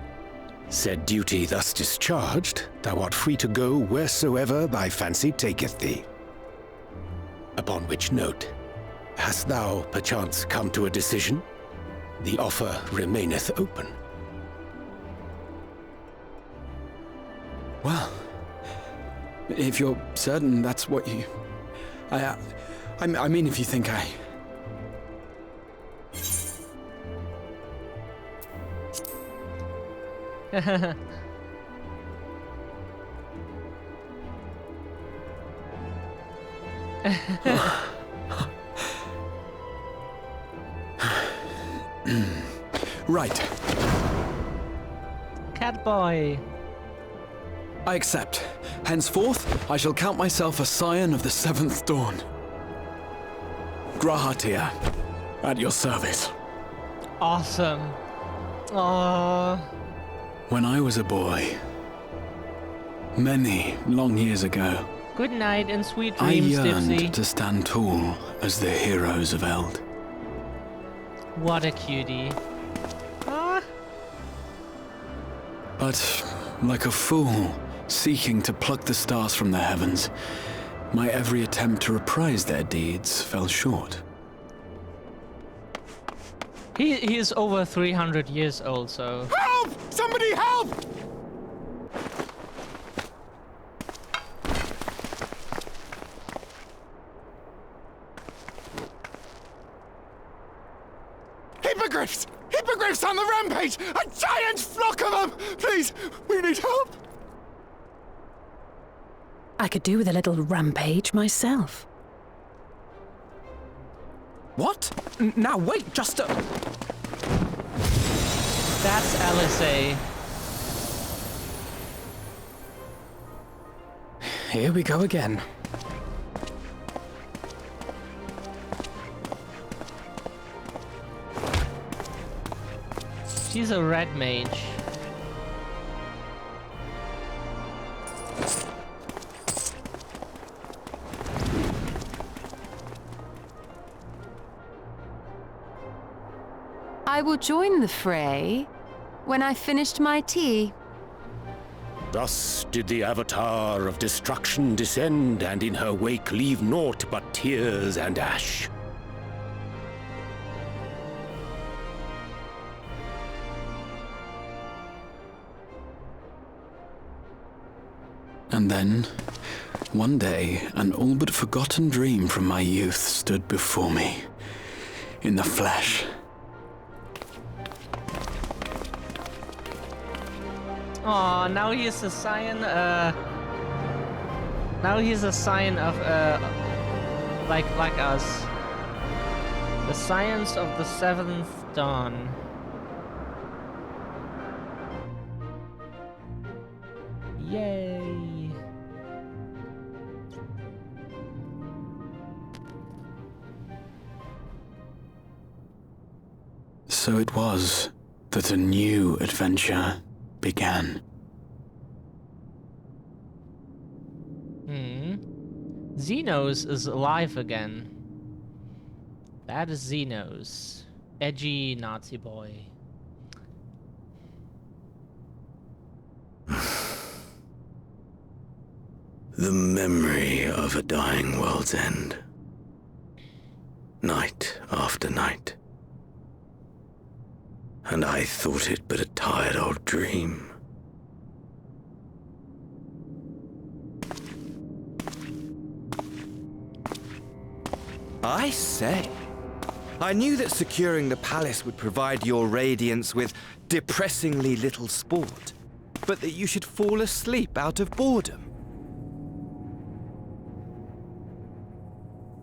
Said duty thus discharged, thou art free to go wheresoever thy fancy taketh thee. Upon which note, hast thou perchance come to a decision? The offer remaineth open. Well, if you're certain that's what you... I mean, if you think I... Right. Catboy. I accept. Henceforth, I shall count myself a scion of the seventh dawn. Grahatia, at your service. Awesome. Aww. When I was a boy, many long years ago, Good night and sweet I dreams, yearned Dipsy. to stand tall as the heroes of Eld. What a cutie. Ah. But, like a fool, seeking to pluck the stars from the heavens, my every attempt to reprise their deeds fell short. He is over 300 years old, so... Help! Somebody help! Hippogriffs! Hippogriffs on the rampage! A giant flock of them! Please, we need help! I could do with a little rampage myself. What? Now wait, just a... That's LSA. Here we go again. She's a red mage. I will join the fray when I finished my tea. Thus did the Avatar of Destruction descend, and in her wake leave naught but tears and ash. And then, one day, an all but forgotten dream from my youth stood before me, in the flesh. Aw, now he's a scion, now he's a scion of, like us. The science of the seventh dawn. Yay! So it was that a new adventure began. Xenos is alive again. That is Xenos. Edgy Nazi boy. The memory of a dying world's end. Night after night. And I thought it but a tired old dream. I say, I knew that securing the palace would provide your radiance with depressingly little sport, but that you should fall asleep out of boredom.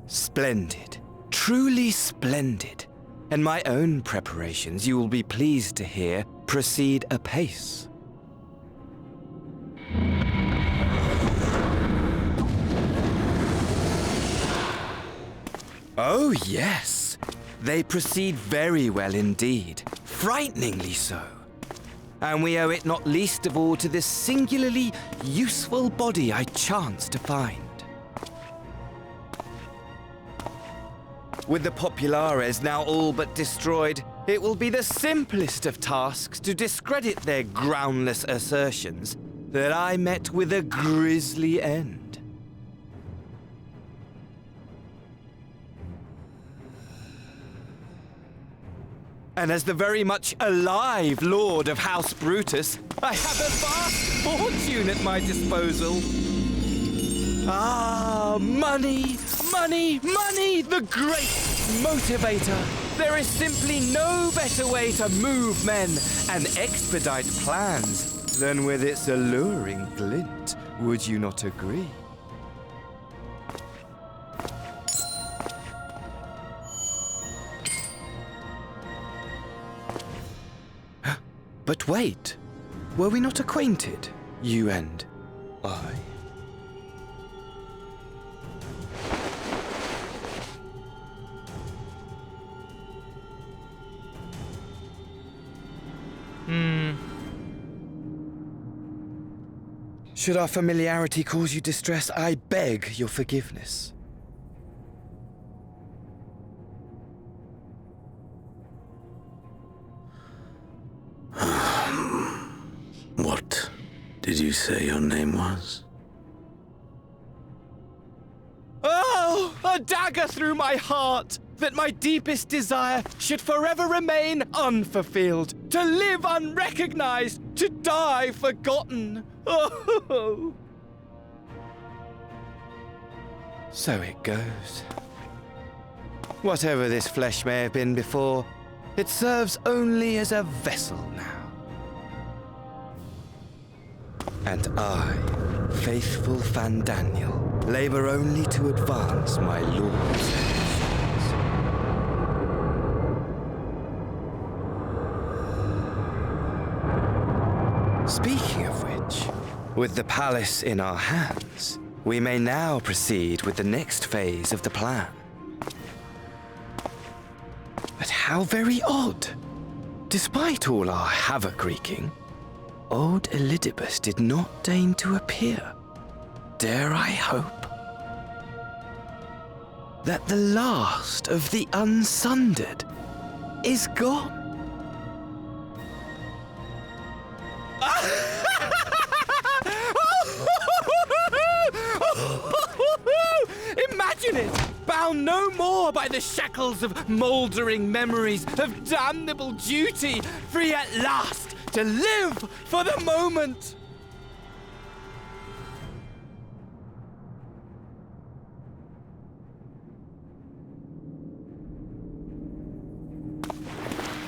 Splendid. Truly splendid. And my own preparations, you will be pleased to hear, proceed apace. Oh, yes. They proceed very well indeed. Frighteningly so. And we owe it not least of all to this singularly useful body I chanced to find. With the Populares now all but destroyed, it will be the simplest of tasks to discredit their groundless assertions that I met with a grisly end. And as the very much alive Lord of House Brutus, I have a vast fortune at my disposal. Ah, money, money, money, the great motivator. There is simply no better way to move men and expedite plans than with its alluring glint. Would you not agree? But wait, were we not acquainted, you and I? Should our familiarity cause you distress, I beg your forgiveness. What did you say your name was? Oh, a dagger through my heart! That my deepest desire should forever remain unfulfilled, to live unrecognized, to die forgotten. Oh. So it goes. Whatever this flesh may have been before, it serves only as a vessel now. And I, faithful Fandaniel, labor only to advance my lord's ambitions. Speaking of which, with the palace in our hands, we may now proceed with the next phase of the plan. But how very odd! Despite all our havoc-wreaking, old Elidibus did not deign to appear. Dare I hope that the last of the Unsundered is gone? Imagine it! Bound no more by the shackles of mouldering memories of damnable duty, free at last to live for the moment!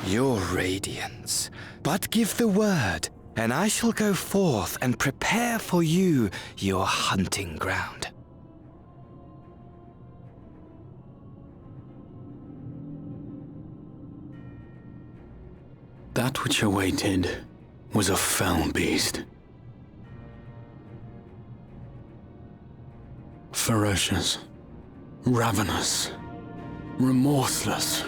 Your radiance. But give the word, and I shall go forth and prepare for you your hunting ground. That which awaited was a fell beast. Ferocious, ravenous, remorseless.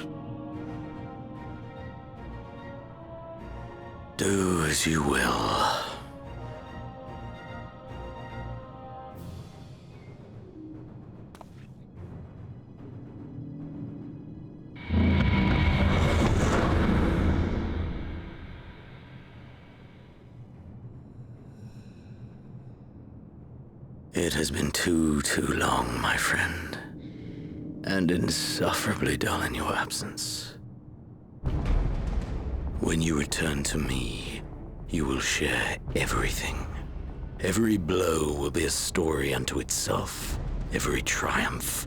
Do as you will. It has been too long, my friend, and insufferably dull in your absence. When you return to me, you will share everything. Every blow will be a story unto itself. Every triumph,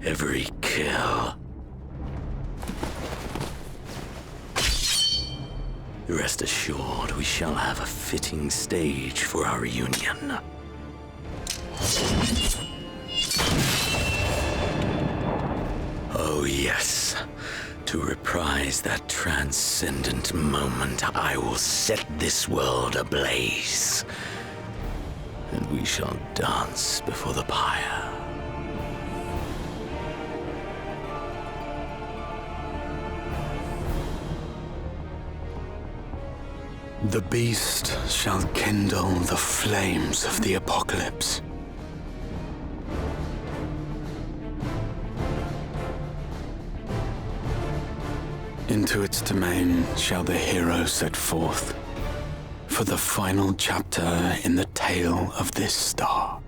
every kill. Rest assured, we shall have a fitting stage for our reunion. Oh yes, to reprise that transcendent moment, I will set this world ablaze. And we shall dance before the pyre. The beast shall kindle the flames of the apocalypse. Into its domain shall the hero set forth for the final chapter in the tale of this star.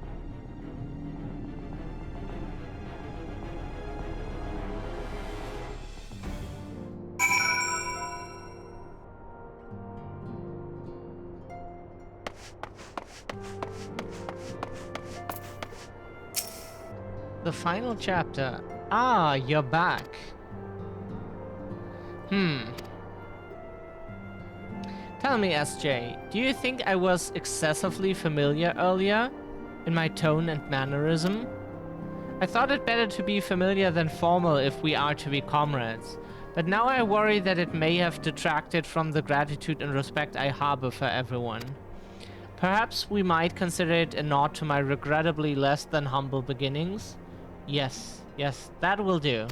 The final chapter. Ah, you're back. Tell me, SJ, do you think I was excessively familiar earlier in my tone and mannerism? I thought it better to be familiar than formal if we are to be comrades, but now I worry that it may have detracted from the gratitude and respect I harbor for everyone. Perhaps we might consider it a nod to my regrettably less than humble beginnings? Yes, that will do.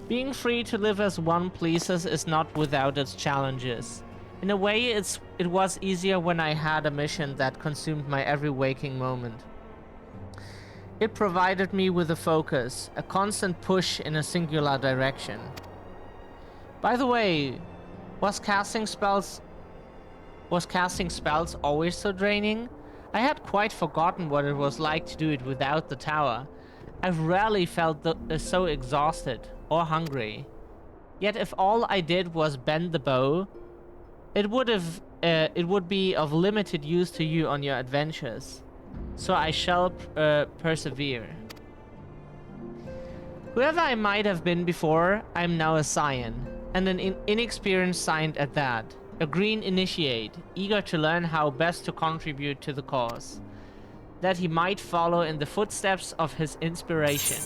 Being free to live as one pleases is not without its challenges. In a way, it was easier when I had a mission that consumed my every waking moment. It provided me with a focus, a constant push in a singular direction. By the way, was casting spells always so draining? I had quite forgotten what it was like to do it without the tower. I've rarely felt so exhausted or hungry. Yet if all I did was bend the bow, it would be of limited use to you on your adventures. So I shall persevere. Whoever I might have been before, I am now a scion, and an inexperienced scion at that. A green initiate, eager to learn how best to contribute to the cause, that he might follow in the footsteps of his inspiration.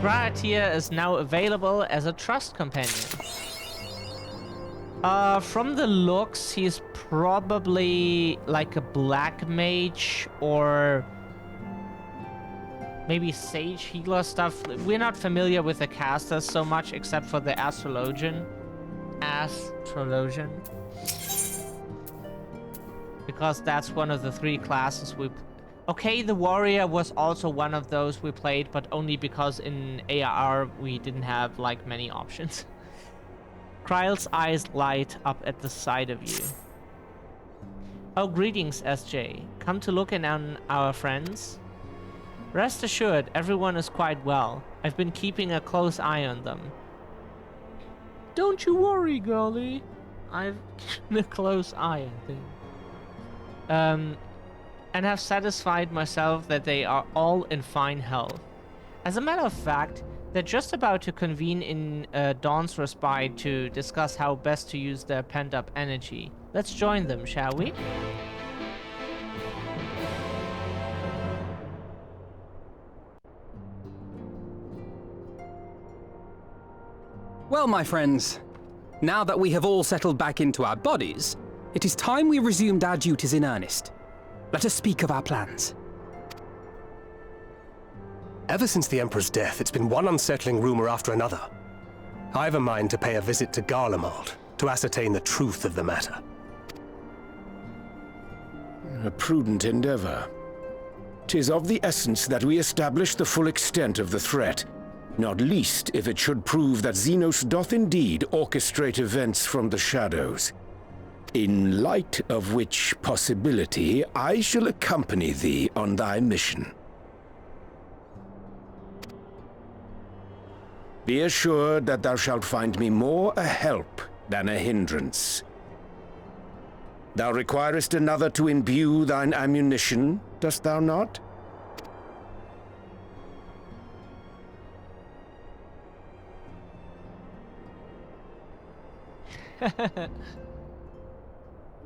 Gratier is now available as a trust companion. From the looks, he's probably like a black mage or maybe sage healer stuff. We're not familiar with the casters so much except for the astrologian. Because that's one of the 3 classes we... Okay, the warrior was also one of those we played, but only because in AR we didn't have like many options. Kryle's eyes light up at the sight of you. Oh, greetings, SJ. Come to look in on our friends? Rest assured, everyone is quite well. I've been keeping a close eye on them. Don't you worry, girlie. I've kept a close eye on things. And have satisfied myself that they are all in fine health. As a matter of fact, they're just about to convene in Dawn's Respite to discuss how best to use their pent-up energy. Let's join them, shall we? Well, my friends, now that we have all settled back into our bodies, it is time we resumed our duties in earnest. Let us speak of our plans. Ever since the Emperor's death, it's been one unsettling rumor after another. I've a mind to pay a visit to Garlemald to ascertain the truth of the matter. A prudent endeavor. 'Tis of the essence that we establish the full extent of the threat, not least if it should prove that Xenos doth indeed orchestrate events from the shadows. In light of which possibility, I shall accompany thee on thy mission. Be assured that thou shalt find me more a help than a hindrance. Thou requirest another to imbue thine ammunition, dost thou not?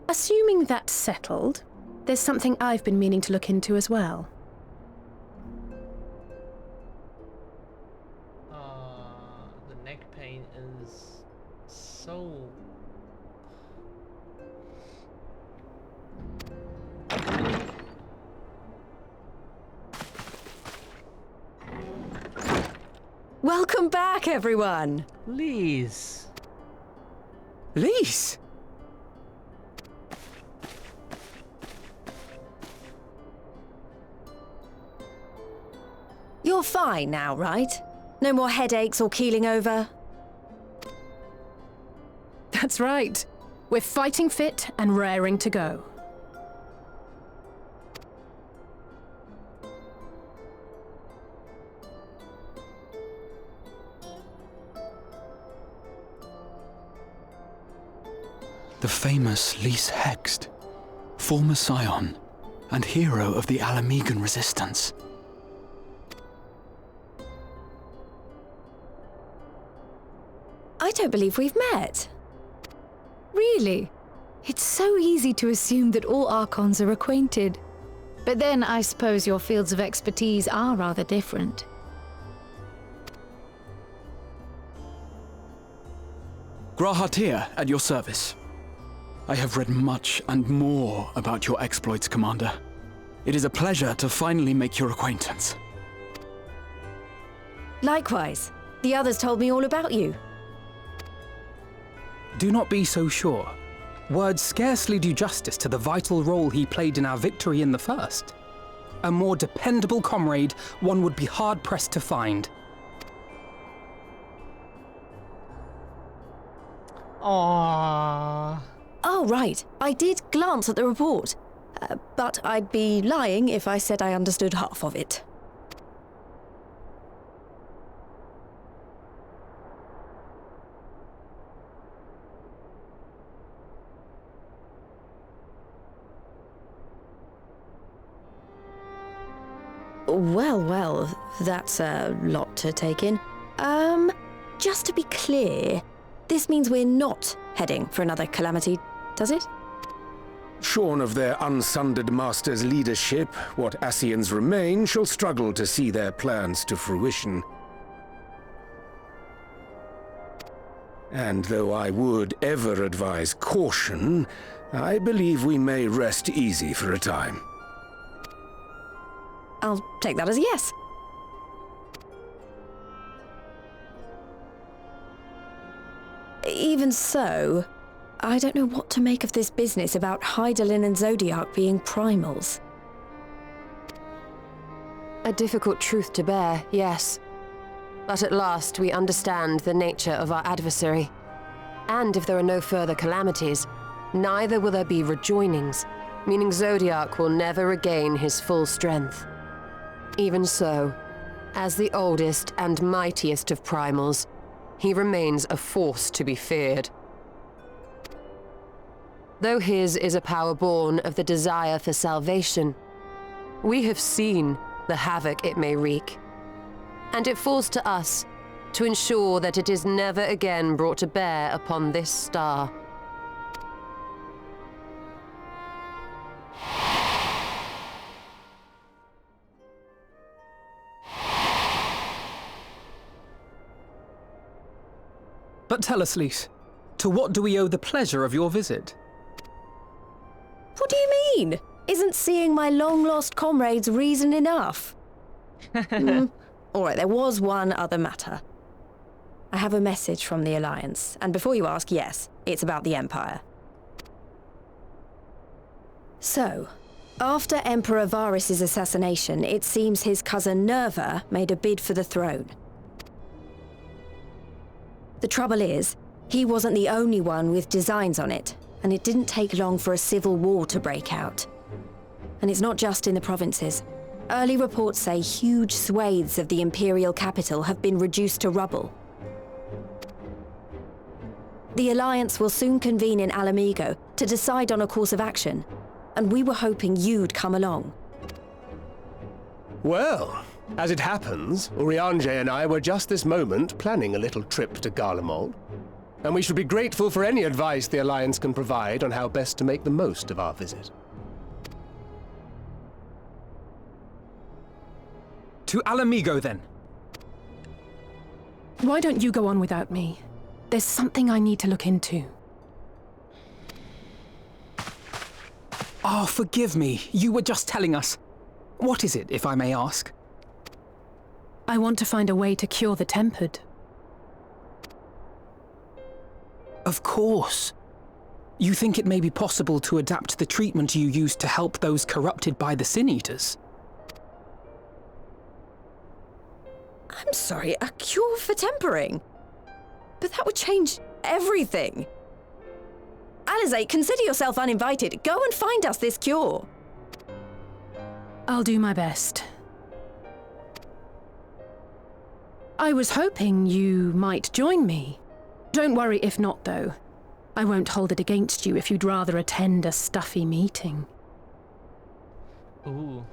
Assuming that's settled, there's something I've been meaning to look into as well. The neck pain is so... Welcome back, everyone! Lise! Lise! You're fine now, right? No more headaches or keeling over? That's right. We're fighting fit and raring to go. The famous Lise Hext, former scion and hero of the Alamegan resistance. I don't believe we've met. Really? It's so easy to assume that all Archons are acquainted. But then I suppose your fields of expertise are rather different. Grahatir at your service. I have read much and more about your exploits, Commander. It is a pleasure to finally make your acquaintance. Likewise. The others told me all about you. Do not be so sure. Words scarcely do justice to the vital role he played in our victory in the first. A more dependable comrade one would be hard-pressed to find. Aww. Oh, right. I did glance at the report. But I'd be lying if I said I understood half of it. Well, that's a lot to take in. Just to be clear, this means we're not heading for another calamity, does it? Shorn of their unsundered master's leadership, what Ascians remain shall struggle to see their plans to fruition. And though I would ever advise caution, I believe we may rest easy for a time. I'll take that as a yes. Even so, I don't know what to make of this business about Hydaelyn and Zodiac being primals. A difficult truth to bear, yes. But at last we understand the nature of our adversary. And if there are no further calamities, neither will there be rejoinings, meaning Zodiac will never regain his full strength. Even so, as the oldest and mightiest of primals, he remains a force to be feared. Though his is a power born of the desire for salvation, we have seen the havoc it may wreak. And it falls to us to ensure that it is never again brought to bear upon this star. But tell us, Lise, to what do we owe the pleasure of your visit? What do you mean? Isn't seeing my long-lost comrades reason enough? All right, there was one other matter. I have a message from the Alliance, and before you ask, yes, it's about the Empire. So, after Emperor Varys' assassination, it seems his cousin Nerva made a bid for the throne. The trouble is, he wasn't the only one with designs on it, and it didn't take long for a civil war to break out. And it's not just in the provinces. Early reports say huge swathes of the imperial capital have been reduced to rubble. The Alliance will soon convene in Alamigo to decide on a course of action, and we were hoping you'd come along. Well, as it happens, Urianger and I were just this moment planning a little trip to Garlemald. and we should be grateful for any advice the Alliance can provide on how best to make the most of our visit. To Alamigo, then. Why don't you go on without me? There's something I need to look into. Oh, forgive me. You were just telling us. What is it, if I may ask? I want to find a way to cure the Tempered. Of course. You think it may be possible to adapt the treatment you used to help those corrupted by the Sin Eaters? I'm sorry, a cure for tempering? But that would change everything. Alizé, consider yourself uninvited. Go and find us this cure. I'll do my best. I was hoping you might join me. Don't worry if not, though. I won't hold it against you if you'd rather attend a stuffy meeting. Ooh.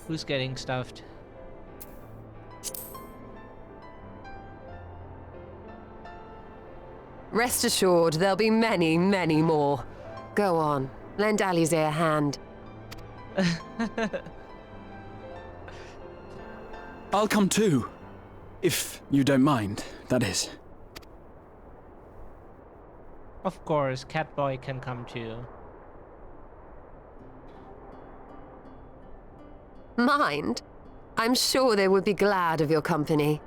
Who's getting stuffed? Rest assured, there'll be many, many more. Go on, lend Alizé a hand. I'll come too. If you don't mind, that is. Of course, Catboy can come too. Mind? I'm sure they would be glad of your company.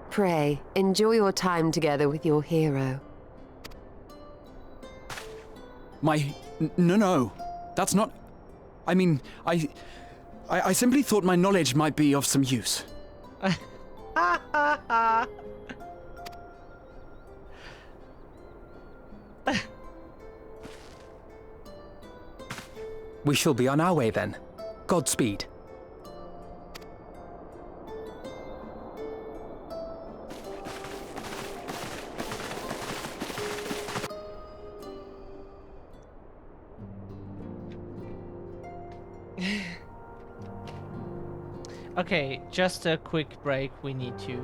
Pray, enjoy your time together with your hero. No. That's not... I mean, I simply thought my knowledge might be of some use. We shall be on our way then. Godspeed. Okay, just a quick break. We need to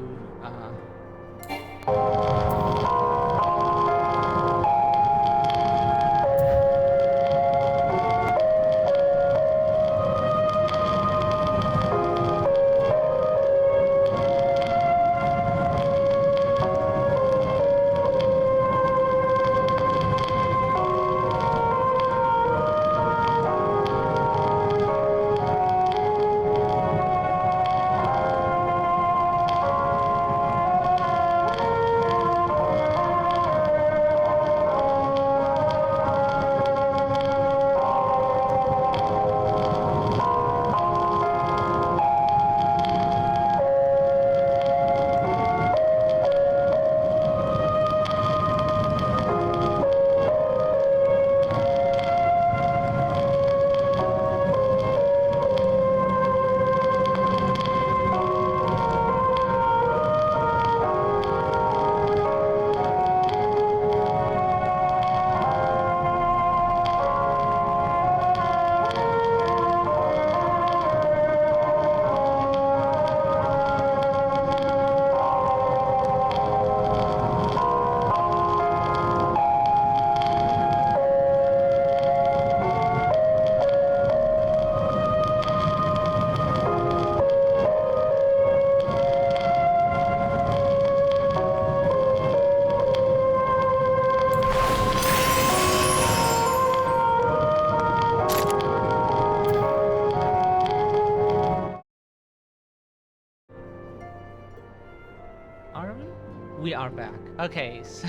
we are back. Okay, so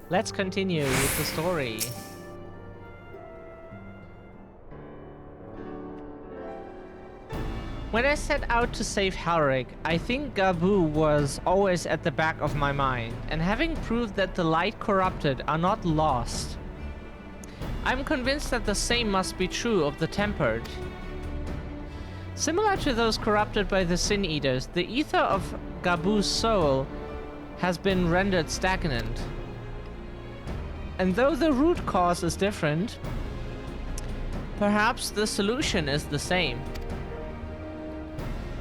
let's continue with the story. When I set out to save Halric, I think Gabu was always at the back of my mind, and having proved that the light corrupted are not lost, I'm convinced that the same must be true of the Tempered. Similar to those corrupted by the Sin Eaters, the ether of Gabu's soul has been rendered stagnant. And though the root cause is different, perhaps the solution is the same.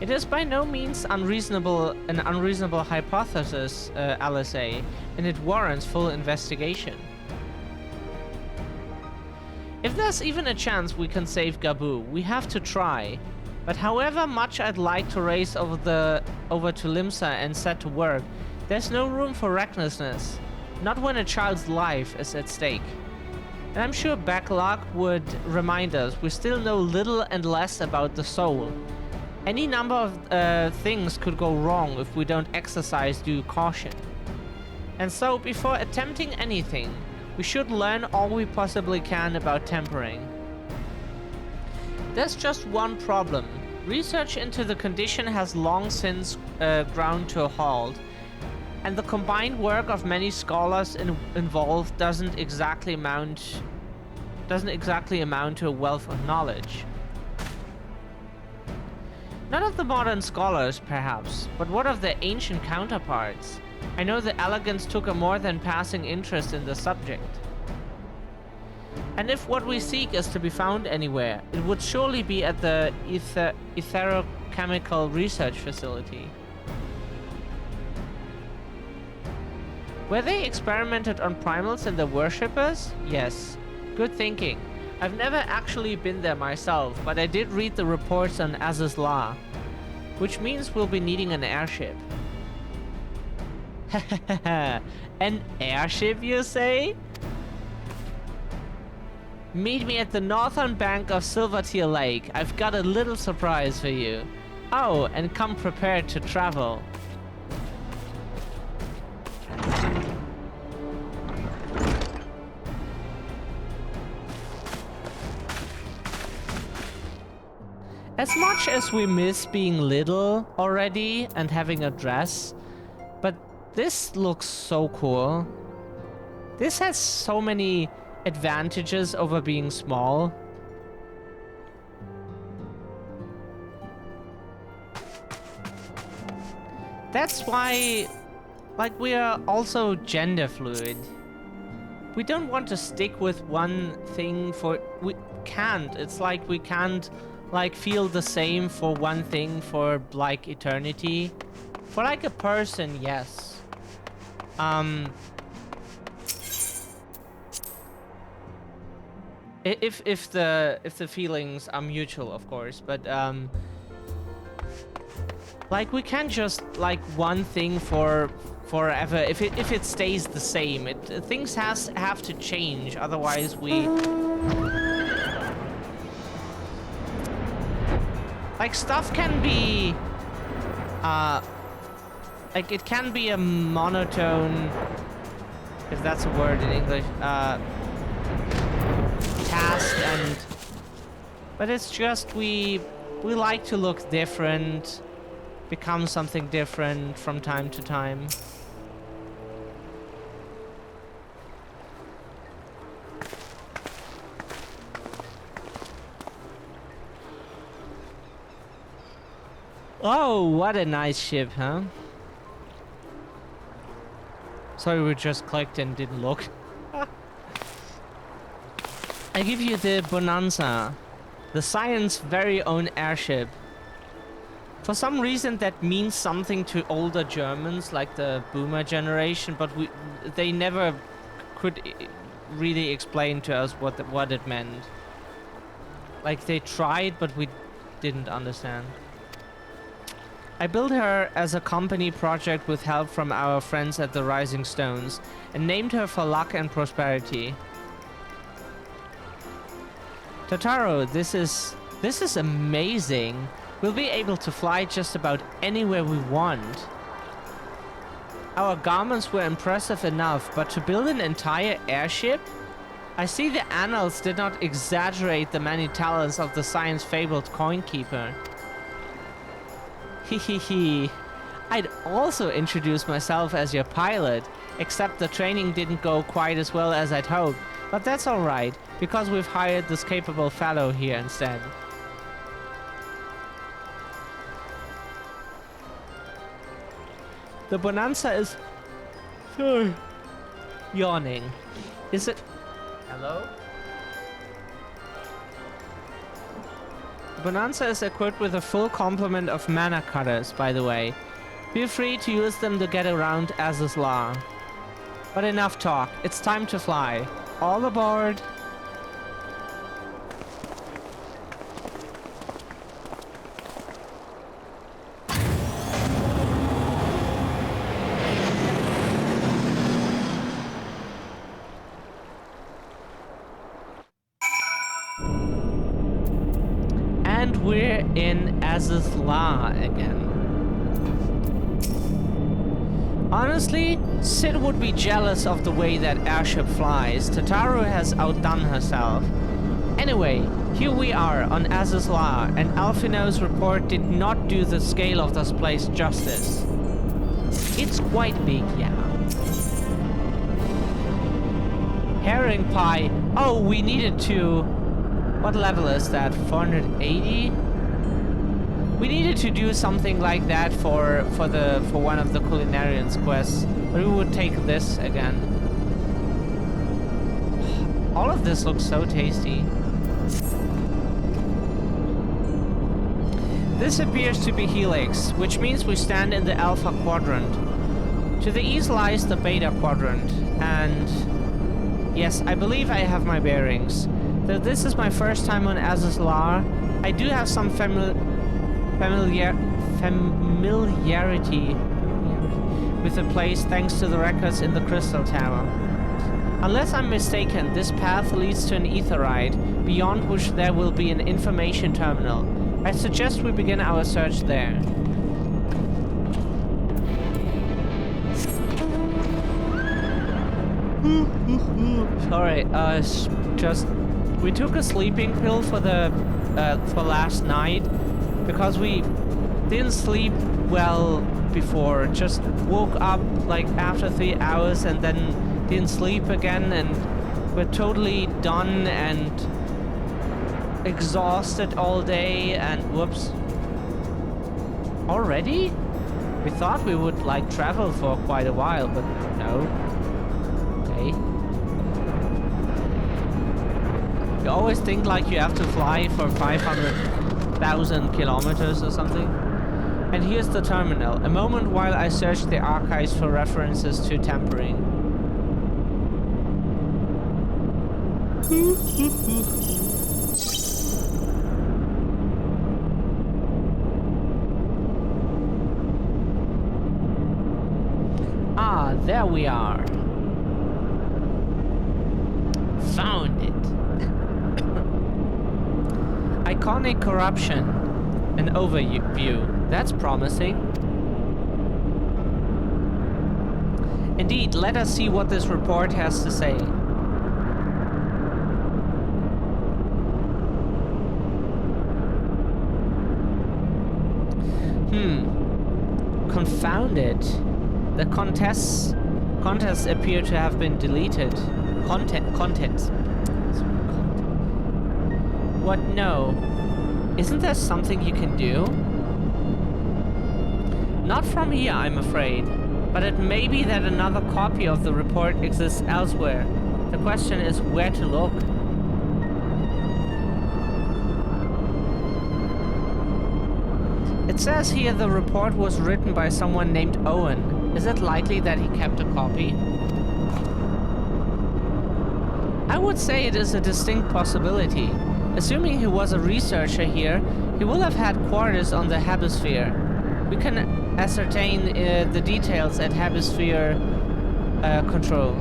It is by no means an unreasonable hypothesis, LSA, and it warrants full investigation. If there's even a chance we can save Gabu, we have to try. But however much I'd like to race over to Limsa and set to work, there's no room for recklessness. Not when a child's life is at stake. And I'm sure Backlog would remind us we still know little and less about the soul. Any number of things could go wrong if we don't exercise due caution. And so, before attempting anything, we should learn all we possibly can about tempering. There's just one problem. Research into the condition has long since ground to a halt, and the combined work of many scholars involved doesn't exactly amount to a wealth of knowledge. Not of the modern scholars, perhaps, but what of their ancient counterparts? I know the elegants took a more than passing interest in the subject. And if what we seek is to be found anywhere, it would surely be at the Etherochemical Research Facility. Where they experimented on primals and their worshippers? Yes. Good thinking. I've never actually been there myself, but I did read the reports on Az's Law, which means we'll be needing an airship. An airship, you say? Meet me at the northern bank of Silvertear Lake. I've got a little surprise for you. Oh, and come prepared to travel. As much as we miss being little already and having a dress, but this looks so cool. This has so many advantages over being small. That's why, like, we are also gender fluid. We don't want to stick with one thing we can't. It's like we can't, like, feel the same for one thing for, like, eternity. For, like, a person, yes. If the feelings are mutual, of course, but like, we can't just like one thing for forever. If it stays the same, things have to change. Otherwise, we like, stuff can be like, it can be a monotone, if that's a word in English, task, but it's just we like to look different, become something different from time to time. Oh, what a nice ship, huh? Sorry, we just clicked and didn't look. I give you the Bonanza, the Science's very own airship. For some reason that means something to older Germans, like the boomer generation, but they never could really explain to us what it meant. Like, they tried, but we didn't understand. I built her as a company project with help from our friends at the Rising Stones, and named her for luck and prosperity. Totaro, this is amazing. We'll be able to fly just about anywhere we want. Our garments were impressive enough, but to build an entire airship? I see the annals did not exaggerate the many talents of the science-fabled coinkeeper. Hehehe. I'd also introduce myself as your pilot, except the training didn't go quite as well as I'd hoped. But that's alright, because we've hired this capable fellow here instead. The Bonanza is... yawning. Is it... Hello? Bonanza is equipped with a full complement of mana cutters, by the way. Feel free to use them to get around Az's Law. But enough talk, it's time to fly. All aboard! And we're in Az's Law again. Honestly, Sid would be jealous of the way that airship flies. Tataru has outdone herself. Anyway, here we are on Az's Law, and Alphino's report did not do the scale of this place justice. It's quite big, yeah. Herring pie. Oh, we needed to... What level is that? 480? We needed to do something like that for one of the culinarians quests, but we would take this again. All of this looks so tasty. This appears to be Helix, which means we stand in the Alpha Quadrant. To the east lies the Beta Quadrant, and yes, I believe I have my bearings. Though this is my first time on Az's Law, I do have some familiarity with the place thanks to the records in the Crystal Tower. Unless I'm mistaken, this path leads to an aetheryte, beyond which there will be an information terminal. I suggest we begin our search there. Sorry, we took a sleeping pill for last night because we didn't sleep well before. Just woke up like after 3 hours and then didn't sleep again, and we're totally done and exhausted all day. And whoops. Already? We thought we would like travel for quite a while, but no. Okay. You always think like you have to fly for 500,000 kilometers or something. And here's the terminal. A moment while I search the archives for references to tampering. Ah, there we are. Found it. Iconic corruption. An overview. That's promising. Indeed, let us see what this report has to say. Confounded. The contests appear to have been deleted. Contents. What? No. Isn't there something you can do? Not from here, I'm afraid. But it may be that another copy of the report exists elsewhere. The question is where to look. It says here the report was written by someone named Owen. Is it likely that he kept a copy? I would say it is a distinct possibility. Assuming he was a researcher here, he will have had quarters on the Habisphere. We can ascertain the details at Habisphere Control.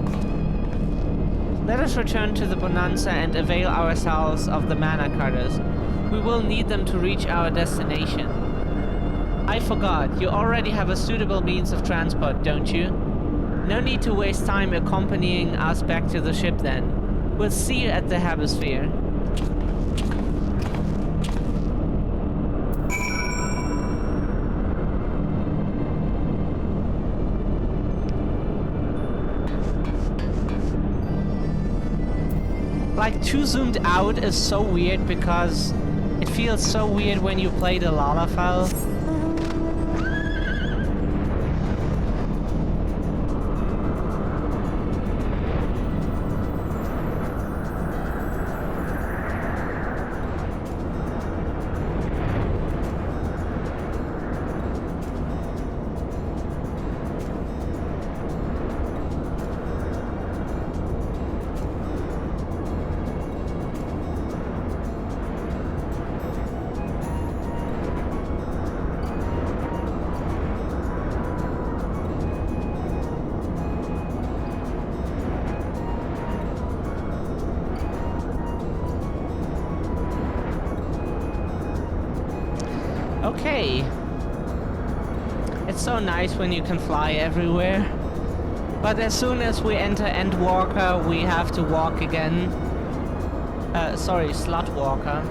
Let us return to the Bonanza and avail ourselves of the mana cutters. We will need them to reach our destination. I forgot, you already have a suitable means of transport, don't you? No need to waste time accompanying us back to the ship then. We'll see you at the Habisphere. Like, too zoomed out is so weird because it feels so weird when you play the Lalafell. Okay. It's so nice when you can fly everywhere. But as soon as we enter Endwalker, we have to walk again. Sorry, Slutwalker.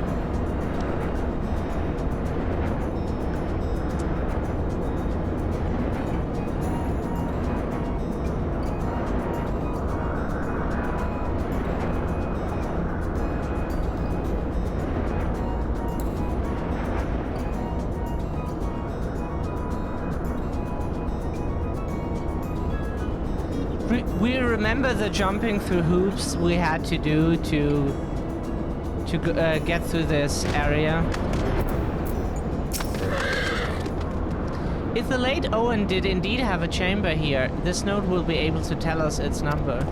We remember the jumping through hoops we had to do to get through this area. If the late Owen did indeed have a chamber here, this note will be able to tell us its number.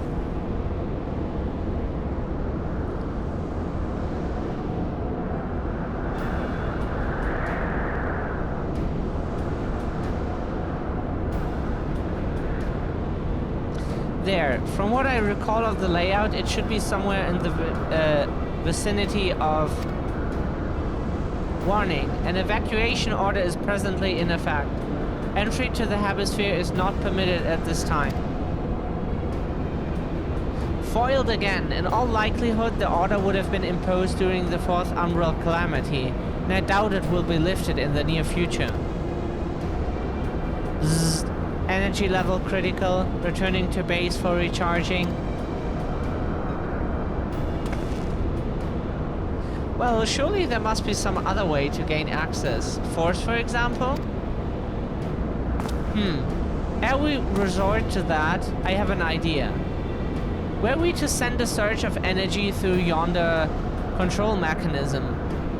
There, from what I recall of the layout, it should be somewhere in the vicinity of... Warning, an evacuation order is presently in effect. Entry to the Hemisphere is not permitted at this time. Foiled again. In all likelihood, the order would have been imposed during the 4th Umbral Calamity, and I doubt it will be lifted in the near future. Zzz. Energy level critical, returning to base for recharging. Well, surely there must be some other way to gain access. Force, for example? Ere we resort to that, I have an idea. Were we to send a surge of energy through yonder control mechanism,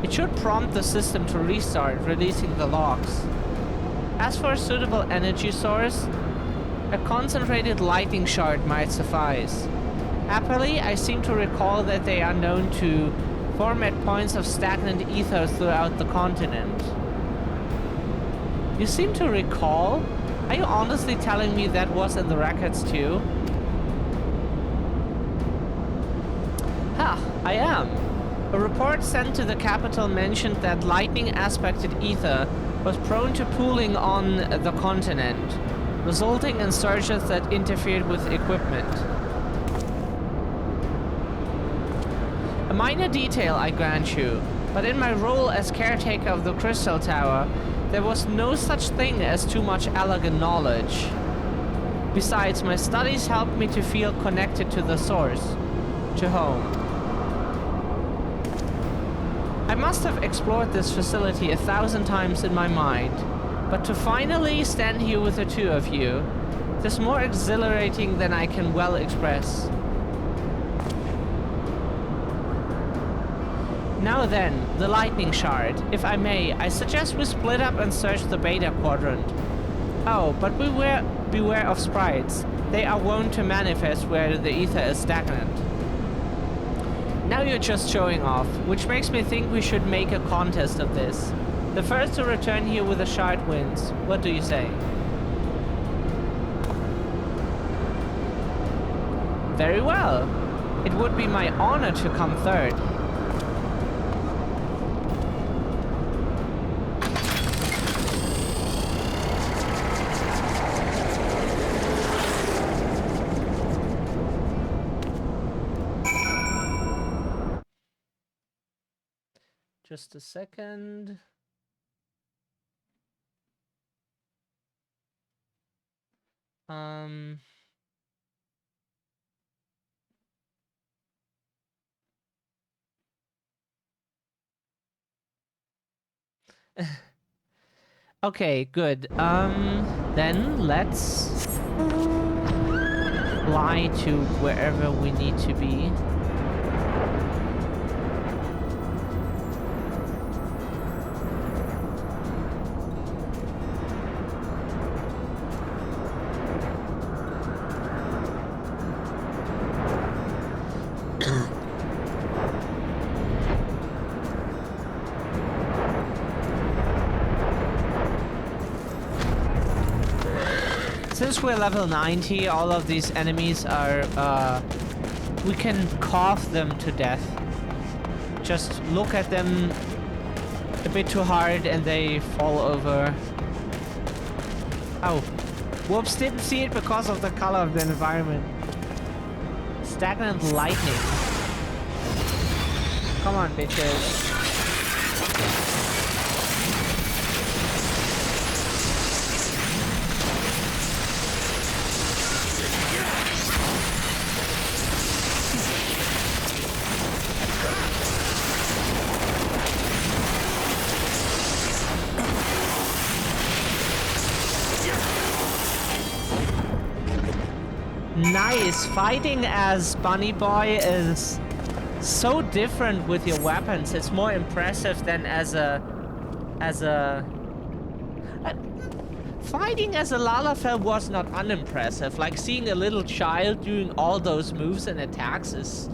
it should prompt the system to restart, releasing the locks. As for a suitable energy source, a concentrated lightning shard might suffice. Happily, I seem to recall that they are known to form at points of stagnant ether throughout the continent. You seem to recall? Are you honestly telling me that was in the records too? Ha, I am. A report sent to the capital mentioned that lightning-aspected ether was prone to pooling on the continent, resulting in surges that interfered with equipment. A minor detail, I grant you, but in my role as caretaker of the Crystal Tower, there was no such thing as too much elegant knowledge. Besides, my studies helped me to feel connected to the source, to home. I must have explored this facility 1,000 times in my mind, but to finally stand here with the two of you, it is more exhilarating than I can well express. Now then, the lightning shard. If I may, I suggest we split up and search the beta quadrant. Oh, but beware of sprites. They are wont to manifest where the ether is stagnant. Now you're just showing off, which makes me think we should make a contest of this. The first to return here with a shard wins. What do you say? Very well. It would be my honor to come third. Just a second. Okay, good. Then let's fly to wherever we need to be. Since we're level 90, all of these enemies are, we can cough them to death. Just look at them a bit too hard and they fall over. Oh, whoops, didn't see it because of the color of the environment. Stagnant lightning. Come on, bitches. Nice. Fighting as Bunny Boy is so different with your weapons. It's more impressive than as a fighting as a Lalafell was not unimpressive. Like seeing a little child doing all those moves and attacks is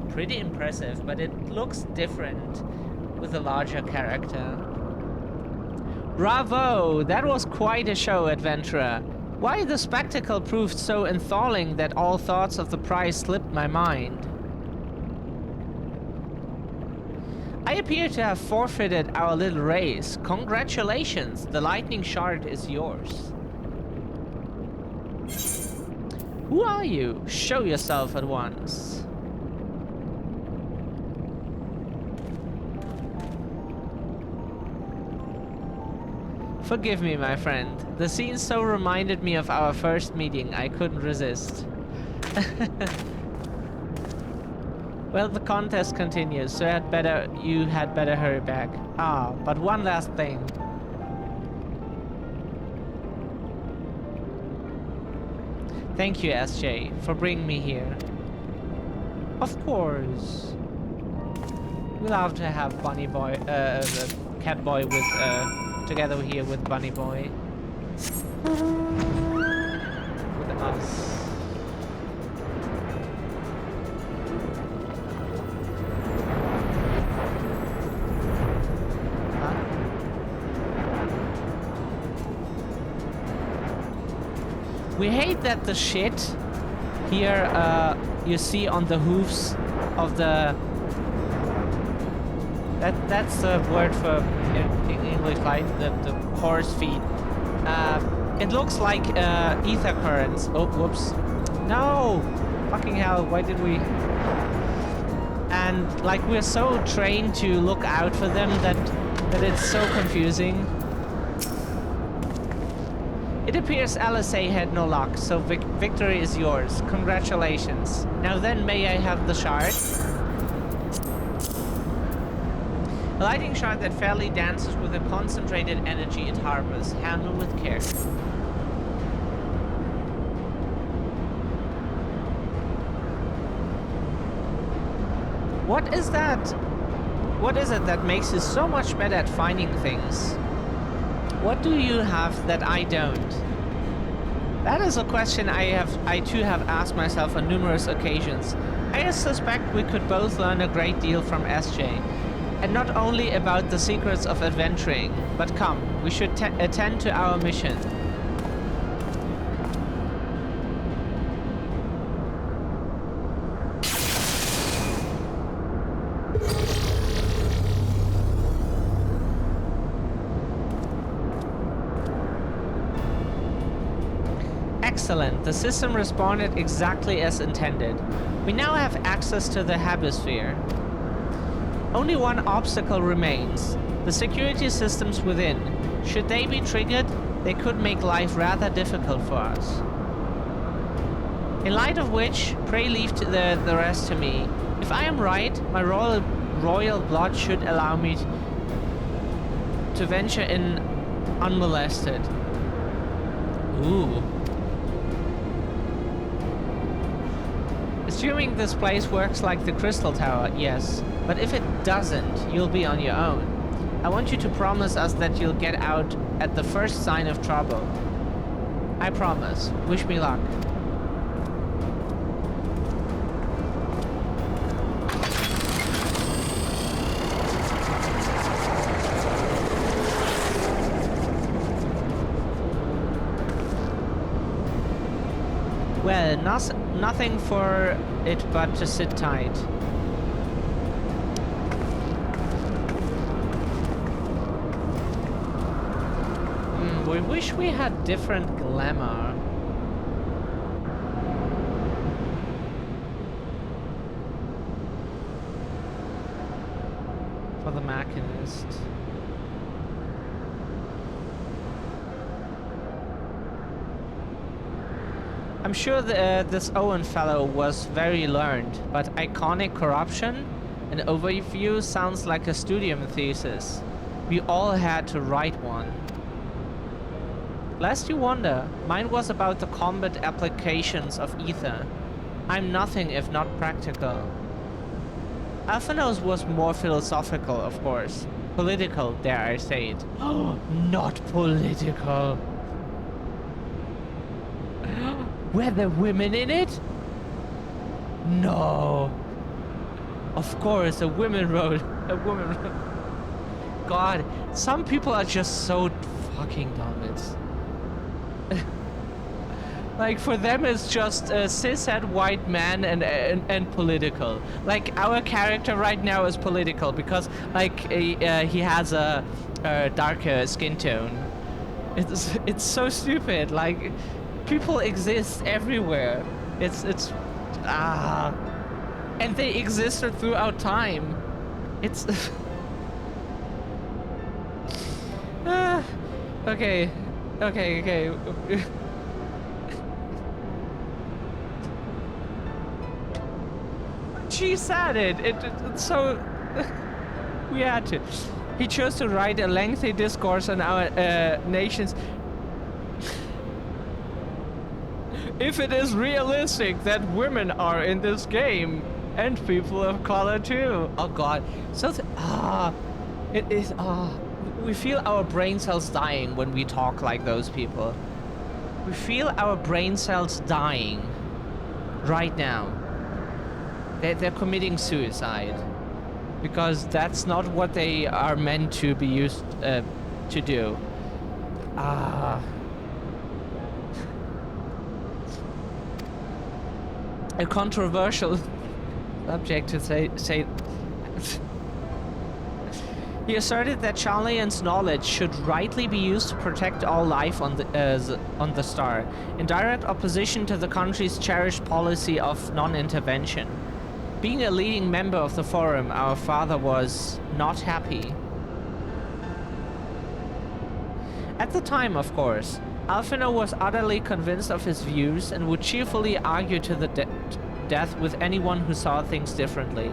pretty impressive, but it looks different with a larger character. Bravo! That was quite a show, adventurer. Why the spectacle proved so enthralling that all thoughts of the prize slipped my mind. I appear to have forfeited our little race. Congratulations, the lightning shard is yours. Who are you? Show yourself at once. Forgive me, my friend. The scene so reminded me of our first meeting, I couldn't resist. Well, the contest continues, so you had better hurry back. Ah, but one last thing. Thank you, SJ, for bringing me here. Of course. We love to have Bunny Boy, Cat Boy with, together here with Bunny Boy. With us. We hate that the shit here you see on the hoofs of the... That's the word for in English, like the horse feet. It looks like ether currents. Oh, whoops. No! Fucking hell, why did we... And like we're so trained to look out for them that it's so confusing. It appears LSA had no luck, so victory is yours. Congratulations. Now then, may I have the shard? A lightning shard that fairly dances with the concentrated energy it harbors. Handle with care. What is that? What is it that makes you so much better at finding things? What do you have that I don't? That is a question I too have asked myself on numerous occasions. I suspect we could both learn a great deal from SJ. And not only about the secrets of adventuring, but come, we should attend to our mission. Excellent. The system responded exactly as intended. We now have access to the Habisphere. Only one obstacle remains. The security systems within. Should they be triggered, they could make life rather difficult for us. In light of which, pray leave the rest to me. If I am right, my royal blood should allow me to venture in unmolested. Ooh. Assuming this place works like the Crystal Tower, yes. But if it doesn't, you'll be on your own. I want you to promise us that you'll get out at the first sign of trouble. I promise. Wish me luck. Well, nothing for it but to sit tight. wish we had different glamour. For the machinist. I'm sure this Owen fellow was very learned, but iconic corruption? An overview sounds like a studium thesis. We all had to write one. Lest you wonder, mine was about the combat applications of ether. I'm nothing if not practical. Alphino's was more philosophical, of course. Political, dare I say it. Oh, not political. Were there women in it? No. Of course, a woman wrote. God, some people are just so fucking dumb. It's like for them, it's just a cishet white man and political. Like our character right now is political because like he has a darker skin tone. It's so stupid. Like people exist everywhere. It's and they existed throughout time. It's okay. She said it. It's so we had to. He chose to write a lengthy discourse on our nation's. If it is realistic that women are in this game and people of color too. Oh God, it is. We feel our brain cells dying when we talk like those people. We feel our brain cells dying right now. They're committing suicide because that's not what they are meant to be used to do. A controversial subject to say. He asserted that Charlian's knowledge should rightly be used to protect all life on the star, in direct opposition to the country's cherished policy of non-intervention. Being a leading member of the forum, our father was not happy. At the time, of course, Alphino was utterly convinced of his views and would cheerfully argue to the death with anyone who saw things differently.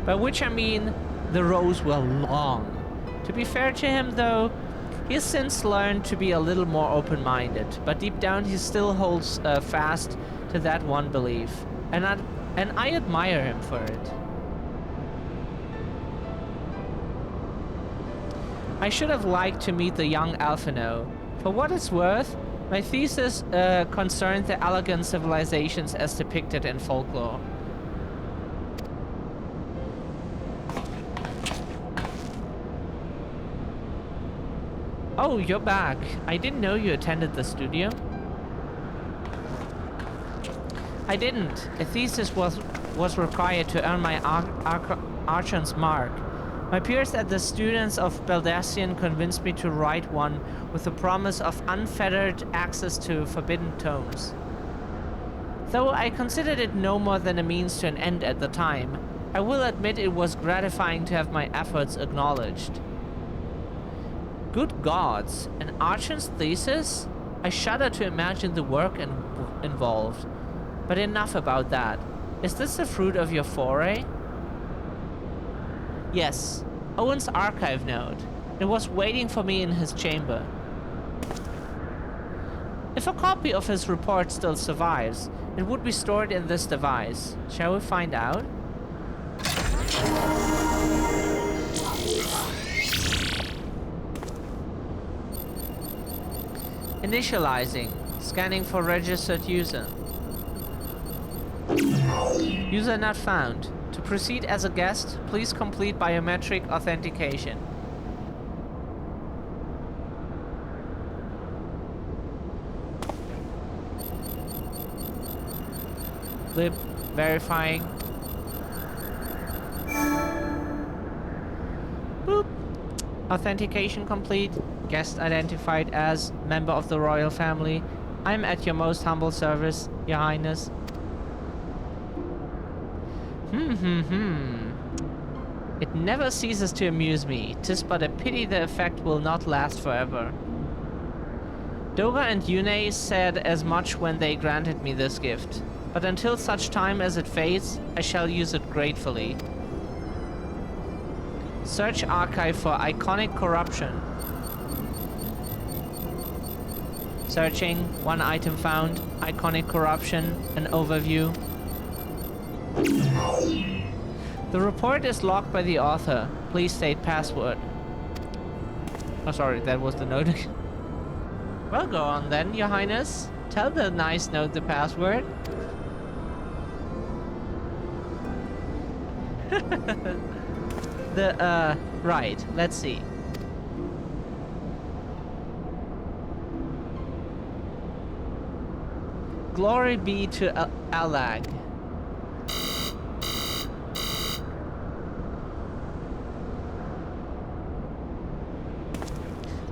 By which I mean, the rows were long. To be fair to him, though, he has since learned to be a little more open-minded, but deep down he still holds fast to that one belief. And I admire him for it. I should have liked to meet the young Alphino. For what it's worth, my thesis concerned the elegant civilizations as depicted in folklore. Oh, you're back. I didn't know you attended the studio. I didn't. A thesis was required to earn my Archon's mark. My peers at the Students of Baldassian convinced me to write one with the promise of unfettered access to forbidden tomes. Though I considered it no more than a means to an end at the time, I will admit it was gratifying to have my efforts acknowledged. Good gods, an Archon's thesis? I shudder to imagine the work involved. But enough about that. Is this the fruit of your foray? Yes, Owen's archive note. It was waiting for me in his chamber. If a copy of his report still survives, it would be stored in this device. Shall we find out? Initializing. Scanning for registered user. User not found. To proceed as a guest, please complete biometric authentication. Lib verifying. Boop. Authentication complete. Guest identified as member of the royal family. I'm at your most humble service, Your Highness. It never ceases to amuse me. 'Tis but a pity the effect will not last forever. Dora and Yune said as much when they granted me this gift. But until such time as it fades, I shall use it gratefully. Search archive for iconic corruption. Searching, one item found, iconic corruption, an overview. The report is locked by the author. Please state password. Oh, sorry, that was the note. Well, go on then, Your Highness. Tell the nice note the password. Right, let's see. Glory be to Alag.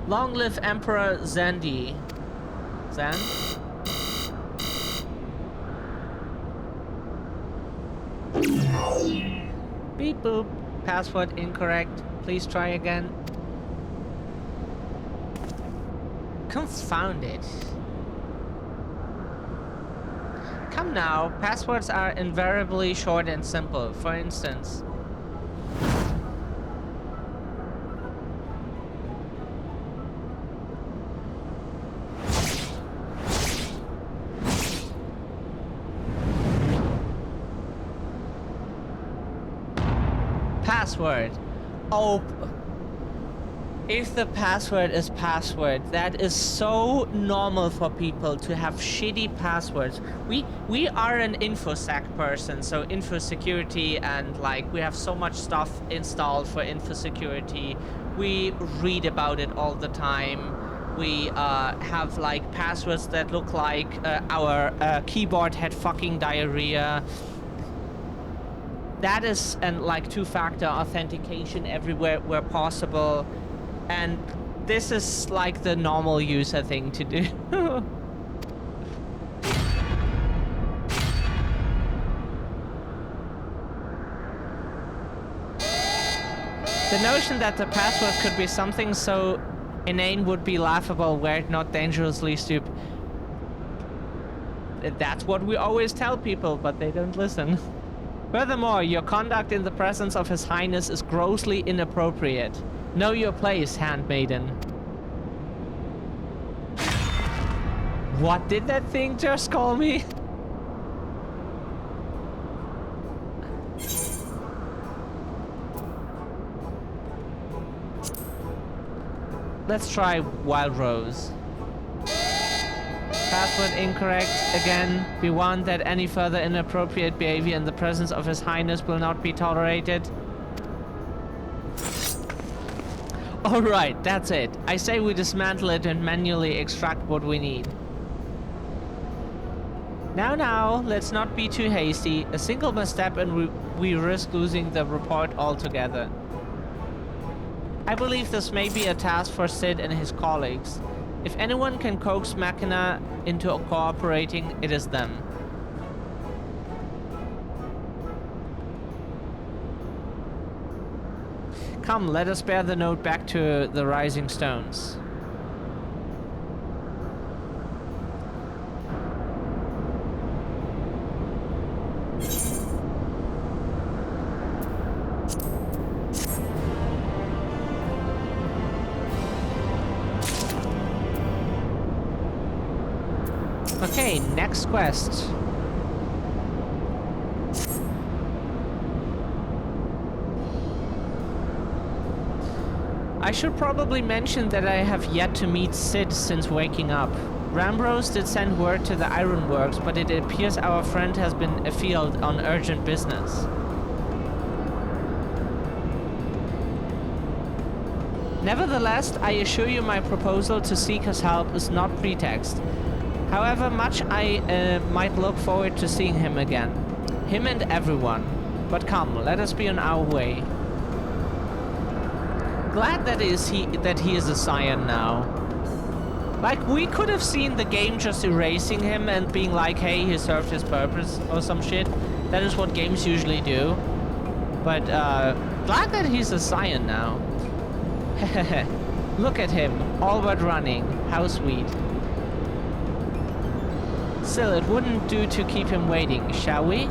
Long live Emperor Zandi. Zan? Beep boop. Password incorrect. Please try again. Confound it. Come now, passwords are invariably short and simple. For instance, password. Oh, if the password is password, that is so normal for people to have shitty passwords. We are an infosec person, so info security, and like we have so much stuff installed for info security. We read about it all the time. We have like passwords that look like our keyboard had fucking diarrhea. That is, and like two-factor authentication everywhere where possible. And this is like the normal user thing to do. The notion that the password could be something so inane would be laughable were it not dangerously stupid. That's what we always tell people, but they don't listen. Furthermore, your conduct in the presence of His Highness is grossly inappropriate. Know your place, handmaiden. What did that thing just call me? Let's try Wild Rose. Password incorrect. Again, be warned that any further inappropriate behavior in the presence of His Highness will not be tolerated. Alright, that's it. I say we dismantle it and manually extract what we need. Now, let's not be too hasty. A single misstep and we risk losing the report altogether. I believe this may be a task for Sid and his colleagues. If anyone can coax Machina into cooperating, it is them. Come, let us bear the note back to the Rising Stones. Okay, next quest. I should probably mention that I have yet to meet Sid since waking up. Rambrose did send word to the Ironworks, but it appears our friend has been afield on urgent business. Nevertheless, I assure you my proposal to seek his help is not pretext. However much I might look forward to seeing him again. Him and everyone. But come, let us be on our way. glad that he is a Scion now. Like, we could have seen the game just erasing him and being like, hey, he served his purpose or some shit. That is what games usually do. But, glad that he's a Scion now. Look at him, all but running. How sweet. Still, it wouldn't do to keep him waiting, shall we?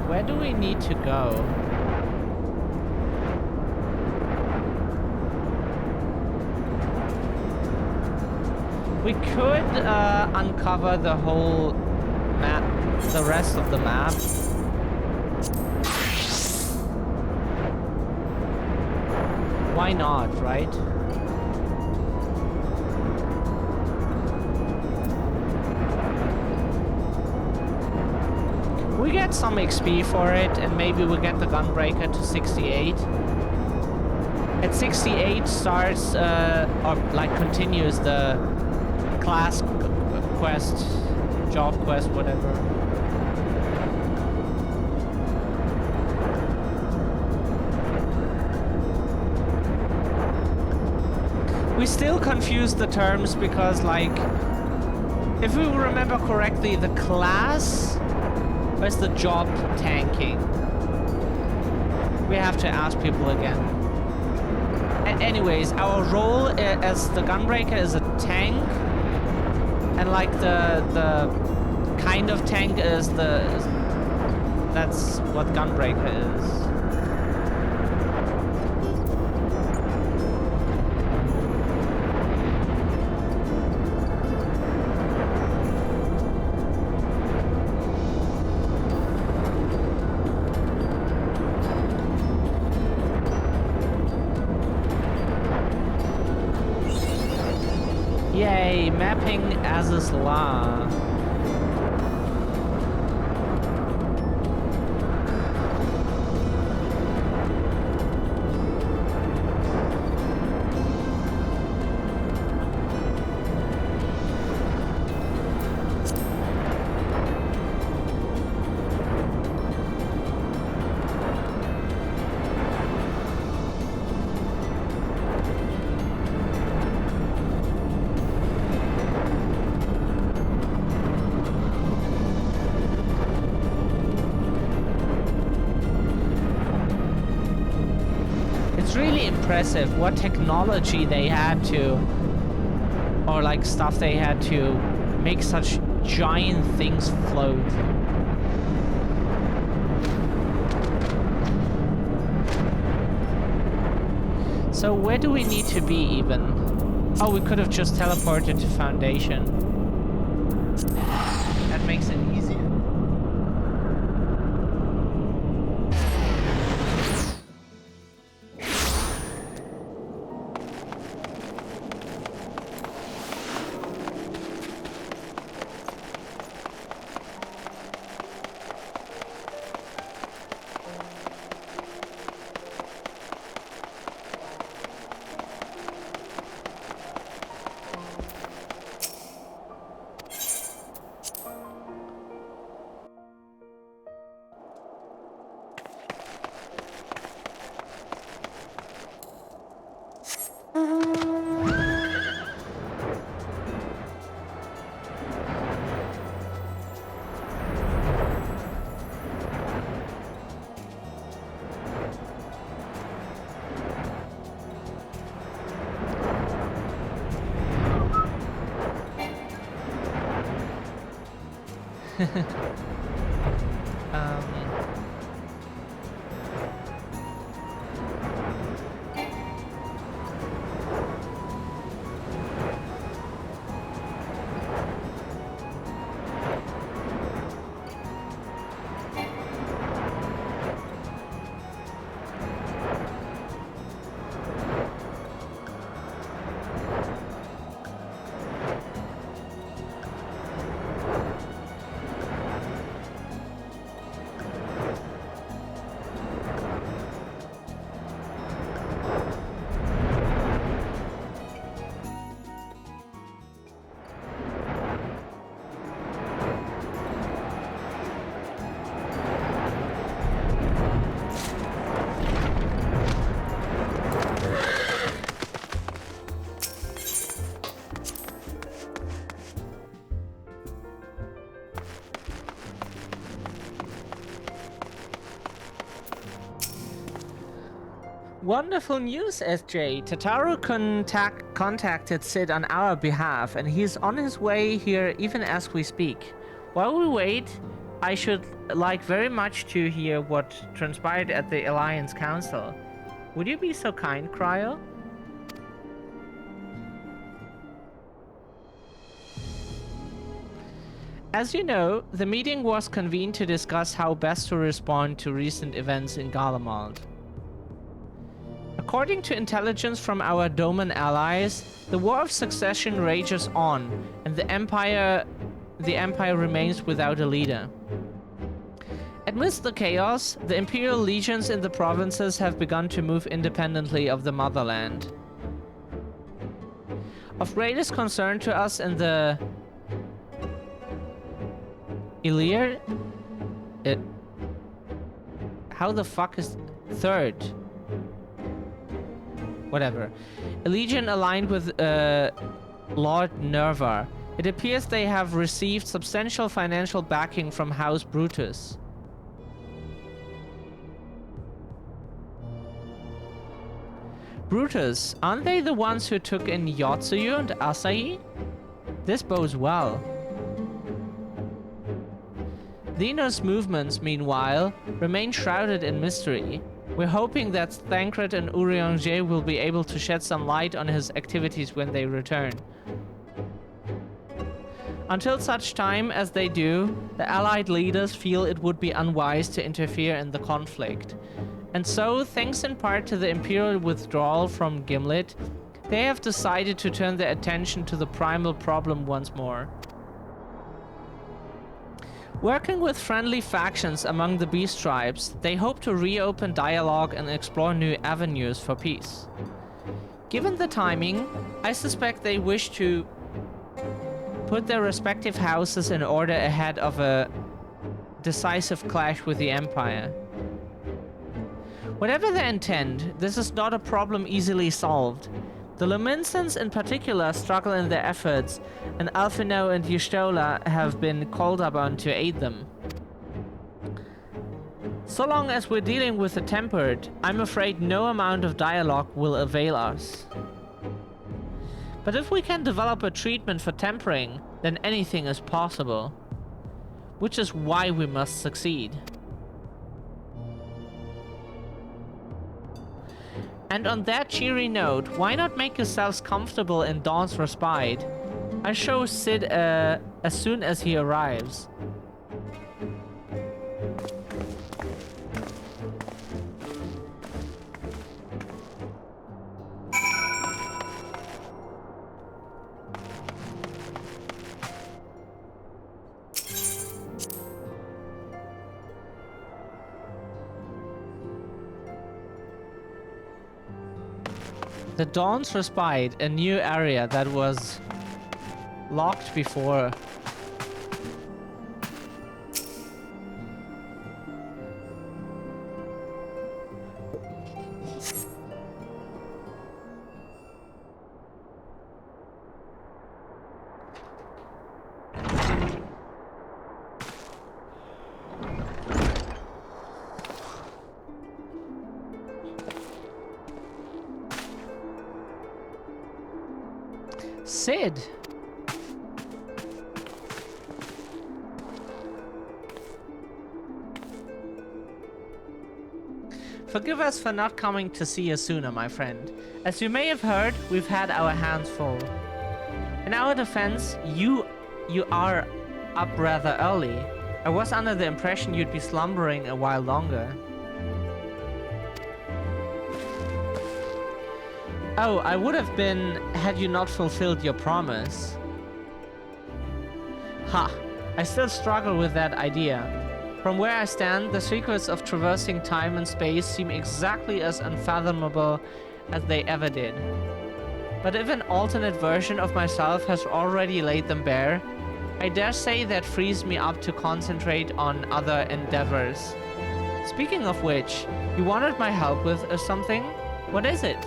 Where do we need to go? We could uncover the whole map, the rest of the map. Why not, right? We get some XP for it, and maybe we get the Gunbreaker to 68. At 68 starts, or like continues the class quest, job quest, whatever. We still confuse the terms because, like, if we remember correctly, the class is the job tanking. We have to ask people again. Anyways, our role as the Gunbreaker is a tank, and like the kind of tank is that's what Gunbreaker is. Yay, mapping Az's Law. Really impressive what technology they had to, or like stuff they had to make such giant things float. So where do we need to be even? Oh, we could have just teleported to Foundation. That makes it easier. Wonderful news, SJ. Tataru contacted Sid on our behalf, and he's on his way here even as we speak. While we wait, I should like very much to hear what transpired at the Alliance Council. Would you be so kind, Cryo? As you know, the meeting was convened to discuss how best to respond to recent events in Garlemald. According to intelligence from our Doman allies, the War of Succession rages on, and the Empire remains without a leader. Amidst the chaos, the Imperial legions in the provinces have begun to move independently of the motherland. Of greatest concern to us in the Ilir... How the fuck is... Third? Whatever. A legion aligned with Lord Nervar. It appears they have received substantial financial backing from House Brutus. Brutus, aren't they the ones who took in Yotsuyu and Asahi? This bodes well. Dino's movements, meanwhile, remain shrouded in mystery. We're hoping that Thancred and Urianger will be able to shed some light on his activities when they return. Until such time as they do, the Allied leaders feel it would be unwise to interfere in the conflict. And so, thanks in part to the Imperial withdrawal from Gimlet, they have decided to turn their attention to the primal problem once more. Working with friendly factions among the beast tribes, they hope to reopen dialogue and explore new avenues for peace. Given the timing, I suspect they wish to put their respective houses in order ahead of a decisive clash with the Empire. Whatever their intent, this is not a problem easily solved. The Luminescents in particular struggle in their efforts, and Alphino and Y'shtola have been called upon to aid them. So long as we're dealing with the Tempered, I'm afraid no amount of dialogue will avail us. But if we can develop a treatment for tempering, then anything is possible. Which is why we must succeed. And on that cheery note, why not make yourselves comfortable in Dawn's Respite? I'll show Sid as soon as he arrives. The Dawn's Respite, a new area that was locked before. Sid! Forgive us for not coming to see you sooner, my friend. As you may have heard, we've had our hands full. In our defense, you are up rather early. I was under the impression you'd be slumbering a while longer. Oh, I would have been had you not fulfilled your promise. Ha! I still struggle with that idea. From where I stand, the secrets of traversing time and space seem exactly as unfathomable as they ever did. But if an alternate version of myself has already laid them bare, I dare say that frees me up to concentrate on other endeavors. Speaking of which, you wanted my help with something? What is it?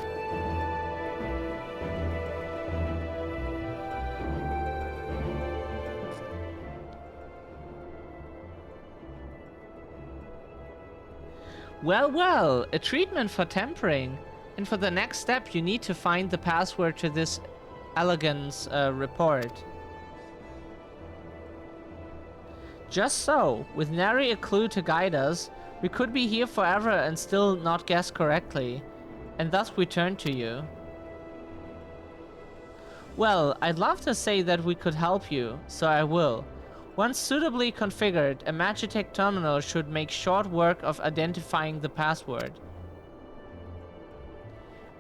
Well, well, a treatment for tempering. And for the next step, you need to find the password to this elegance report. Just so, with nary a clue to guide us, we could be here forever and still not guess correctly, and thus we turn to you. Well, I'd love to say that we could help you, so I will. Once suitably configured, a Magitech terminal should make short work of identifying the password.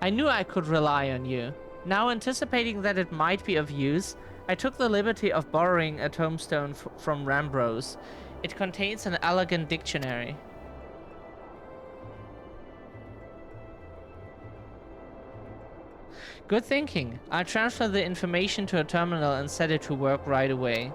I knew I could rely on you. Now, anticipating that it might be of use, I took the liberty of borrowing a tombstone from Rambrose. It contains an elegant dictionary. Good thinking. I'll transfer the information to a terminal and set it to work right away.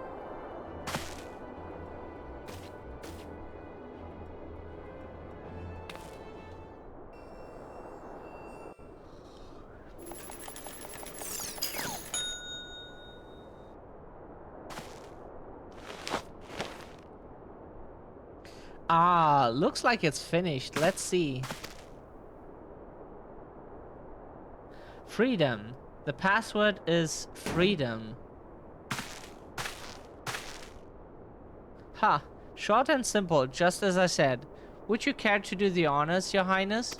Ah, looks like it's finished. Let's see. Freedom. The password is freedom. Ha! Short and simple, just as I said. Would you care to do the honors, Your Highness?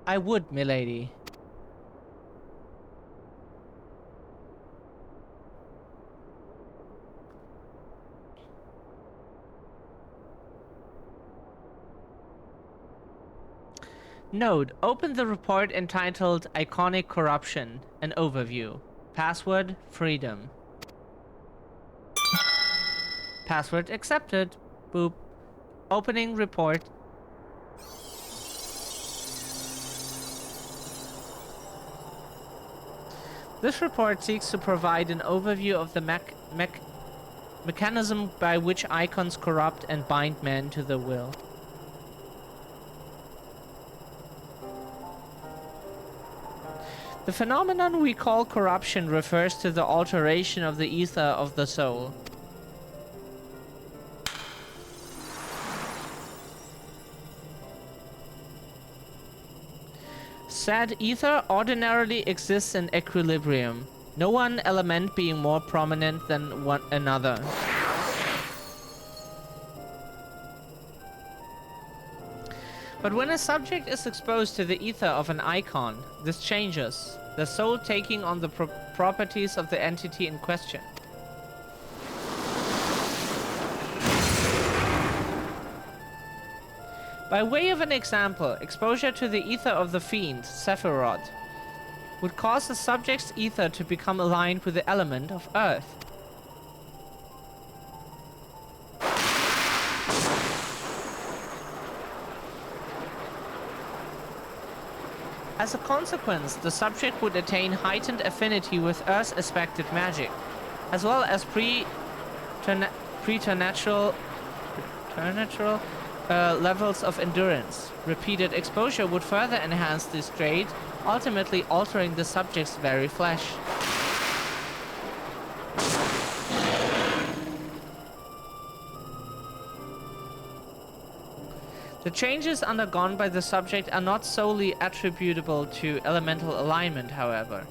I would, milady. Node, open the report entitled Iconic Corruption, an overview. Password, freedom. Password accepted. Boop. Opening report. This report seeks to provide an overview of the mechanism by which icons corrupt and bind men to their will. The phenomenon we call corruption refers to the alteration of the ether of the soul. Said ether ordinarily exists in equilibrium, no one element being more prominent than one another. But when a subject is exposed to the ether of an icon, this changes, the soul taking on the properties of the entity in question. By way of an example, exposure to the ether of the fiend, Sephiroth, would cause the subject's ether to become aligned with the element of earth. As a consequence, the subject would attain heightened affinity with Earth-aspected magic, as well as preternatural levels of endurance. Repeated exposure would further enhance this trait, ultimately altering the subject's very flesh. The changes undergone by the subject are not solely attributable to elemental alignment, however.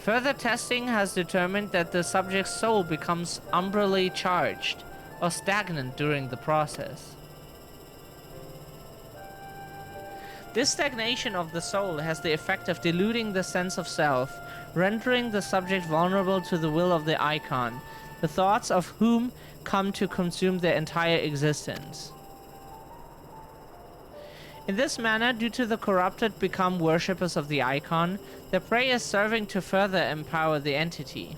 Further testing has determined that the subject's soul becomes umbrally charged or stagnant during the process. This stagnation of the soul has the effect of diluting the sense of self, rendering the subject vulnerable to the will of the icon, the thoughts of whom come to consume their entire existence. In this manner, due to the corrupted become worshippers of the icon, their prayers serving to further empower the entity.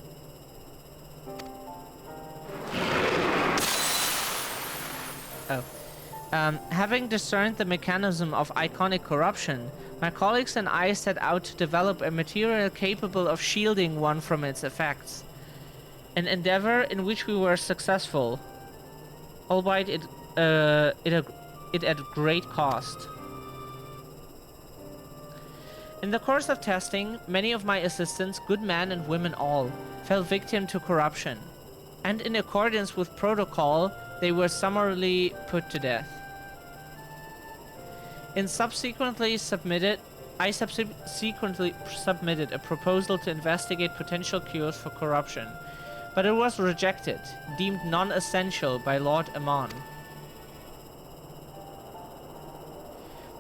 Having discerned the mechanism of iconic corruption, my colleagues and I set out to develop a material capable of shielding one from its effects. An endeavor in which we were successful, albeit it at great cost. In the course of testing, many of my assistants, good men and women all, fell victim to corruption, and in accordance with protocol, they were summarily put to death. I subsequently submitted a proposal to investigate potential cures for corruption, but it was rejected, deemed non-essential by Lord Amon.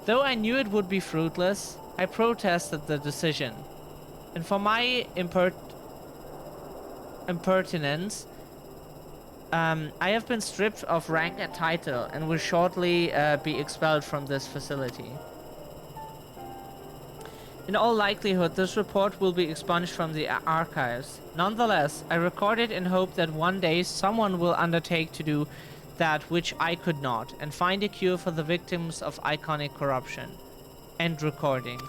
Though I knew it would be fruitless, I protested the decision, and for my impertinence, I have been stripped of rank and title and will shortly be expelled from this facility. In all likelihood, this report will be expunged from the archives. Nonetheless, I record it in hope that one day someone will undertake to do that which I could not, and find a cure for the victims of iconic corruption. End recording.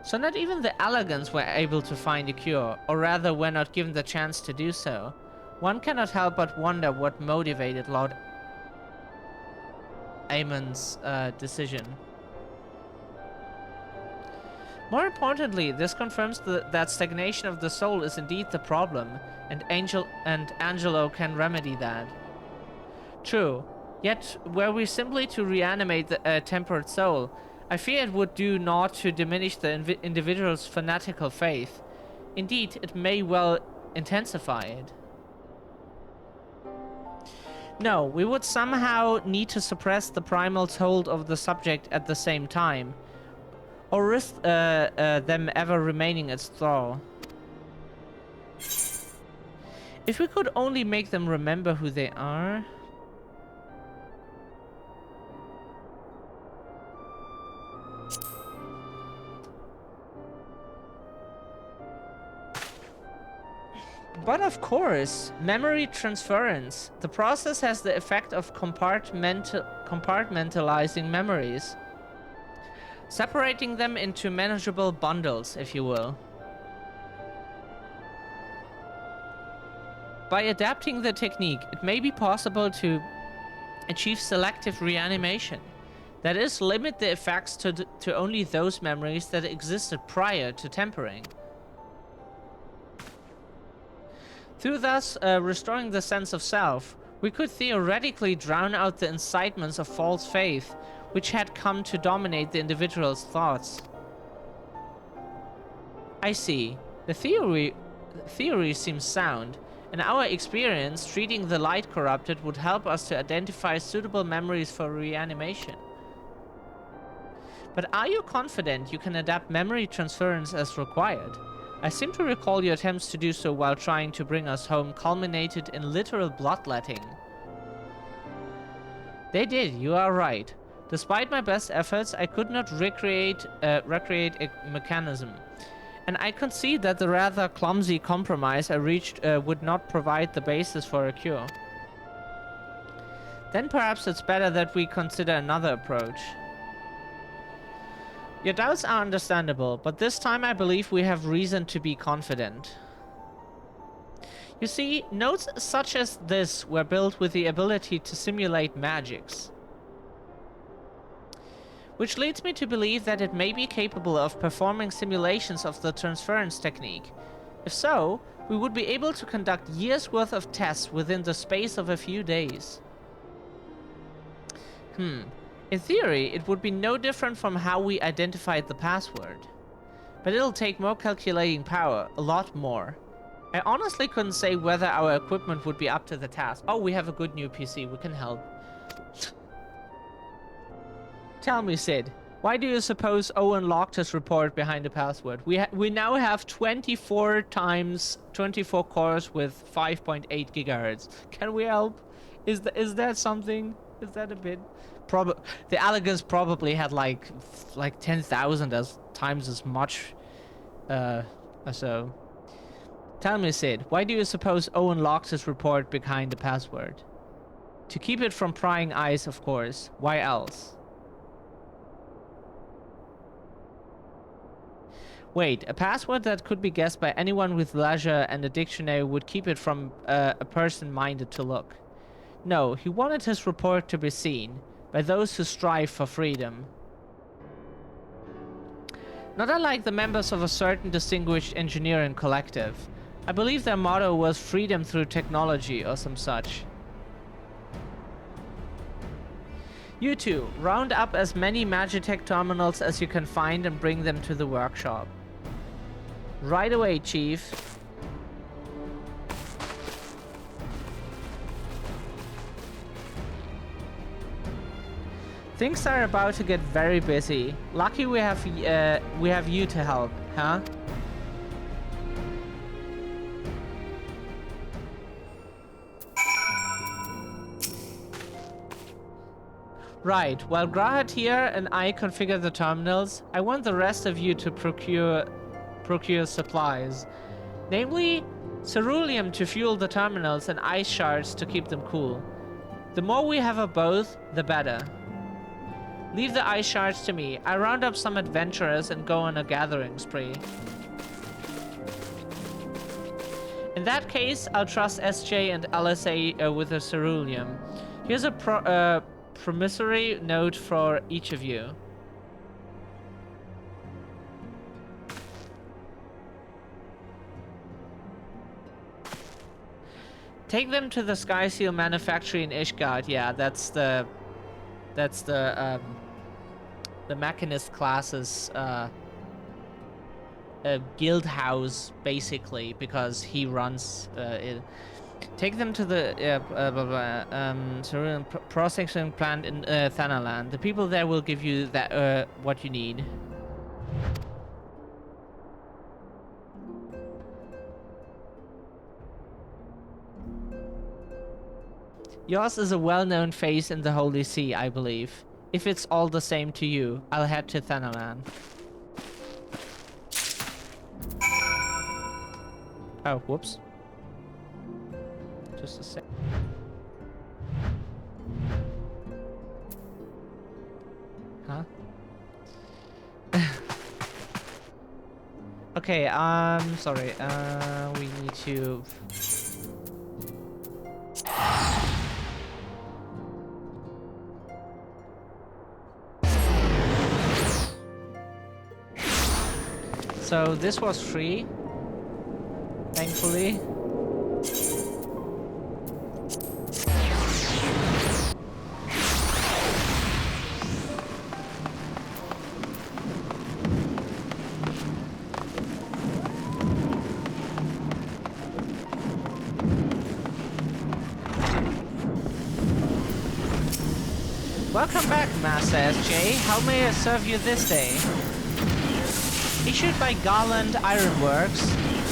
So not even the Elegants were able to find a cure, or rather were not given the chance to do so. One cannot help but wonder what motivated Lord Amon's decision. More importantly, this confirms that stagnation of the soul is indeed the problem, and Angelo can remedy that. True, yet were we simply to reanimate the tempered soul, I fear it would do naught to diminish the individual's fanatical faith. Indeed, it may well intensify it. No, we would somehow need to suppress the primal hold of the subject at the same time, or risk them ever remaining its thrall. If we could only make them remember who they are. But of course, memory transference. The process has the effect of compartmentalizing memories. Separating them into manageable bundles, if you will. By adapting the technique, it may be possible to achieve selective reanimation. That is, limit the effects to only those memories that existed prior to tempering. Through thus restoring the sense of self, we could theoretically drown out the incitements of false faith which had come to dominate the individual's thoughts. I see. The theory seems sound. In our experience, treating the light corrupted would help us to identify suitable memories for reanimation. But are you confident you can adapt memory transference as required? I seem to recall your attempts to do so while trying to bring us home culminated in literal bloodletting. They did, you are right. Despite my best efforts, I could not recreate a mechanism. And I concede that the rather clumsy compromise I reached would not provide the basis for a cure. Then perhaps it's better that we consider another approach. Your doubts are understandable, but this time I believe we have reason to be confident. You see, notes such as this were built with the ability to simulate magics. Which leads me to believe that it may be capable of performing simulations of the transference technique. If so, we would be able to conduct years' worth of tests within the space of a few days. In theory, it would be no different from how we identified the password. But it'll take more calculating power, a lot more. I honestly couldn't say whether our equipment would be up to the task. Oh, we have a good new PC, we can help. Tell me, Sid, why do you suppose Owen locked his report behind the password? We now have 24 cores with 5.8 gigahertz. Can we help? Is that something? Is that a bit? The Elegance probably had like 10,000 times as much. So, tell me, Sid, why do you suppose Owen locked his report behind the password? To keep it from prying eyes, of course. Why else? Wait, a password that could be guessed by anyone with leisure and a dictionary would keep it from a person minded to look. No, he wanted his report to be seen by those who strive for freedom. Not unlike the members of a certain distinguished engineering collective, I believe their motto was freedom through technology or some such. You two, round up as many Magitech terminals as you can find and bring them to the workshop. Right away, Chief. Things are about to get very busy. Lucky we have you to help, huh? Right, while Grahat here and I configure the terminals, I want the rest of you to procure supplies. Namely, ceruleum to fuel the terminals and ice shards to keep them cool. The more we have of both, the better. Leave the ice shards to me. I round up some adventurers and go on a gathering spree. In that case, I'll trust SJ and LSA with the ceruleum. Here's a promissory note for each of you. Take them to the Sky Seal manufactory in Ishgard. Yeah, that's the Mechanist class's guild house, basically, because he runs it. Take them to the ceruleum processing plant in Thanalan. The people there will give you that what you need. Yours is a well-known face in the Holy See, I believe. If it's all the same to you, I'll head to Thanalan. Oh, whoops. Just a sec. Huh? Okay, sorry. We need to... So this was free, thankfully. Welcome back, Master SJ. How may I serve you this day? Issued by Garland Ironworks,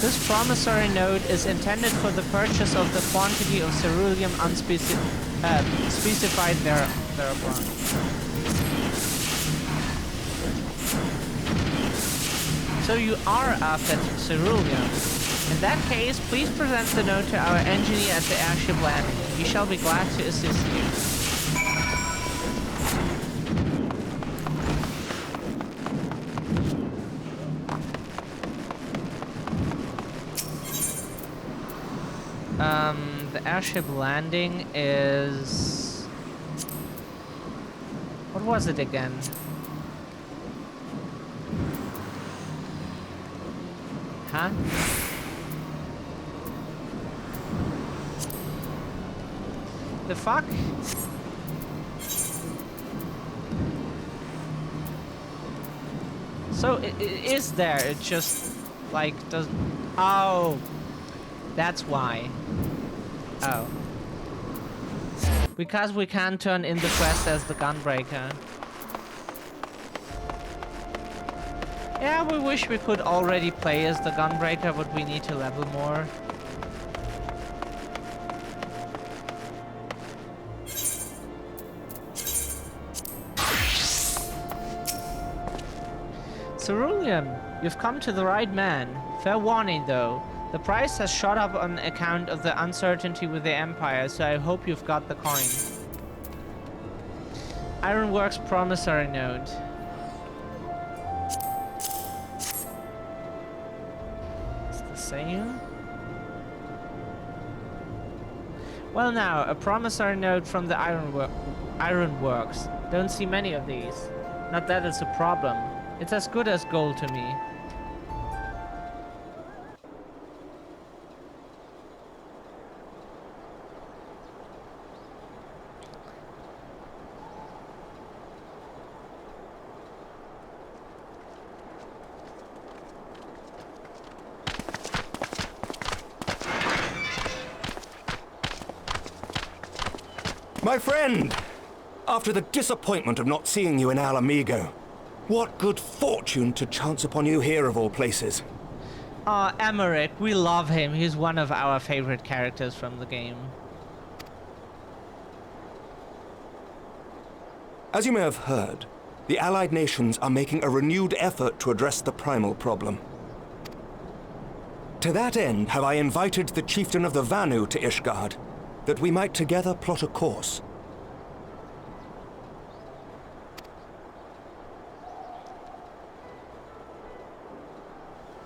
this promissory note is intended for the purchase of the quantity of ceruleum specified thereupon. So you are after ceruleum. In that case, please present the note to our engineer at the airship landing. We shall be glad to assist you. The airship landing is... What was it again? Huh? The fuck? So it is there, it just like doesn't... Oh, that's why. Oh. Because we can't turn in the quest as the gunbreaker. Yeah, we wish we could already play as the gunbreaker, but we need to level more. Ceruleum, you've come to the right man. Fair warning though, the price has shot up on account of the uncertainty with the Empire, so I hope you've got the coin. Ironworks promissory note. It's the same. Well now, a promissory note from the Ironworks. Don't see many of these. Not that it's a problem. It's as good as gold to me. My friend! After the disappointment of not seeing you in Al Amigo, what good fortune to chance upon you here of all places. Emmerich, we love him. He's one of our favorite characters from the game. As you may have heard, the Allied nations are making a renewed effort to address the primal problem. To that end, have I invited the chieftain of the Vanu to Ishgard, that we might together plot a course.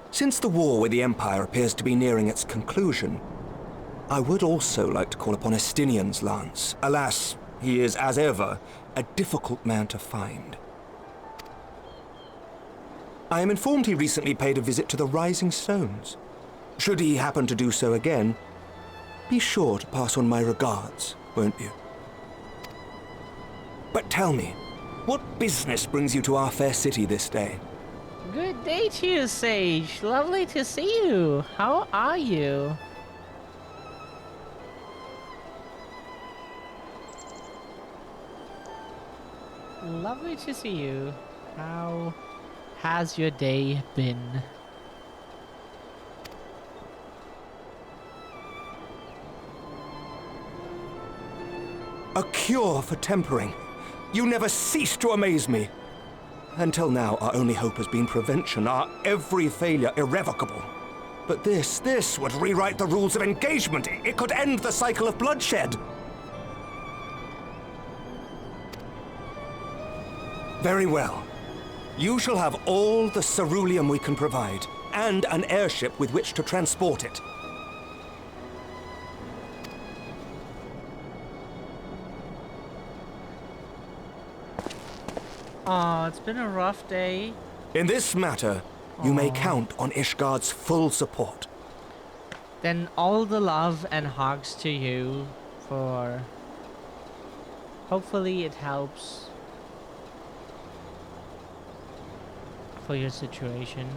Since the war with the Empire appears to be nearing its conclusion, I would also like to call upon Estinian's lance. Alas, he is, as ever, a difficult man to find. I am informed he recently paid a visit to the Rising Stones. Should he happen to do so again, be sure to pass on my regards, won't you? But tell me, what business brings you to our fair city this day? Good day to you, Sage. Lovely to see you. How are you? Lovely to see you. How has your day been? A cure for tempering. You never cease to amaze me. Until now, our only hope has been prevention, our every failure irrevocable. But this would rewrite the rules of engagement. It could end the cycle of bloodshed. Very well. You shall have all the ceruleum we can provide, and an airship with which to transport it. Oh, it's been a rough day. In this matter, you may count on Ishgard's full support. Then all the love and hugs to you for... Hopefully it helps for your situation.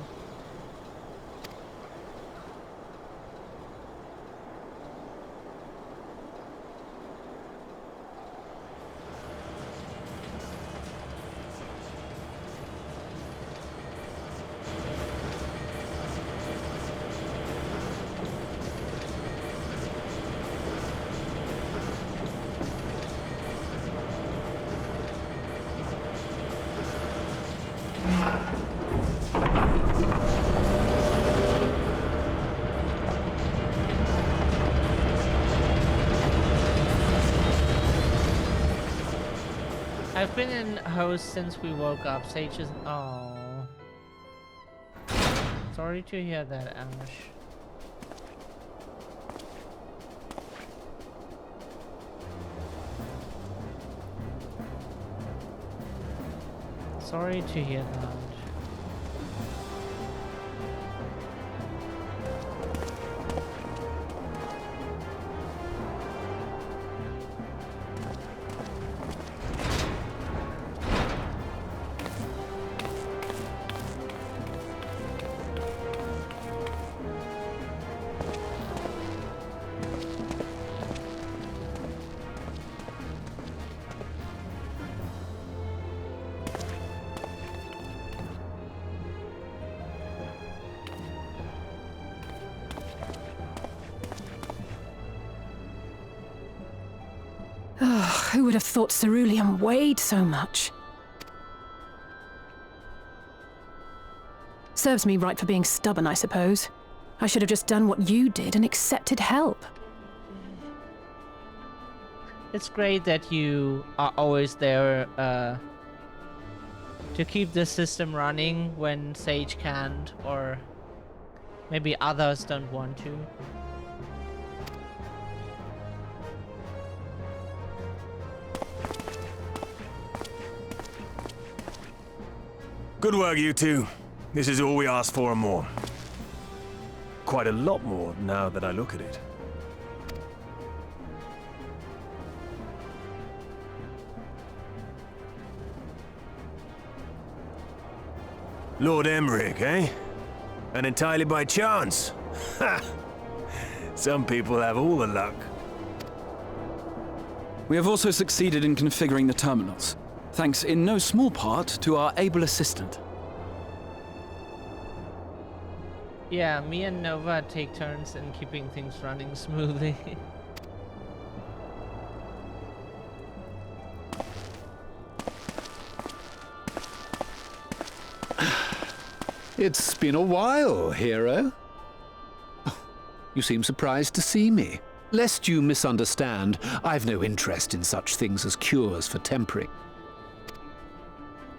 I've been in host since we woke up. Sage is... Oh. Sorry to hear that, Ash. Sorry to hear that. Who would have thought ceruleum weighed so much? Serves me right for being stubborn, I suppose. I should have just done what you did and accepted help. It's great that you are always there to keep the system running when Sage can't, or maybe others don't want to. Good work, you two. This is all we asked for and more. Quite a lot more now that I look at it. Lord Emmerich, eh? And entirely by chance? Ha! Some people have all the luck. We have also succeeded in configuring the terminals, thanks in no small part to our able assistant. Yeah, me and Nova take turns in keeping things running smoothly. It's been a while, hero. You seem surprised to see me. Lest you misunderstand, I've no interest in such things as cures for tempering.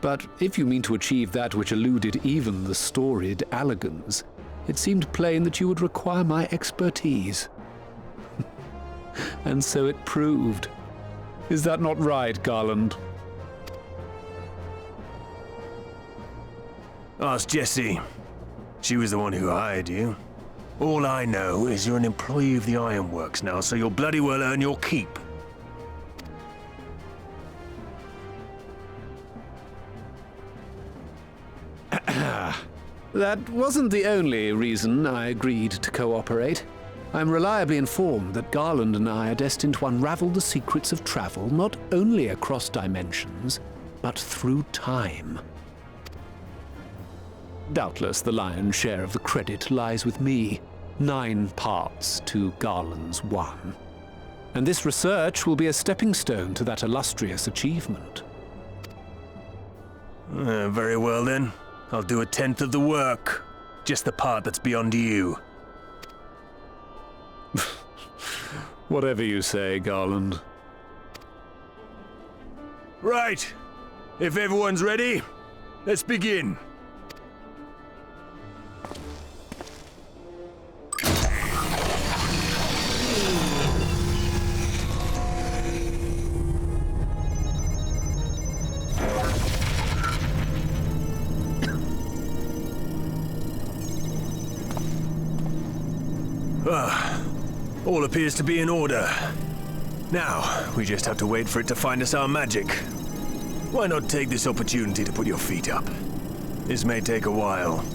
But if you mean to achieve that which eluded even the storied Allagans, it seemed plain that you would require my expertise. And so it proved. Is that not right, Garland? Ask Jessie. She was the one who hired you. All I know is you're an employee of the Ironworks now, so you'll bloody well earn your keep. That wasn't the only reason I agreed to cooperate. I'm reliably informed that Garland and I are destined to unravel the secrets of travel not only across dimensions, but through time. Doubtless the lion's share of the credit lies with me, 9 parts to Garland's 1. And this research will be a stepping stone to that illustrious achievement. Very well then. I'll do 1/10 of the work. Just the part that's beyond you. Whatever you say, Garland. Right. If everyone's ready, let's begin. All appears to be in order. Now, we just have to wait for it to find us our magic. Why not take this opportunity to put your feet up? This may take a while.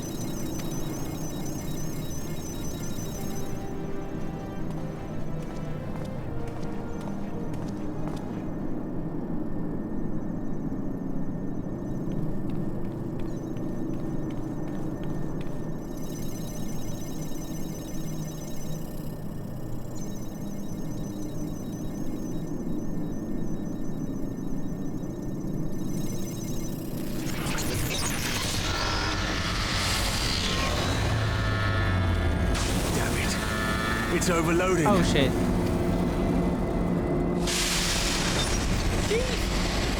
It's overloading. Oh shit.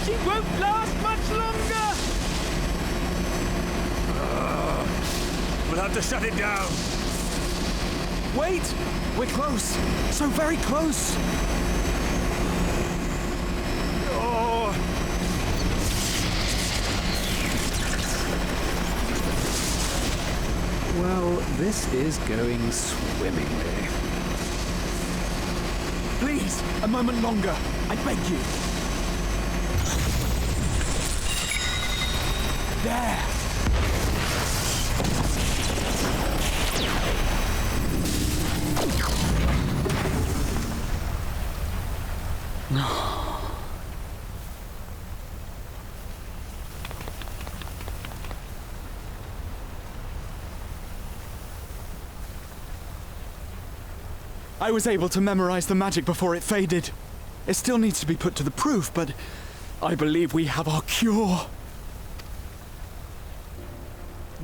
She won't last much longer! We'll have to shut it down. Wait! We're close. So very close. Oh. Well, this is going swimmingly. Please, a moment longer. I beg you. There. I was able to memorize the magic before it faded. It still needs to be put to the proof, but I believe we have our cure.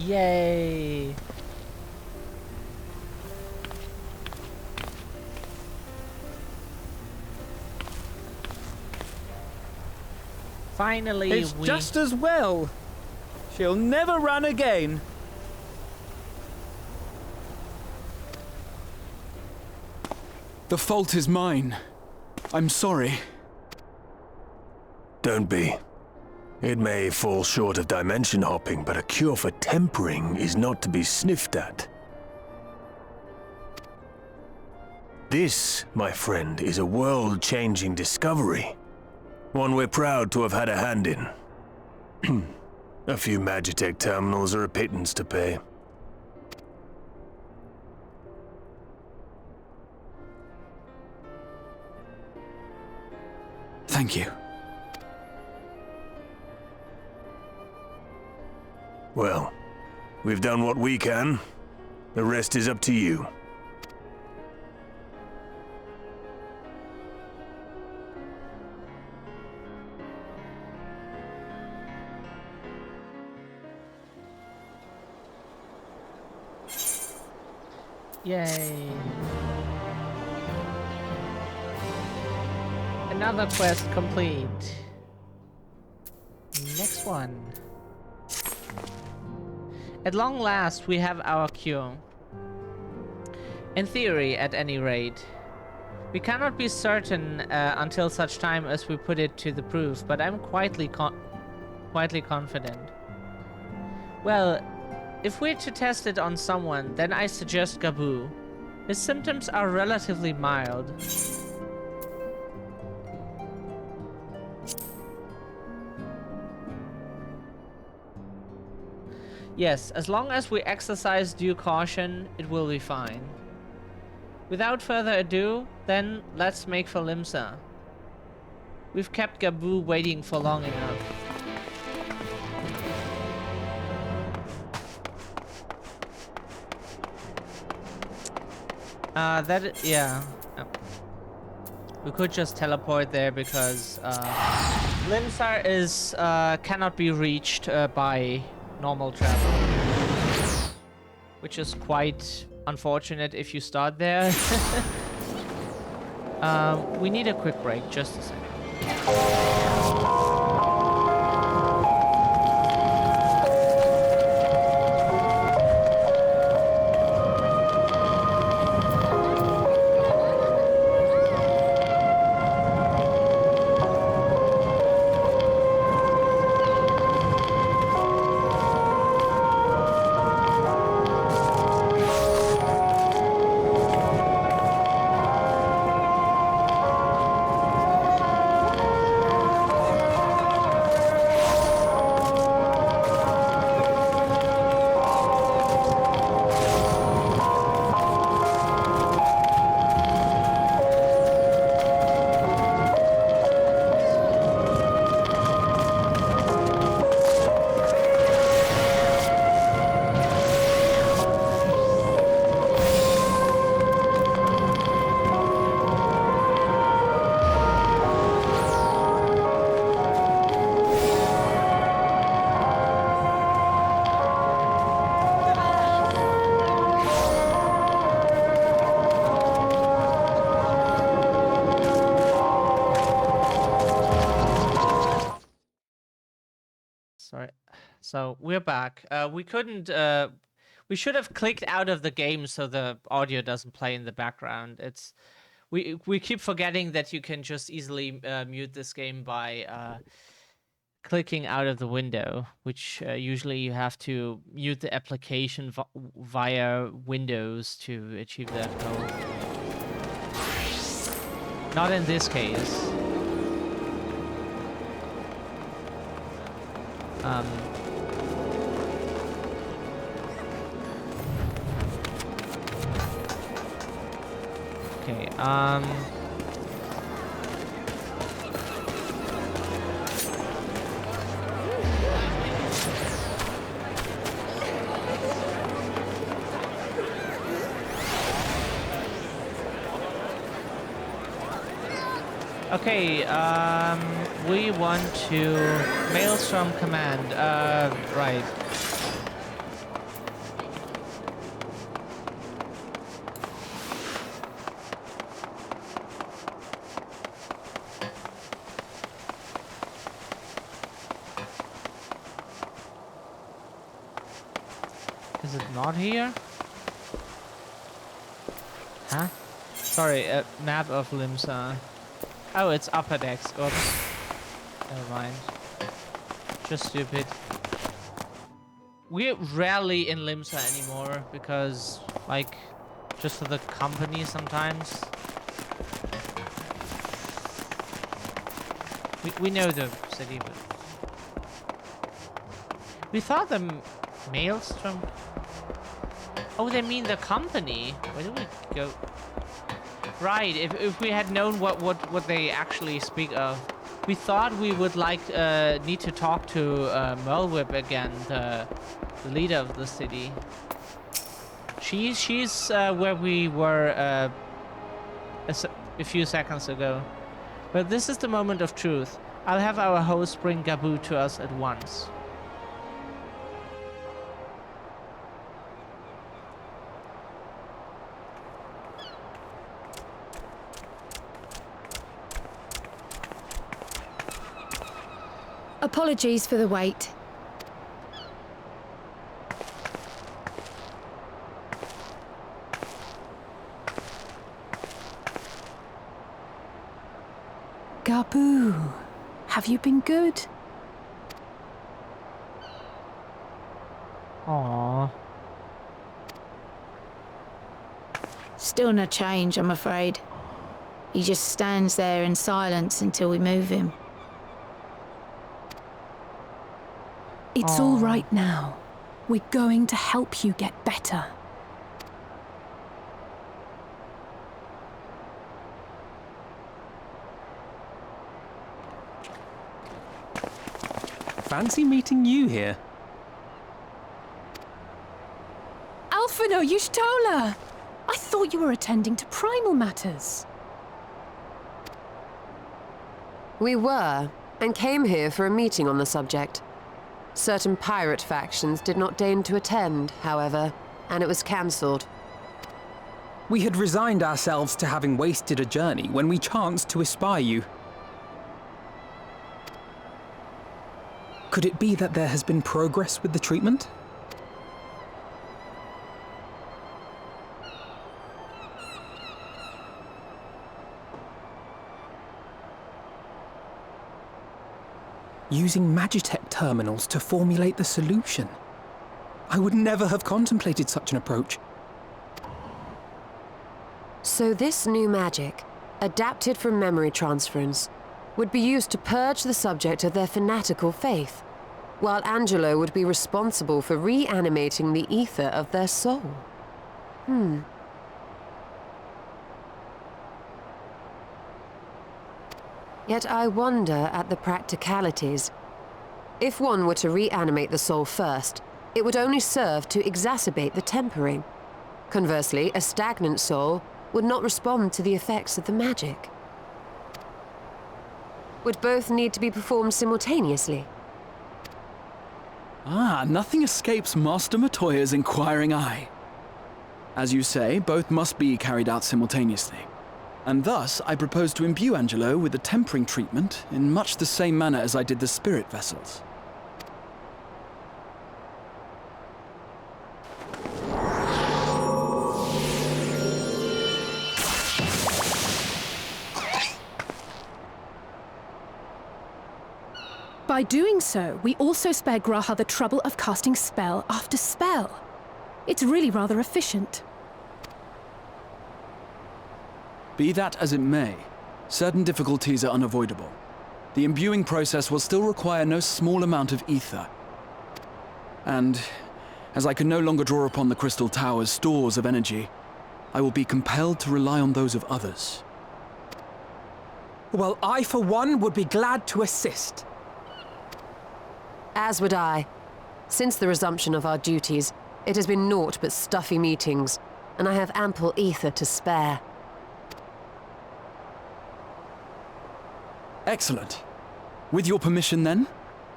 Yay. Finally, It's just as well. She'll never run again. The fault is mine. I'm sorry. Don't be. It may fall short of dimension hopping, but a cure for tempering is not to be sniffed at. This, my friend, is a world-changing discovery. One we're proud to have had a hand in. A few Magitech terminals are a pittance to pay. Thank you. Well, we've done what we can. The rest is up to you. Yay. Another quest complete. Next one. At long last, we have our cure. In theory, at any rate. We cannot be certain until such time as we put it to the proof, but I'm quietly confident. Well, if we're to test it on someone, then I suggest Gabu. His symptoms are relatively mild. Yes, as long as we exercise due caution, it will be fine. Without further ado, then let's make for Limsa. We've kept Gabu waiting for long enough. Yeah. We could just teleport there because Limsar is cannot be reached by normal travel, which is quite unfortunate if you start there. We need a quick break, just a second. Sorry. So we're back. We couldn't. We should have clicked out of the game so the audio doesn't play in the background. It's we keep forgetting that you can just easily mute this game by clicking out of the window, which usually you have to mute the application via Windows to achieve that goal. Not in this case. Okay, Okay, we want to Maelstrom command, right. Is it not here? Huh? Sorry, map of Limsa. Oh, it's upper decks. Oops. Never mind. Just stupid. We're rarely in Limsa anymore because, like, just for the company sometimes. We know the city, but we thought the Maelstrom. Oh, they mean the company. Where do we go? Right, if we had known what they actually speak of. We thought we would need to talk to Merlwhip again, the leader of the city. She's where we were a few seconds ago. But this is the moment of truth. I'll have our host bring Gabu to us at once. Apologies for the wait. Gabu, have you been good? Aww. Still no change, I'm afraid. He just stands there in silence until we move him. It's all right now. We're going to help you get better. Fancy meeting you here. Alphino Yushtola! I thought you were attending to primal matters. We were, and came here for a meeting on the subject. Certain pirate factions did not deign to attend, however, and it was cancelled. We had resigned ourselves to having wasted a journey when we chanced to espy you. Could it be that there has been progress with the treatment? Using Magitech terminals to formulate the solution. I would never have contemplated such an approach. So this new magic, adapted from memory transference, would be used to purge the subject of their fanatical faith, while Angelo would be responsible for reanimating the ether of their soul. Yet I wonder at the practicalities. If one were to reanimate the soul first, it would only serve to exacerbate the tempering. Conversely, a stagnant soul would not respond to the effects of the magic. Would both need to be performed simultaneously? Nothing escapes Master Matoya's inquiring eye. As you say, both must be carried out simultaneously. And thus, I propose to imbue Angelo with the tempering treatment in much the same manner as I did the spirit vessels. By doing so, we also spare Graha the trouble of casting spell after spell. It's really rather efficient. Be that as it may, certain difficulties are unavoidable. The imbuing process will still require no small amount of ether. And, as I can no longer draw upon the Crystal Tower's stores of energy, I will be compelled to rely on those of others. Well, I, for one, would be glad to assist. As would I. Since the resumption of our duties, it has been naught but stuffy meetings, and I have ample ether to spare. Excellent. With your permission, then,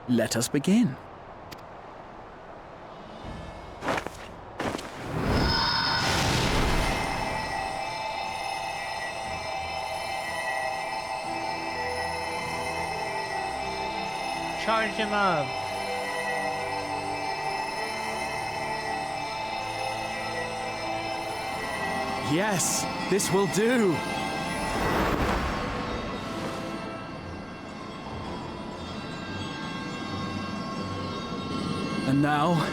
let us begin. Charge him up. Yes, this will do. And now,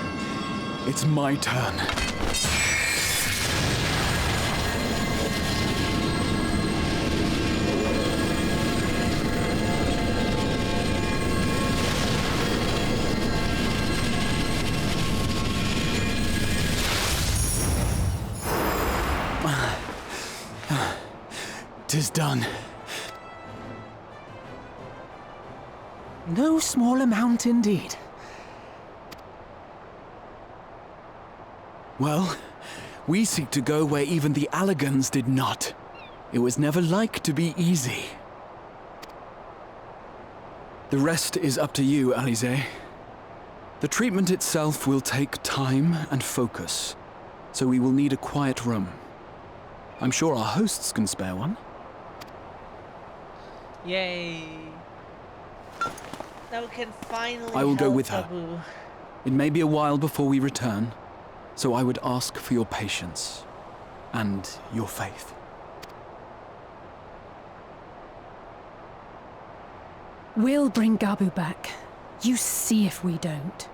it's my turn. 'Tis done. No small amount indeed. Well, we seek to go where even the Allagans did not. It was never like to be easy. The rest is up to you, Alize. The treatment itself will take time and focus, so we will need a quiet room. I'm sure our hosts can spare one. Yay! Now we can finally I will go help with her. Taboo. It may be a while before we return, so I would ask for your patience and your faith. We'll bring Gabu back. You see if we don't.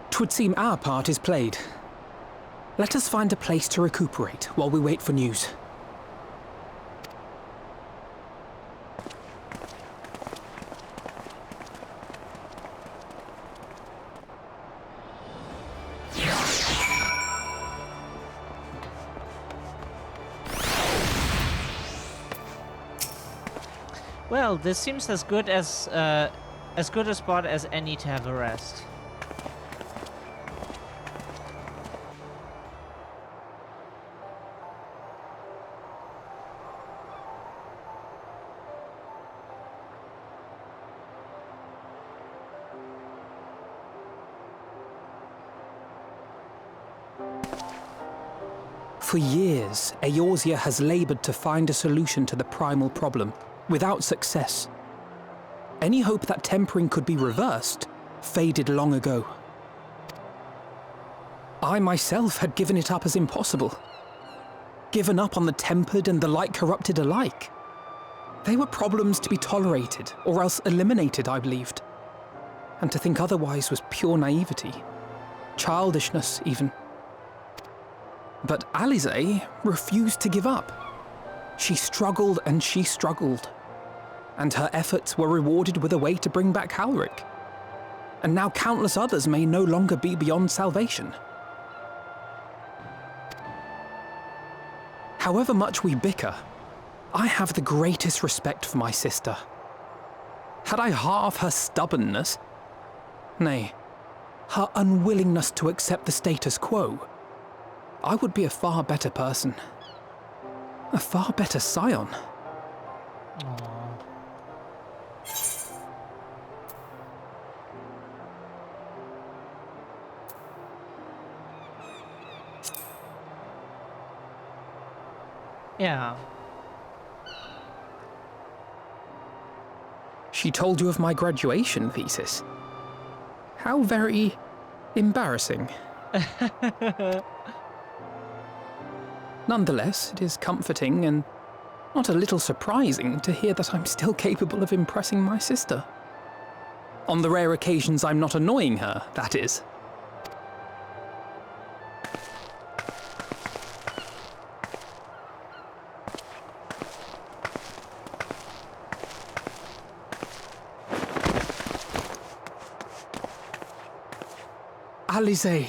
Twould seem our part is played. Let us find a place to recuperate while we wait for news. Well, this seems as good a spot as any to have a rest. For years, Eorzea has labored to find a solution to the primal problem, without success. Any hope that tempering could be reversed faded long ago. I myself had given it up as impossible. Given up on the tempered and the light corrupted alike. They were problems to be tolerated, or else eliminated, I believed. And to think otherwise was pure naivety. Childishness, even. But Alize refused to give up. She struggled and she struggled. And her efforts were rewarded with a way to bring back Halric. And now countless others may no longer be beyond salvation. However much we bicker, I have the greatest respect for my sister. Had I half her stubbornness, nay, her unwillingness to accept the status quo, I would be a far better person. A far better scion. Aww. Yeah. She told you of my graduation thesis. How very embarrassing. Nonetheless, it is comforting and not a little surprising to hear that I'm still capable of impressing my sister. On the rare occasions I'm not annoying her, that is. Alize,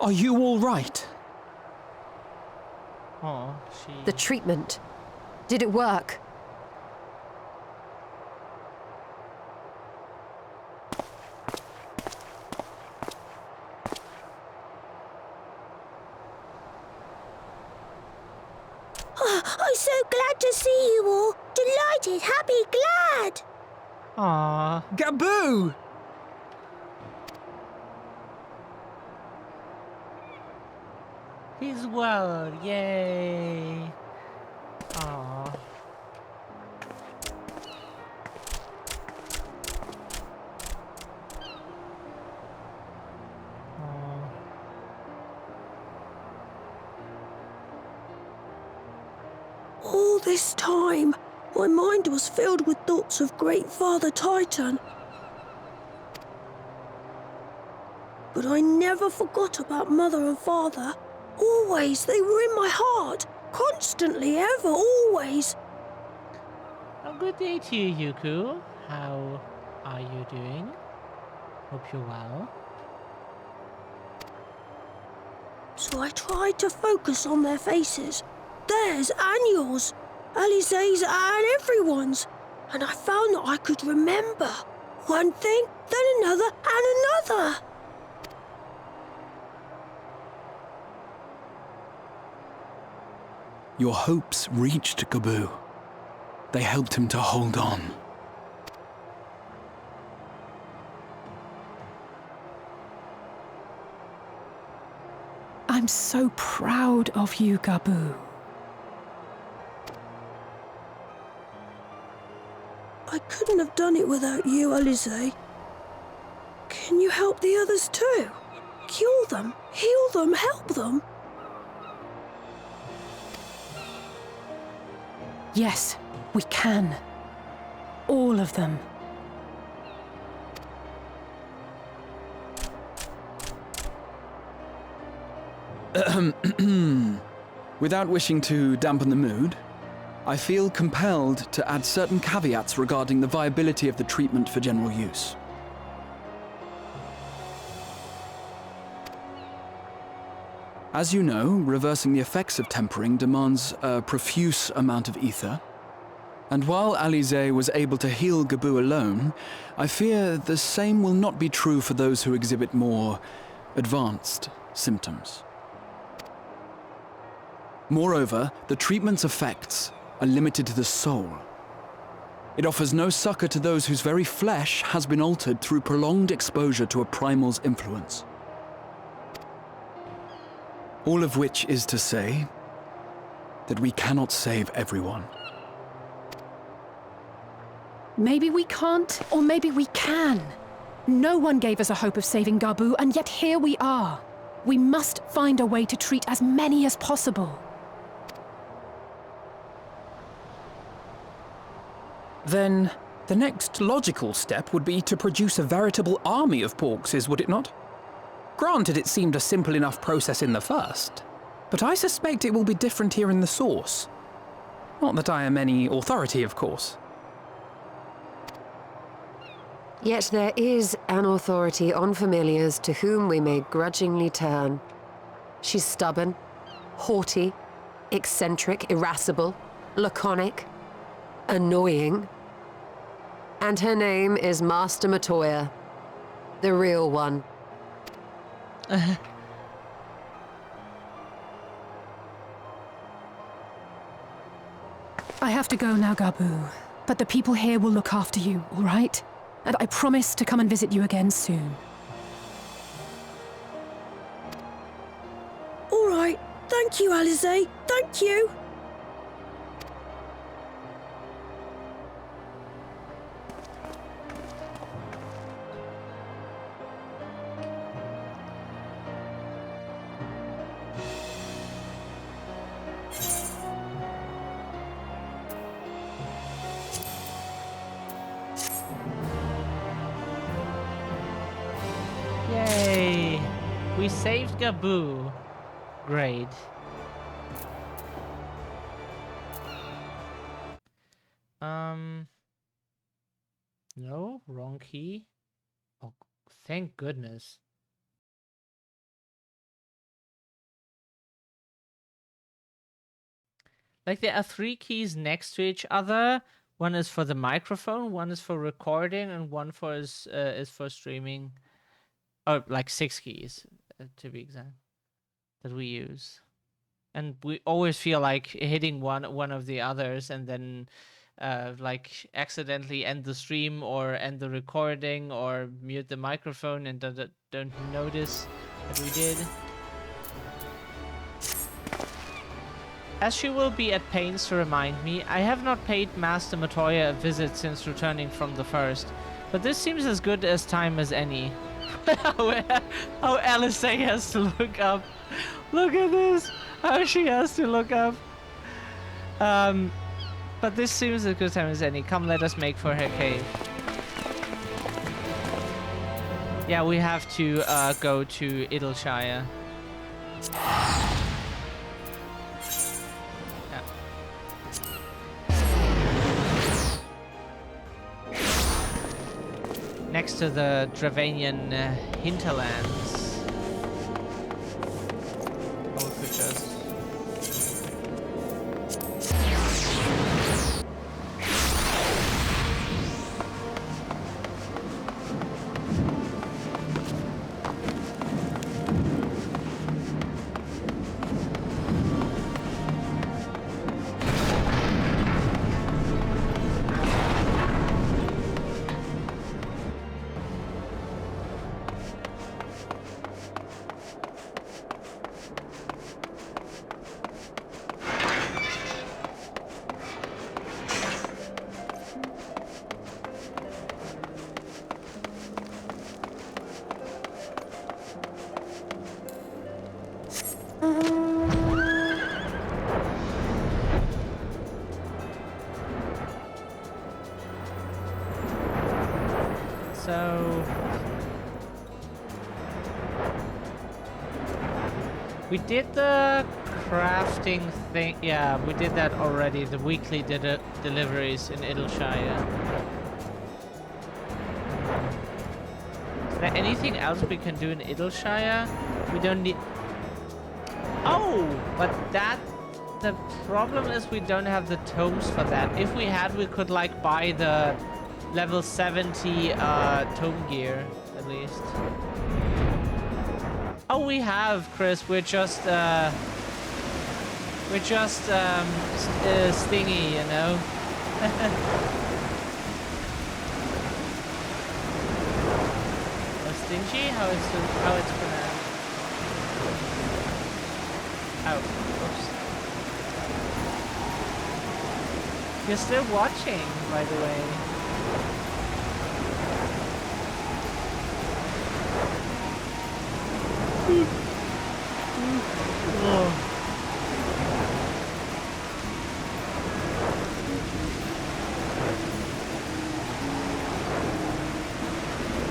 are you all right? Oh, The treatment. Did it work? Oh, I'm so glad to see you all. Delighted, happy, glad. Aww. Gaboo! He's well, yay! Aww. All this time, my mind was filled with thoughts of Great Father Titan. But I never forgot about Mother and Father. Always, they were in my heart. Constantly, ever, always. A good day to you, Yuku. How are you doing? Hope you're well. So I tried to focus on their faces. Theirs and yours. Alize's and everyone's. And I found that I could remember. One thing, then another, and another. Your hopes reached Gabu. They helped him to hold on. I'm so proud of you, Gabu. I couldn't have done it without you, Alize. Can you help the others too? Cure them, heal them, help them? Yes, we can. All of them. Without wishing to dampen the mood, I feel compelled to add certain caveats regarding the viability of the treatment for general use. As you know, reversing the effects of tempering demands a profuse amount of ether. And while Alize was able to heal Gabu alone, I fear the same will not be true for those who exhibit more advanced symptoms. Moreover, the treatment's effects are limited to the soul. It offers no succor to those whose very flesh has been altered through prolonged exposure to a primal's influence. All of which is to say that we cannot save everyone. Maybe we can't, or maybe we can. No one gave us a hope of saving Gabu, and yet here we are. We must find a way to treat as many as possible. Then, the next logical step would be to produce a veritable army of Porkses, would it not? Granted, it seemed a simple enough process in the first, but I suspect it will be different here in the source. Not that I am any authority, of course. Yet there is an authority on familiars to whom we may grudgingly turn. She's stubborn, haughty, eccentric, irascible, laconic, annoying. And her name is Master Matoya, the real one. I have to go now, Gabu, but the people here will look after you, all right? And I promise to come and visit you again soon. All right. Thank you, Alize. Thank you. Yay! We saved Gabu. Great. No, wrong key. Oh, thank goodness. Like there are 3 keys next to each other. One is for the microphone, one is for recording, and one for is for streaming. Oh, like 6 keys to be exact that we use, and we always feel like hitting one of the others, and then like accidentally end the stream or end the recording or mute the microphone and don't notice that we did. As she will be at pains to remind me, I have not paid Master Matoya a visit since returning from the first, but this seems as good as time as any. How Alice has to look up. Look at this! How she has to look up. But this seems as good time as any. Come, let us make for her cave. Yeah, we have to go to Idleshire. Next to the Dravanian hinterlands. Or we could just... So we did the crafting thing. Yeah, we did that already. The weekly deliveries in Idleshire. Is there anything else we can do in Idleshire? We don't need... Oh, but that... The problem is we don't have the tomes for that. If we had, we could like buy the level 70 tome gear, at least. Oh, we have, Chris. We're just stingy, you know. Or stingy? How it's pronounced? Oh, oops. You're still watching, by the way.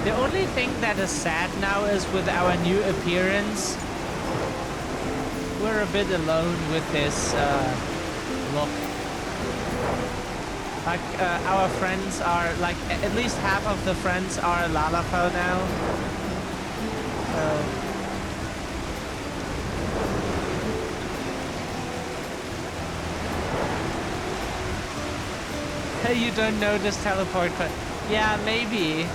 The only thing that is sad now is with our new appearance, we're a bit alone with this look. Like, our friends are, like, at least half of the friends are Lalafell now. So... You don't notice teleport, but yeah, maybe.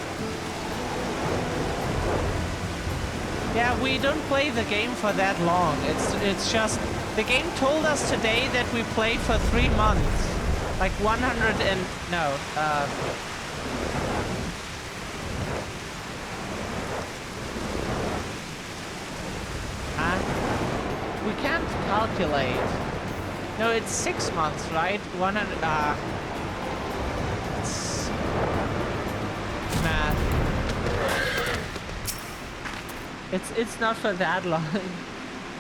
Yeah, we don't play the game for that long. It's just the game told us today that we played for 3 months, like 100 and no. We can't calculate. No, it's 6 months, right? 100. Math. It's not for that long.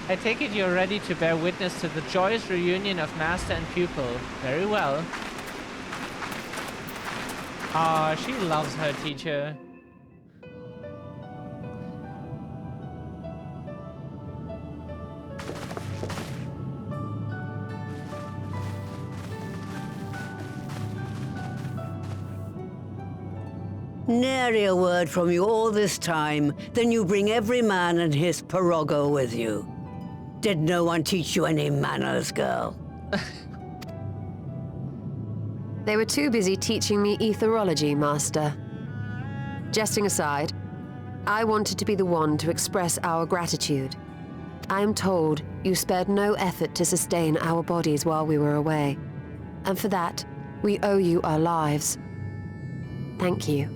I take it you're ready to bear witness to the joyous reunion of master and pupil. Very well. Ah, she loves her teacher. Nary a word from you all this time, then you bring every man and his pirogo with you. Did no one teach you any manners, girl? They were too busy teaching me etherology, Master. Jesting aside, I wanted to be the one to express our gratitude. I am told you spared no effort to sustain our bodies while we were away. And for that, we owe you our lives. Thank you.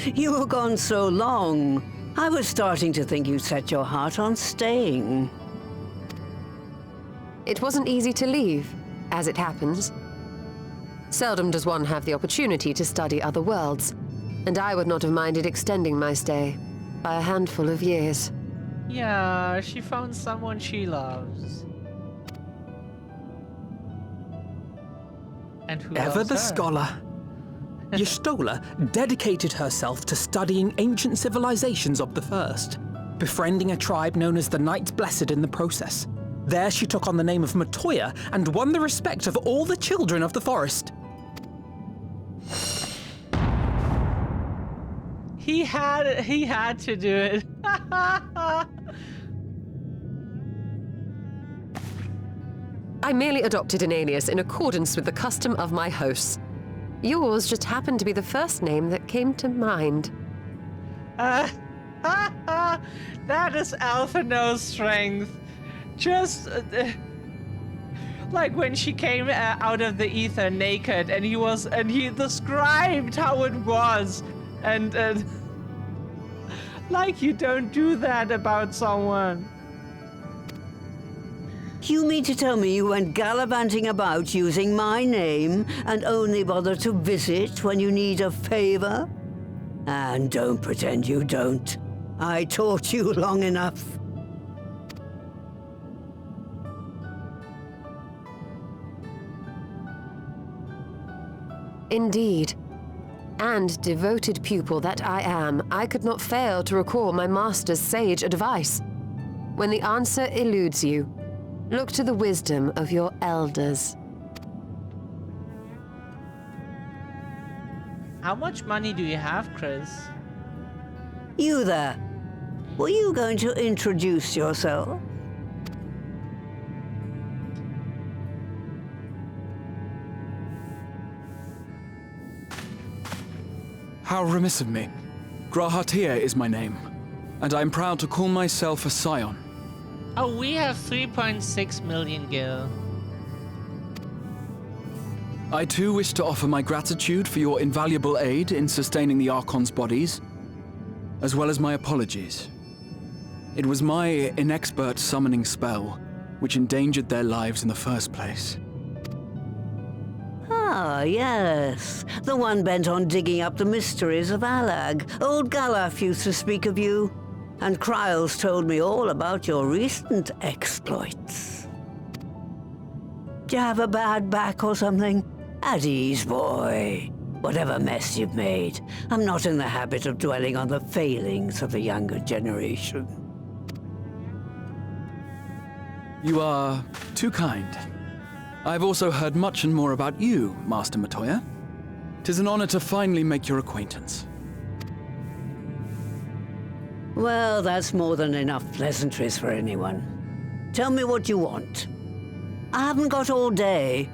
You were gone so long. I was starting to think you'd set your heart on staying. It wasn't easy to leave, as it happens. Seldom does one have the opportunity to study other worlds, and I would not have minded extending my stay by a handful of years. Yeah, she found someone she loves. And who Ever loves the her? scholar. Y'shtola dedicated herself to studying ancient civilizations of the First, befriending a tribe known as the Knights Blessed in the process. There she took on the name of Matoya and won the respect of all the children of the forest. He had to do it. I merely adopted an alias in accordance with the custom of my hosts. Yours just happened to be the first name that came to mind. That is Alphino's strength. Just like when she came out of the ether naked, and he described how it was, and like you don't do that about someone. You mean to tell me you went gallivanting about using my name and only bother to visit when you need a favor? And don't pretend you don't. I taught you long enough. Indeed. And devoted pupil that I am, I could not fail to recall my master's sage advice. When the answer eludes you, look to the wisdom of your elders. How much money do you have, Chris? You there. Were you going to introduce yourself? How remiss of me. Grahatir is my name, and I'm proud to call myself a scion. Oh, we have 3.6 million gil. I too wish to offer my gratitude for your invaluable aid in sustaining the Archon's bodies, as well as my apologies. It was my inexpert summoning spell which endangered their lives in the first place. Ah, yes. The one bent on digging up the mysteries of Alag. Old Galaf used to speak of you, and Kryles told me all about your recent exploits. Do you have a bad back or something? At ease, boy. Whatever mess you've made, I'm not in the habit of dwelling on the failings of the younger generation. You are too kind. I've also heard much and more about you, Master Matoya. 'Tis an honor to finally make your acquaintance. Well, that's more than enough pleasantries for anyone. Tell me what you want. I haven't got all day.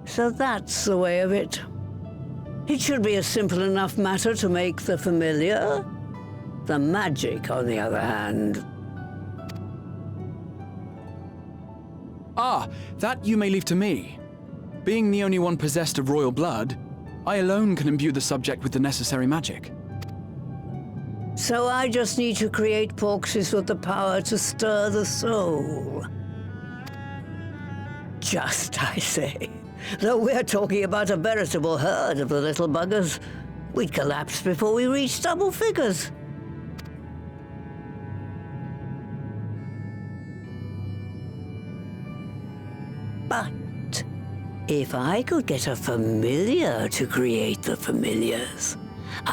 So that's the way of it. It should be a simple enough matter to make the familiar. The magic, on the other hand. Ah, that you may leave to me. Being the only one possessed of royal blood, I alone can imbue the subject with the necessary magic. So I just need to create porxes with the power to stir the soul. Just, I say. Though we're talking about a veritable herd of the little buggers, we'd collapse before we reached double figures. But if I could get a familiar to create the familiars,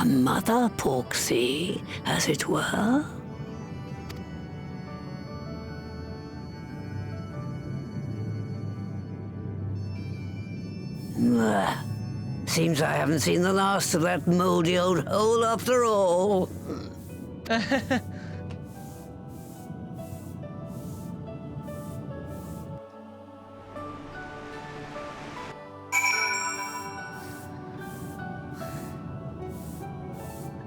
a mother porxie, as it were. Seems I haven't seen the last of that moldy old hole after all.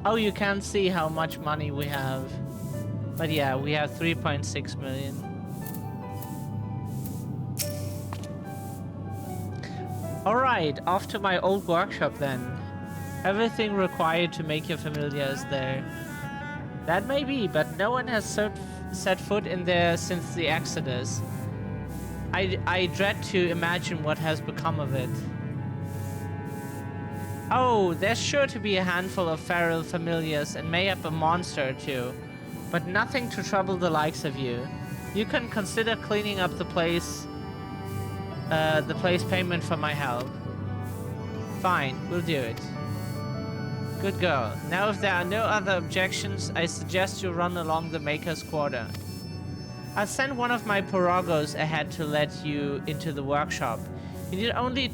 Oh, you can't see how much money we have. But yeah, we have 3.6 million. Alright, off to my old workshop then. Everything required to make your familiar is there. That may be, but no one has set foot in there since the Exodus. I dread to imagine what has become of it. Oh, there's sure to be a handful of feral familiars and mayhap a monster or two, but nothing to trouble the likes of you. You can consider cleaning up the place payment for my help. Fine, we'll do it. Good girl. Now if there are no other objections, I suggest you run along the Maker's Quarter. I'll send one of my pirogos ahead to let you into the workshop. You need only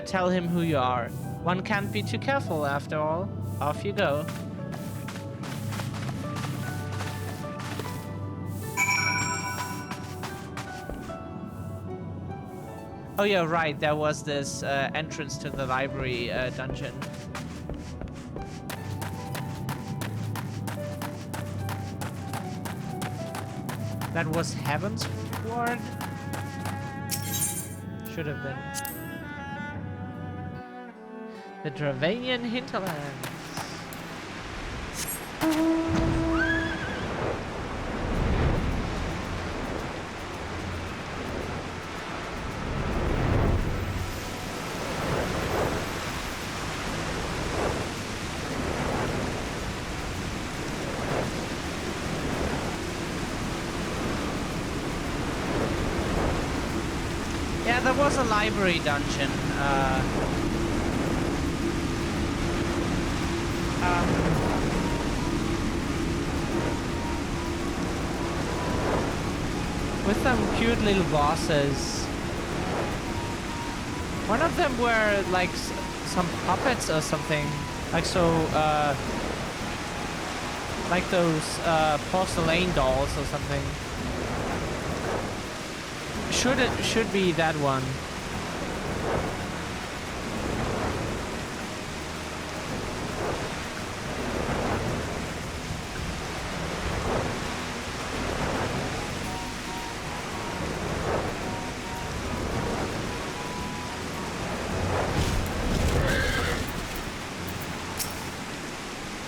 tell him who you are. One can't be too careful after all. Off you go. Oh yeah, right, there was this entrance to the library dungeon. That was Heaven's Ward? Should have been. The Dravanian Hinterlands. Yeah, there was a library dungeon. With some cute little bosses. One of them were like some puppets or something. Like like those porcelain dolls or something. Should be that one.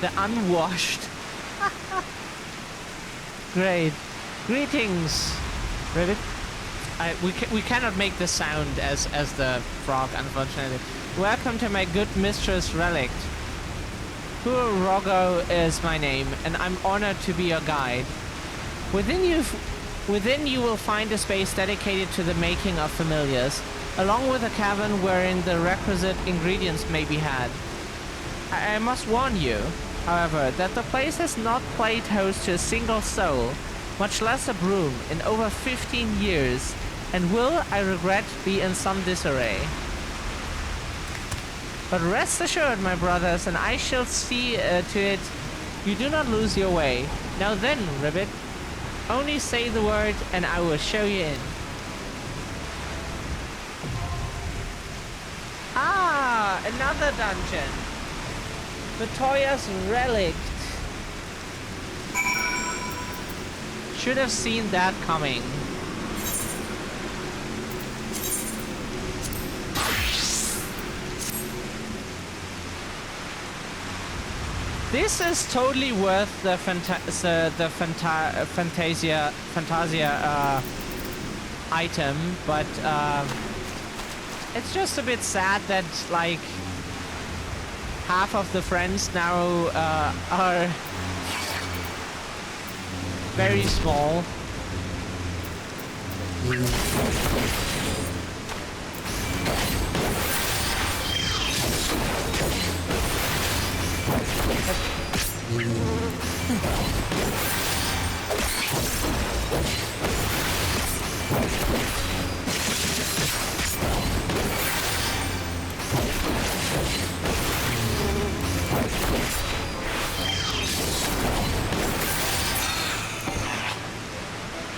The unwashed. Great. Greetings, Ribbit. We cannot make the sound as the frog, unfortunately. Welcome to my good mistress Relict. Rogo is my name, and I'm honored to be your guide. Within you will find a space dedicated to the making of familiars, along with a cavern wherein the requisite ingredients may be had. I must warn you, however, that the place has not played host to a single soul, much less a broom, in over 15 years, and will, I regret, be in some disarray. But rest assured, my brothers, and I shall see to it you do not lose your way. Now then, Ribbit, only say the word and I will show you in. Ah, another dungeon. Vitoya's Relict. Should have seen that coming. This is totally worth the Fantasia item, but it's just a bit sad that like half of the friends now are very small.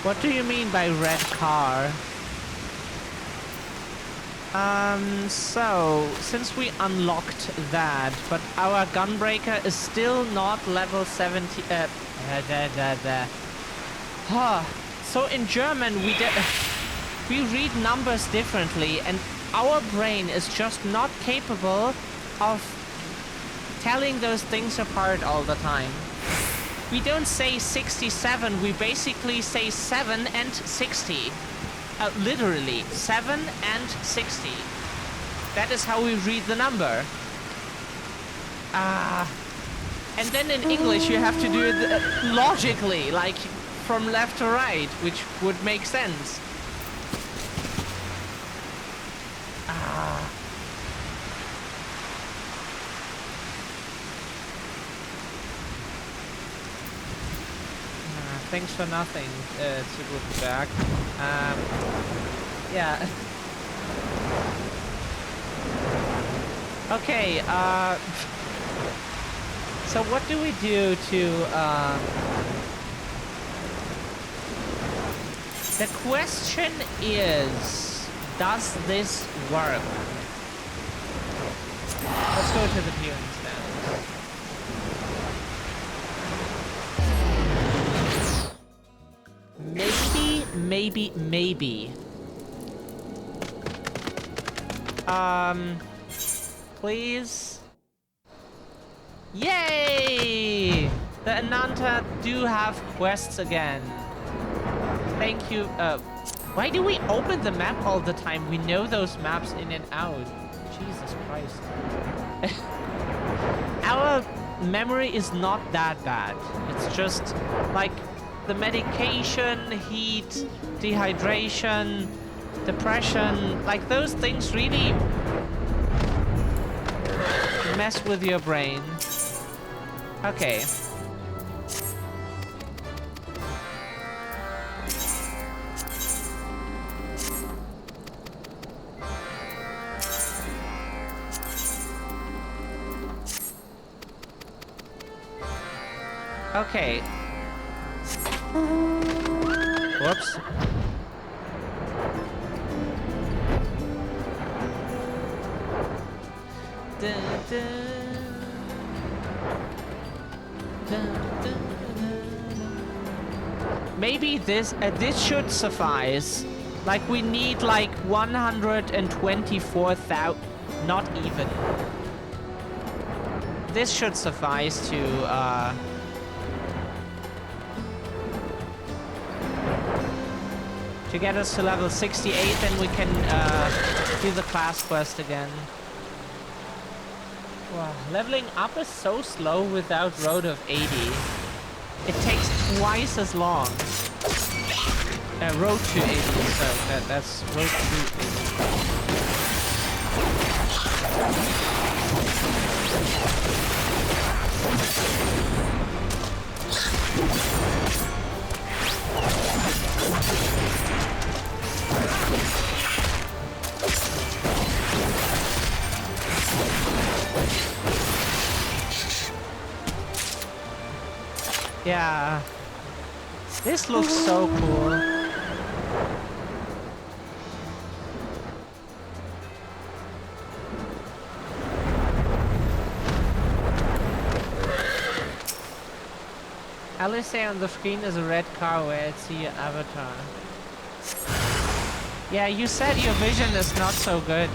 What do you mean by red car? So, since we unlocked that, but our gunbreaker is still not level 70, So in German, we read numbers differently, and our brain is just not capable of telling those things apart all the time. We don't say 67, we basically say 7 and 60. Literally, 7 and 60. That is how we read the number. And then in English you have to do it logically, like from left to right, which would make sense. Ah. Thanks for nothing, Gutenberg. Yeah. Okay, so what do we do to, the question is, does this work? Let's go to the peons then. Maybe. Please. Yay! The Ananta do have quests again. Thank you. Why do we open the map all the time? We know those maps in and out. Jesus Christ. Our memory is not that bad. It's just like the medication, heat, dehydration, depression, like those things really mess with your brain. Okay. Okay. Whoops. Maybe this should suffice. Like we need like 124,000, not even. This should suffice to get us to level 68, then we can do the class quest again. Wow, leveling up is so slow without Road of 80. It takes twice as long. Road to 80, so that's Road to 80. Yeah, this looks so cool. Alice on the screen is a red car where I see your avatar. Yeah, you said your vision is not so good.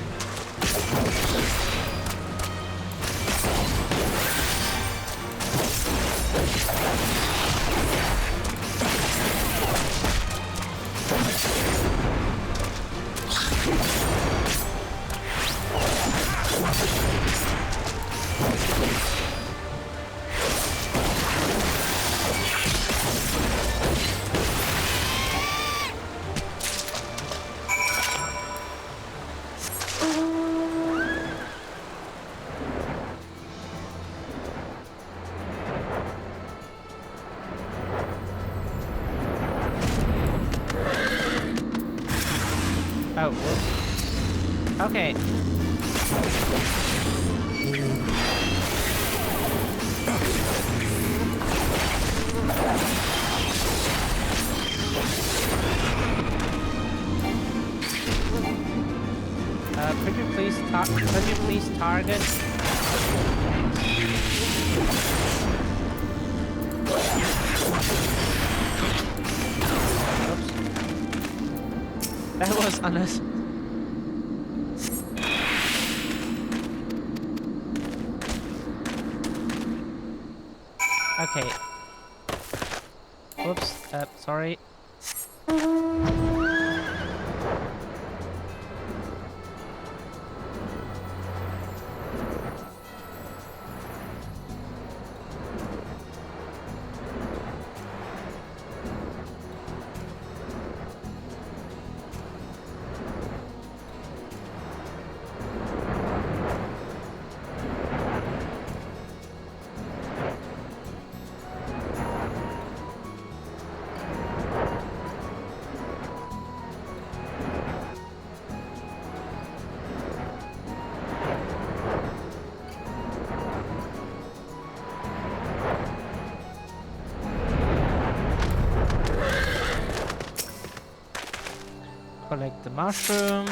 Oh, whoops. Okay. Could you please target? Oops. That was unnecessary. Okay. Whoops. Sorry. Collect the mushroom.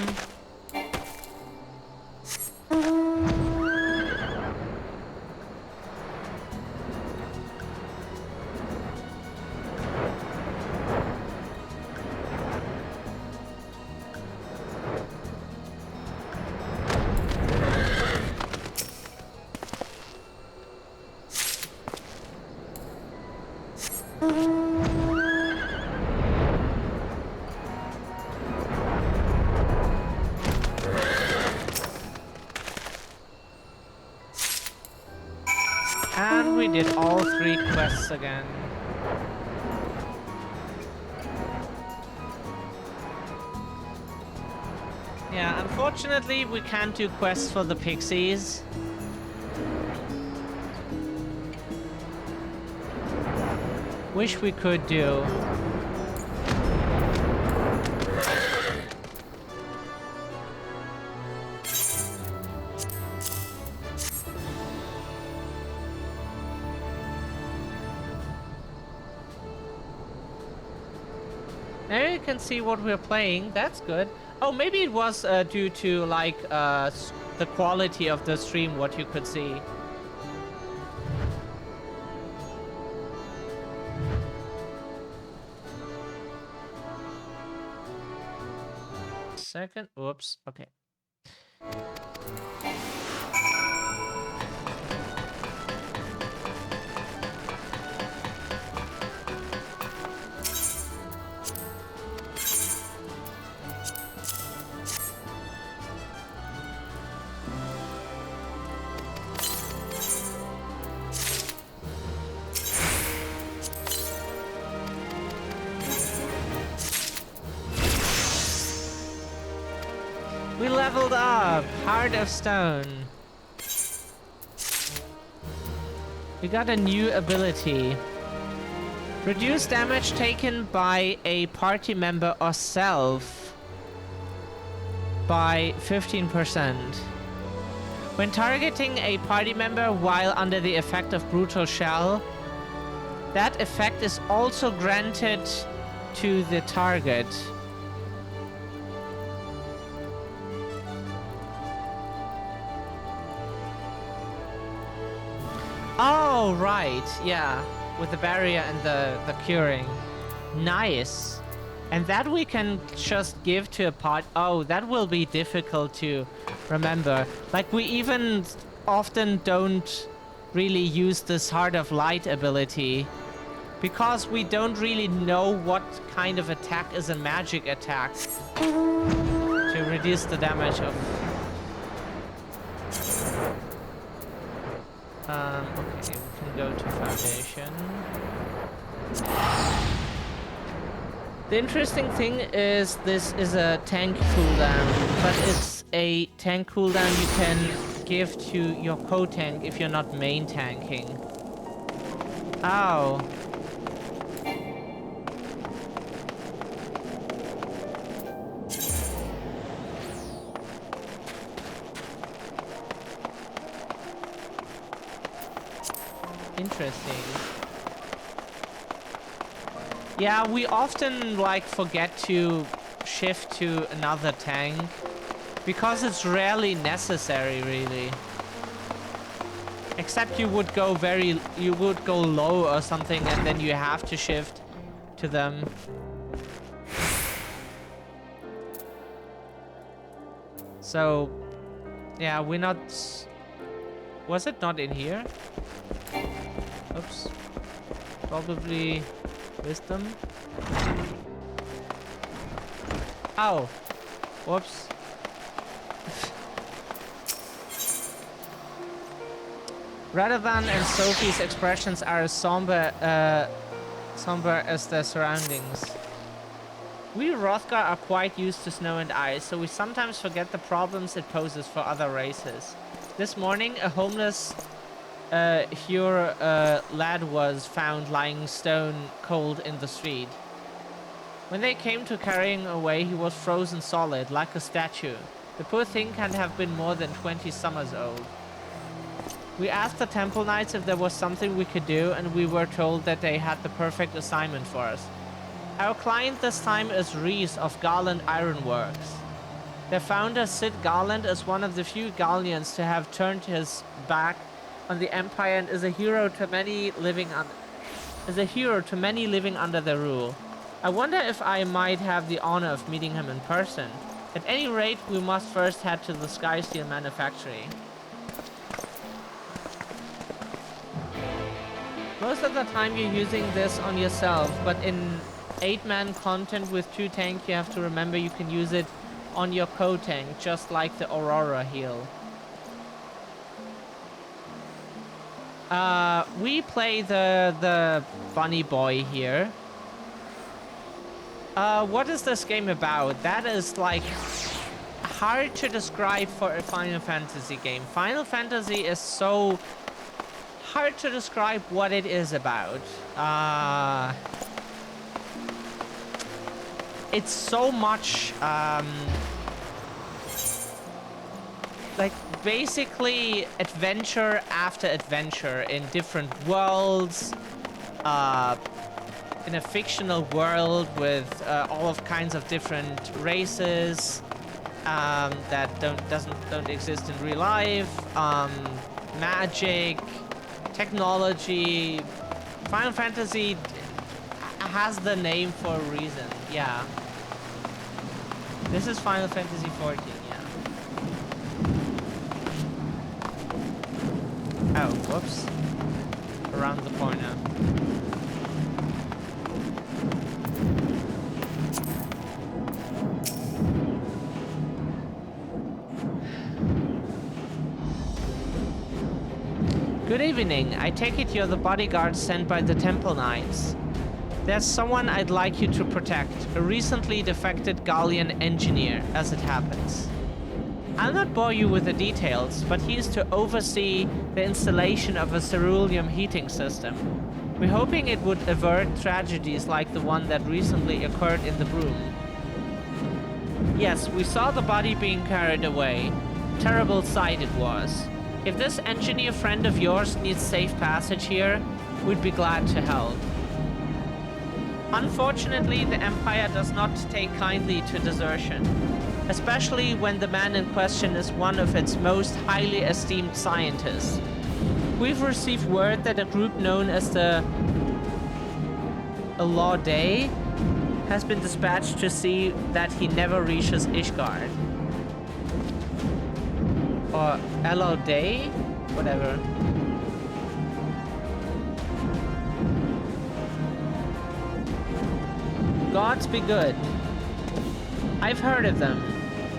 And we did all 3 quests again. Yeah, unfortunately we can't do quests for the pixies. Wish we could do. Now you can see what we're playing. That's good. Oh, maybe it was due to like the quality of the stream, what you could see. Second, whoops, okay. We leveled up! Heart of Stone. We got a new ability. Reduce damage taken by a party member or self by 15%. When targeting a party member while under the effect of Brutal Shell, that effect is also granted to the target. Oh, right, yeah, with the barrier and the curing. Nice. And that we can just give to a part. Oh, that will be difficult to remember. Like, we even often don't really use this Heart of Light ability because we don't really know what kind of attack is a magic attack to reduce the damage of... okay, we can go to Foundation. The interesting thing is this is a tank cooldown, but it's a tank cooldown you can give to your co-tank if you're not main tanking. Ow. Interesting. Yeah, we often like forget to shift to another tank because it's rarely necessary, really. Except you would go low or something and then you have to shift to them. So, yeah, we're not... Was it not in here? Oops. Probably wisdom. Ow. Whoops. Radovan and Sophie's expressions are as somber as their surroundings. We Hrothgar are quite used to snow and ice, so we sometimes forget the problems it poses for other races. This morning, a homeless Hure lad was found lying stone cold in the street. When they came to carrying away, he was frozen solid, like a statue. The poor thing can't have been more than 20 summers old. We asked the Temple Knights if there was something we could do, and we were told that they had the perfect assignment for us. Our client this time is Reese of Garland Ironworks. Their founder, Sid Garland, is one of the few Gallians to have turned his back on the Empire and is a hero to many living under their rule. I wonder if I might have the honor of meeting him in person. At any rate, we must first head to the Sky Steel Manufactory. Most of the time you're using this on yourself, but in 8-man content with 2 tank, you have to remember you can use it on your co-tank, just like the Aurora heal. We play the bunny boy here. What is this game about? That is like hard to describe for a Final Fantasy game. Final Fantasy is so hard to describe what it is about. It's so much like basically adventure after adventure in different worlds, in a fictional world with all of kinds of different races that don't exist in real life, magic, technology. Final Fantasy has the name for a reason. Yeah. This is Final Fantasy XIV, yeah. Oh, whoops. Around the corner. Good evening. I take it you're the bodyguard sent by the Temple Knights. There's someone I'd like you to protect, a recently defected Gallian engineer, as it happens. I'll not bore you with the details, but he is to oversee the installation of a ceruleum heating system. We're hoping it would avert tragedies like the one that recently occurred in the Broom. Yes, we saw the body being carried away. Terrible sight it was. If this engineer friend of yours needs safe passage here, we'd be glad to help. Unfortunately, the Empire does not take kindly to desertion, especially when the man in question is one of its most highly esteemed scientists. We've received word that a group known as the VoD has been dispatched to see that he never reaches Ishgard. Or VoD? Whatever. Gods be good. I've heard of them.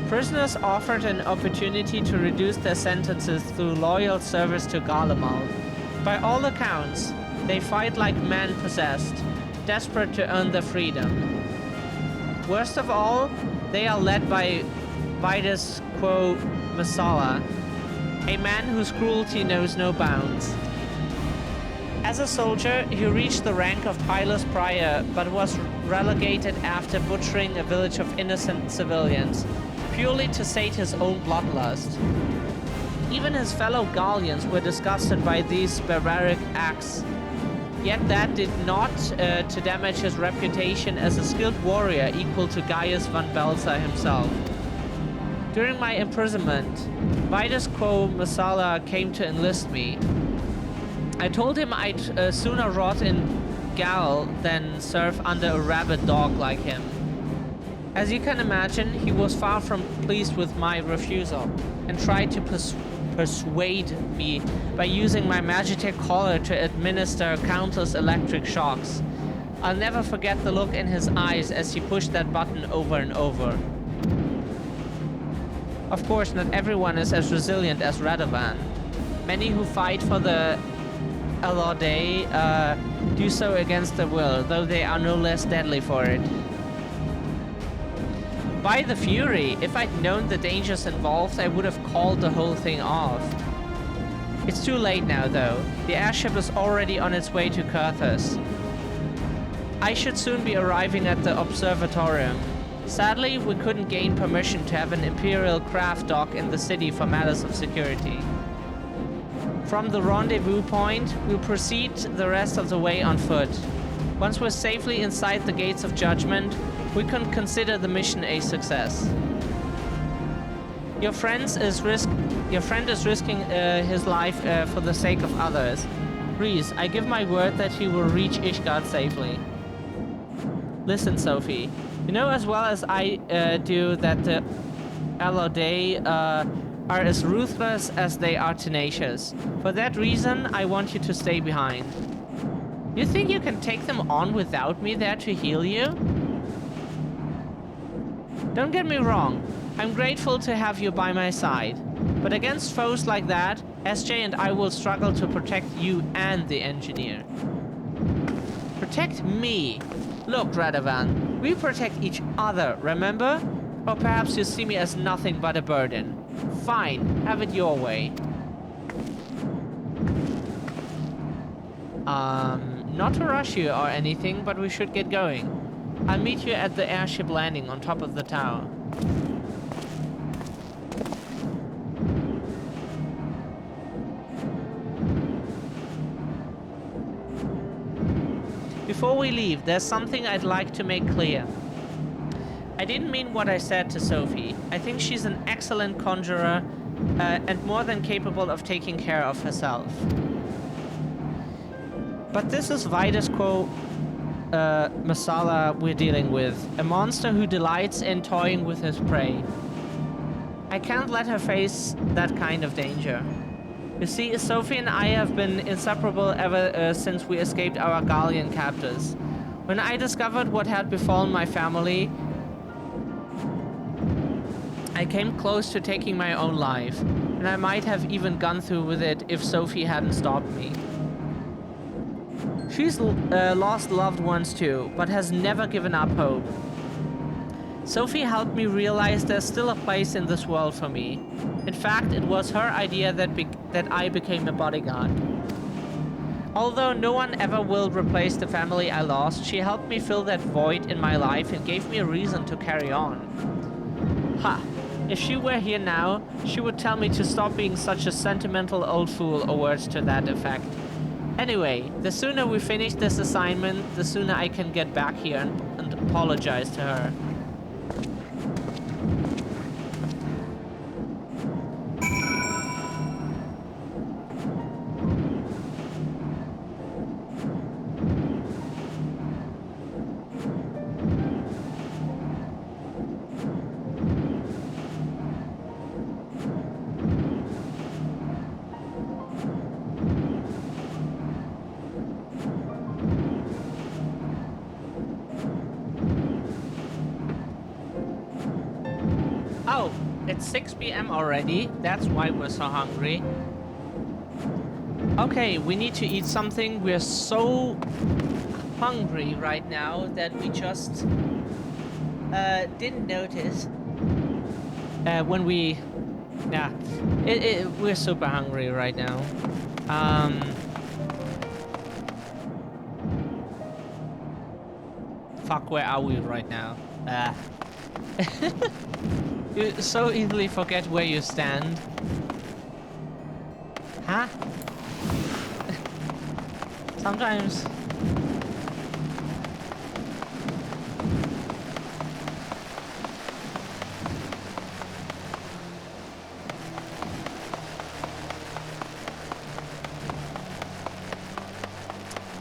Prisoners offered an opportunity to reduce their sentences through loyal service to Garlemald. By all accounts, they fight like men possessed, desperate to earn their freedom. Worst of all, they are led by Vitus Quo Masala, a man whose cruelty knows no bounds. As a soldier, he reached the rank of Pilus Prior, but was relegated after butchering a village of innocent civilians, purely to sate his own bloodlust. Even his fellow Gallians were disgusted by these barbaric acts. Yet that did not to damage his reputation as a skilled warrior equal to Gaius van Belza himself. During my imprisonment, Vitus Quo Masala came to enlist me. I told him I'd sooner rot in Gal than serve under a rabid dog like him. As you can imagine, he was far from pleased with my refusal and tried to persuade me by using my Magitech collar to administer countless electric shocks. I'll never forget the look in his eyes as he pushed that button over and over. Of course, not everyone is as resilient as Radovan. Many who fight for the VoD do so against their will, though they are no less deadly for it. By the Fury, if I'd known the dangers involved, I would have called the whole thing off. It's too late now, though. The airship is already on its way to Kurthus. I should soon be arriving at the observatorium. Sadly, we couldn't gain permission to have an Imperial craft dock in the city for matters of security. From the rendezvous point, we'll proceed the rest of the way on foot. Once we're safely inside the gates of judgment, we can consider the mission a success. Your friend is risking his life for the sake of others. Reese, I give my word that he will reach Ishgard safely. Listen, Sophie. You know as well as I do that the Alaudae are as ruthless as they are tenacious. For that reason, I want you to stay behind. You think you can take them on without me there to heal you? Don't get me wrong. I'm grateful to have you by my side. But against foes like that, SJ and I will struggle to protect you and the engineer. Protect me? Look, Radovan, we protect each other, remember? Or perhaps you see me as nothing but a burden. Fine, have it your way. Not to rush you or anything, but we should get going. I'll meet you at the airship landing on top of the tower. Before we leave, there's something I'd like to make clear. I didn't mean what I said to Sophie. I think she's an excellent conjurer and more than capable of taking care of herself. But this is Vitus Quo Masala we're dealing with, a monster who delights in toying with his prey. I can't let her face that kind of danger. You see, Sophie and I have been inseparable ever since we escaped our Gallian captors. When I discovered what had befallen my family, I came close to taking my own life, and I might have even gone through with it if Sophie hadn't stopped me. She's lost loved ones too, but has never given up hope. Sophie helped me realize there's still a place in this world for me. In fact, it was her idea that I became a bodyguard. Although no one ever will replace the family I lost, she helped me fill that void in my life and gave me a reason to carry on. Ha! If she were here now, she would tell me to stop being such a sentimental old fool or words to that effect. Anyway, the sooner we finish this assignment, the sooner I can get back here and apologize to her. Oh, it's 6 p.m. already. That's why we're so hungry. Okay, we need to eat something. We're so hungry right now that we just didn't notice when we... Yeah, we're super hungry right now. Fuck, where are we right now? You so easily forget where you stand. Huh? Sometimes.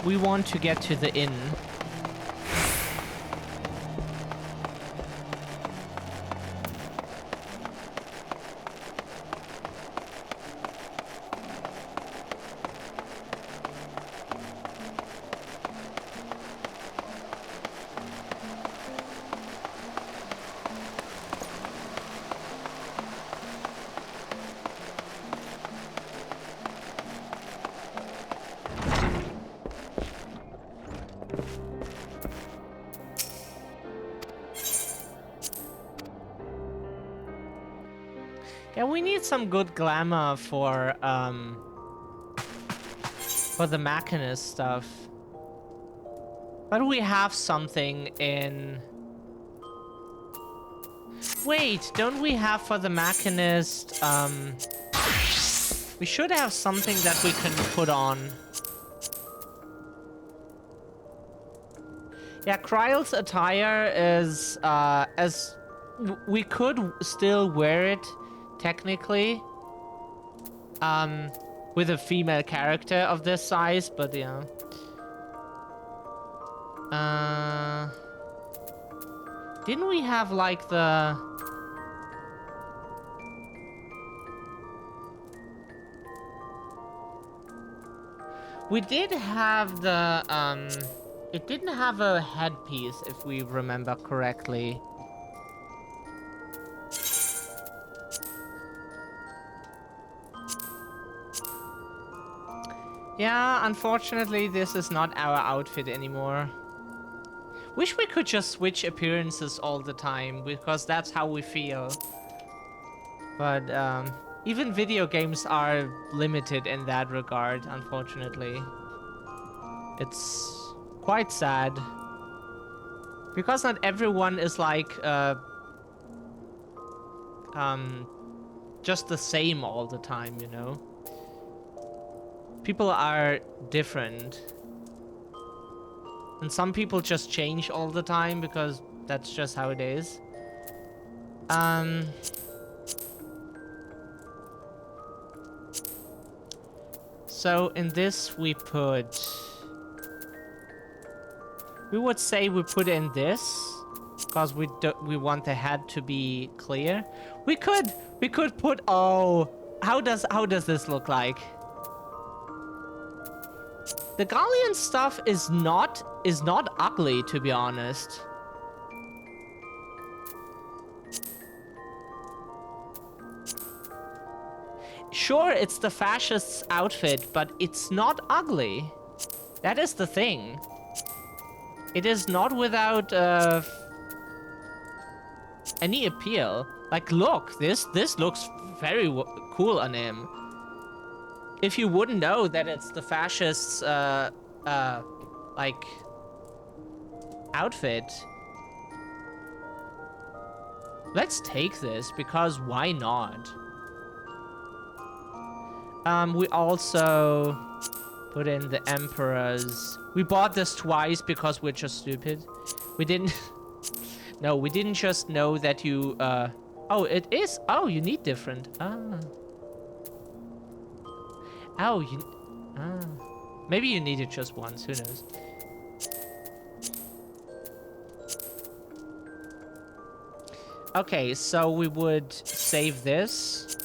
We want to get to the inn. Yeah, we need some good glamour for the Machinist stuff. But we have something in... Wait, don't we have for the Machinist, we should have something that we can put on. Yeah, Kryle's attire is we could still wear it technically with a female character of this size, but yeah. Didn't we have like the we did have the it didn't have a headpiece if we remember correctly. Yeah, unfortunately, this is not our outfit anymore. Wish we could just switch appearances all the time, because that's how we feel. But, even video games are limited in that regard, unfortunately. It's quite sad. Because not everyone is like, just the same all the time, you know? People are different. And some people just change all the time because that's just how it is. So in this we would say we put in this because we want the head to be clear. We could put, oh, how does this look like? The Galleon stuff is not ugly, to be honest. Sure, it's the fascist's outfit, but it's not ugly. That is the thing. It is not without any appeal. Like, look, this looks very cool on him. If you wouldn't know that it's the fascists, like, outfit. Let's take this, because why not? We also put in the Emperor's. We bought this twice because we're just stupid. We didn't... No, we didn't just know that you, Oh, it is... Oh, you need different. Ah. Oh, you... Ah. Maybe you need it just once, who knows. Okay, so we would save this.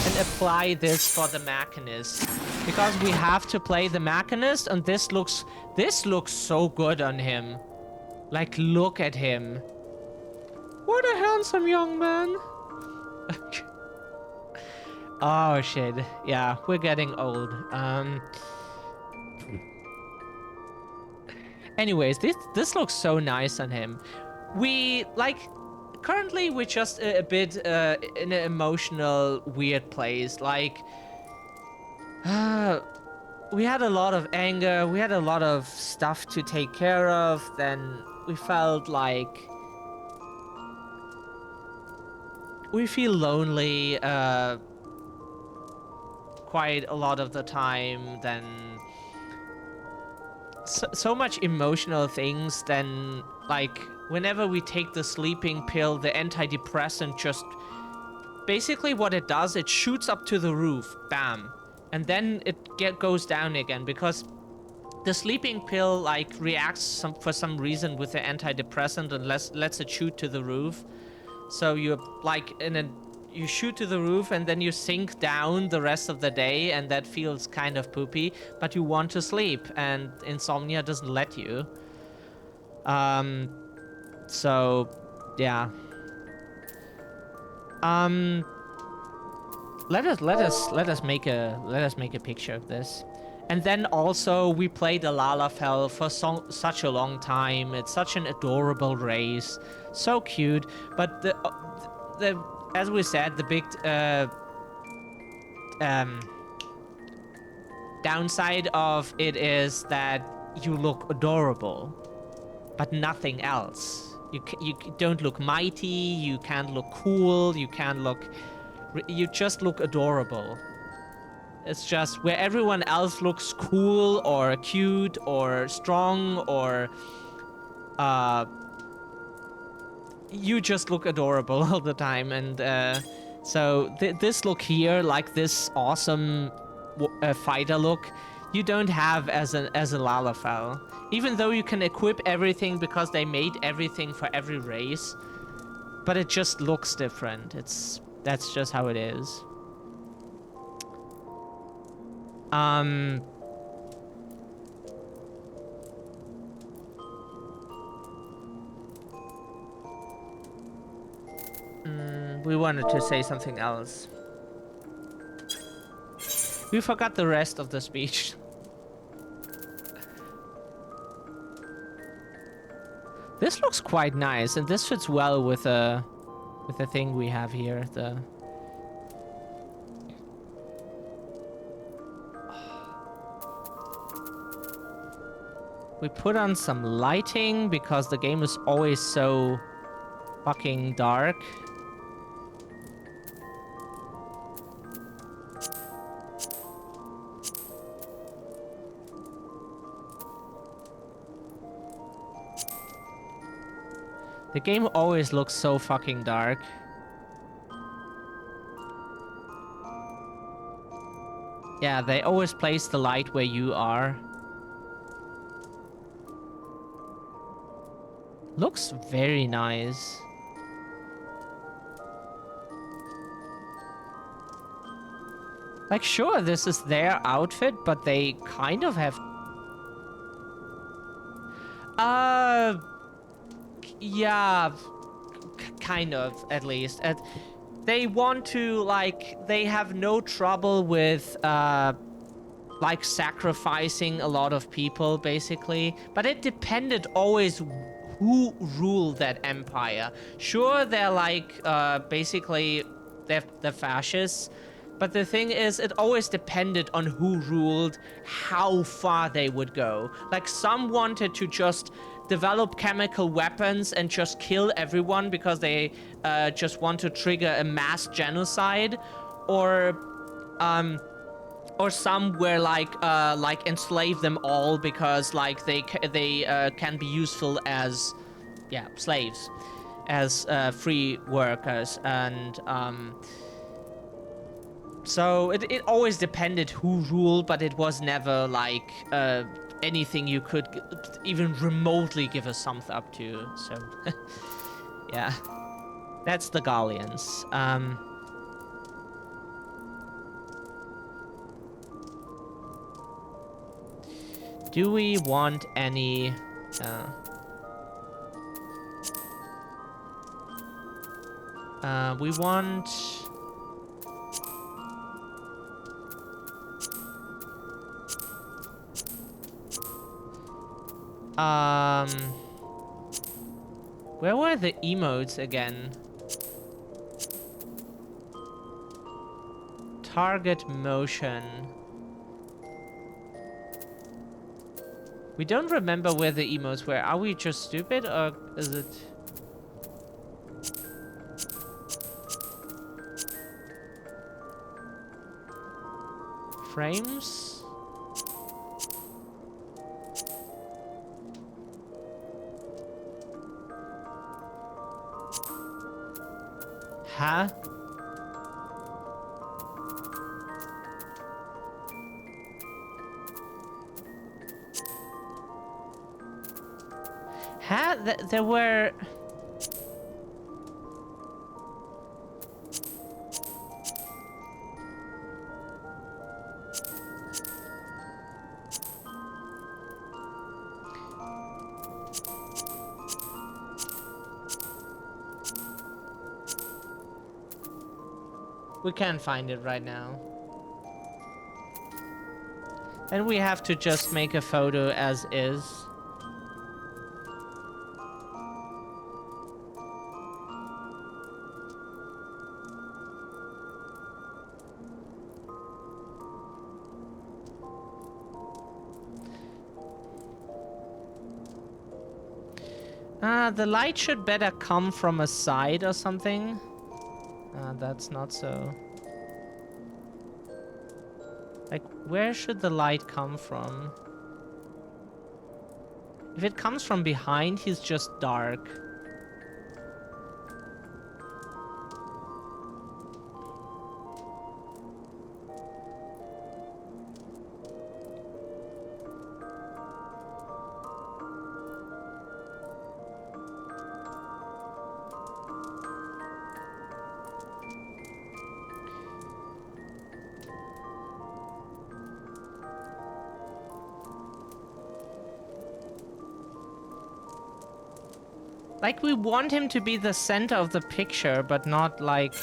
And apply this for the Machinist. Because we have to play the Machinist, and this looks so good on him. Like, look at him. What a handsome young man. Oh shit. Yeah, we're getting old. Anyways, this looks so nice on him. We like currently we're just a bit in an emotional weird place. Like we had a lot of anger, we had a lot of stuff to take care of, then we felt like we feel lonely quite a lot of the time, then so much emotional things, then like whenever we take the sleeping pill, the antidepressant just basically what it does, it shoots up to the roof, bam, and then it goes down again because the sleeping pill like reacts for some reason with the antidepressant and lets it shoot to the roof. So you're like you shoot to the roof and then you sink down the rest of the day, and that feels kind of poopy, but you want to sleep and insomnia doesn't let you. So yeah. Let us make a picture of this. And then also we played the Lalafell for such a long time. It's such an adorable race, so cute. But the as we said, the big downside of it is that you look adorable, but nothing else. You don't look mighty. You can't look cool. You can't look. You just look adorable. It's just where everyone else looks cool or cute or strong or you just look adorable all the time. And so this look here, like this awesome fighter look, you don't have as a Lalafell. Even though you can equip everything because they made everything for every race, but it just looks different. That's just how it is. We wanted to say something else. We forgot the rest of the speech. This looks quite nice, and this fits well with the thing we have here. We put on some lighting because the game is always so fucking dark. The game always looks so fucking dark. Yeah, they always place the light where you are. Looks very nice. Like, sure, this is their outfit, but they kind of have... yeah, kind of, at least. They want to, like, they have no trouble with, like, sacrificing a lot of people, basically. But it depended always who ruled that empire. Sure, they're, like, basically, they're fascists. But the thing is, it always depended on who ruled, how far they would go. Like, some wanted to just develop chemical weapons and just kill everyone because they just want to trigger a mass genocide, or some were like enslave them all because like they can be useful as slaves, as free workers. And so it always depended who ruled, but it was never like anything you could even remotely give a thumbs up to. So yeah, that's the Gallians. Do we want any we want where were the emotes again? Target motion. We don't remember where the emotes were. Are we just stupid, or is it... frames? Huh? Huh? There were... We can't find it right now. And we have to just make a photo as is. The light should better come from a side or something. That's not so. Like, where should the light come from? If it comes from behind, he's just dark. Like, we want him to be the center of the picture, but not like...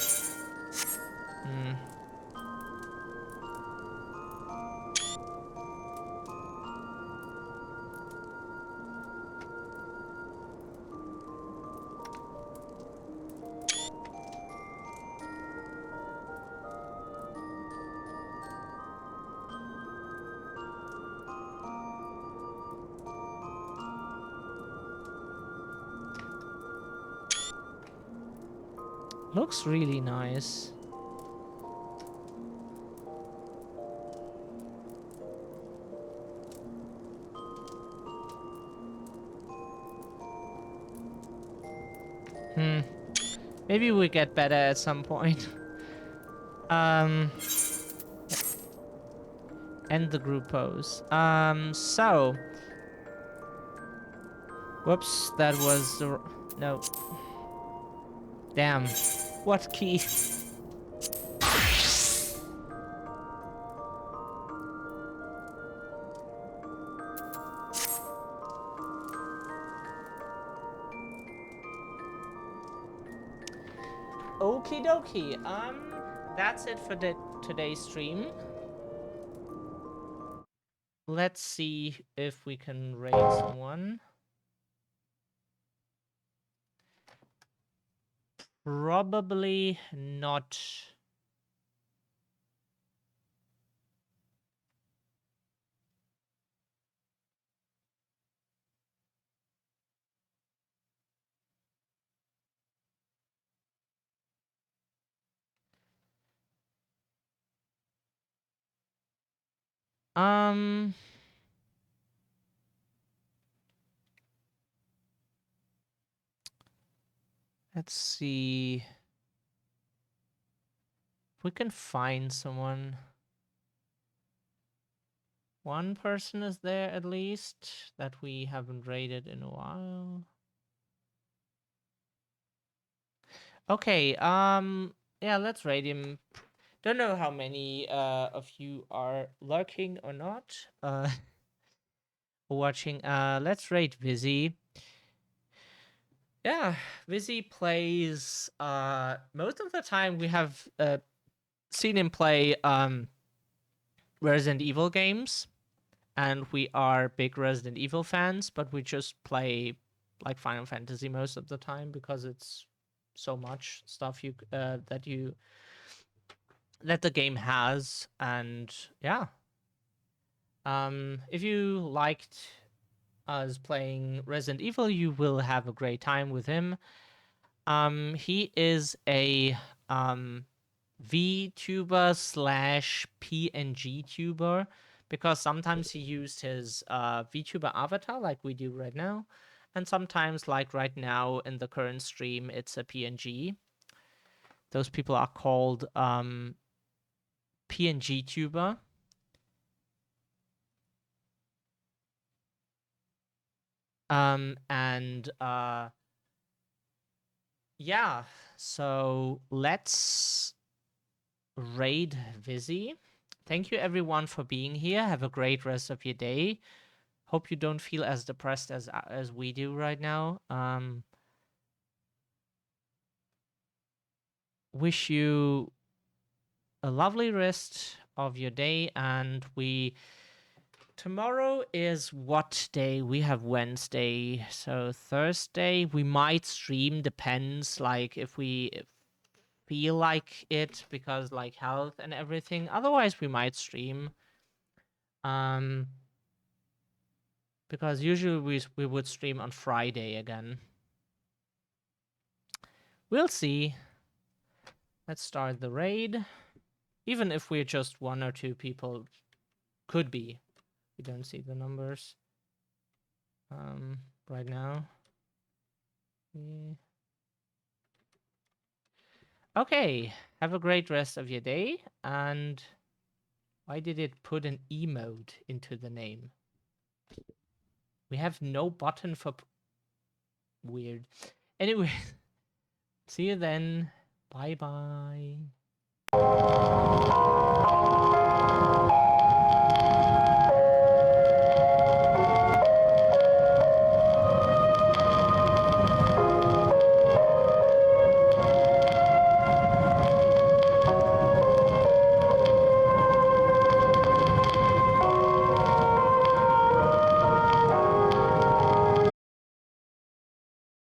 Looks really nice. Maybe we get better at some point. End the group pose. So. Whoops, that was the... No. Damn. What key? Okie dokie. That's it for today's stream. Let's see if we can raid someone. Probably not. Let's see if we can find someone. One person is there at least that we haven't raided in a while. Okay, yeah, let's raid him. Don't know how many of you are lurking or not. Watching. Let's raid Vizzy. Yeah, Vizzy plays most of the time we have seen him play Resident Evil games, and we are big Resident Evil fans, but we just play like Final Fantasy most of the time because it's so much stuff that the game has. And yeah, if you liked us playing Resident Evil, you will have a great time with him. He is a VTuber slash PNG tuber, because sometimes he used his VTuber avatar like we do right now, and sometimes, like right now in the current stream, it's a PNG. Those people are called PNG tuber. Yeah, so let's raid Vizzy. Thank you everyone for being here. Have a great rest of your day. Hope you don't feel as depressed as we do right now. Wish you a lovely rest of your day, and tomorrow is what day? We have Wednesday, so Thursday we might stream, depends, like if we feel like it, because like health and everything. Otherwise we might stream. Because usually we would stream on Friday again. We'll see. Let's start the raid. Even if we're just 1 or 2 people, could be. We don't see the numbers right now. Yeah. Okay, have a great rest of your day. And why did it put an emote into the name? We have no button for... Weird. Anyway, see you then. Bye-bye.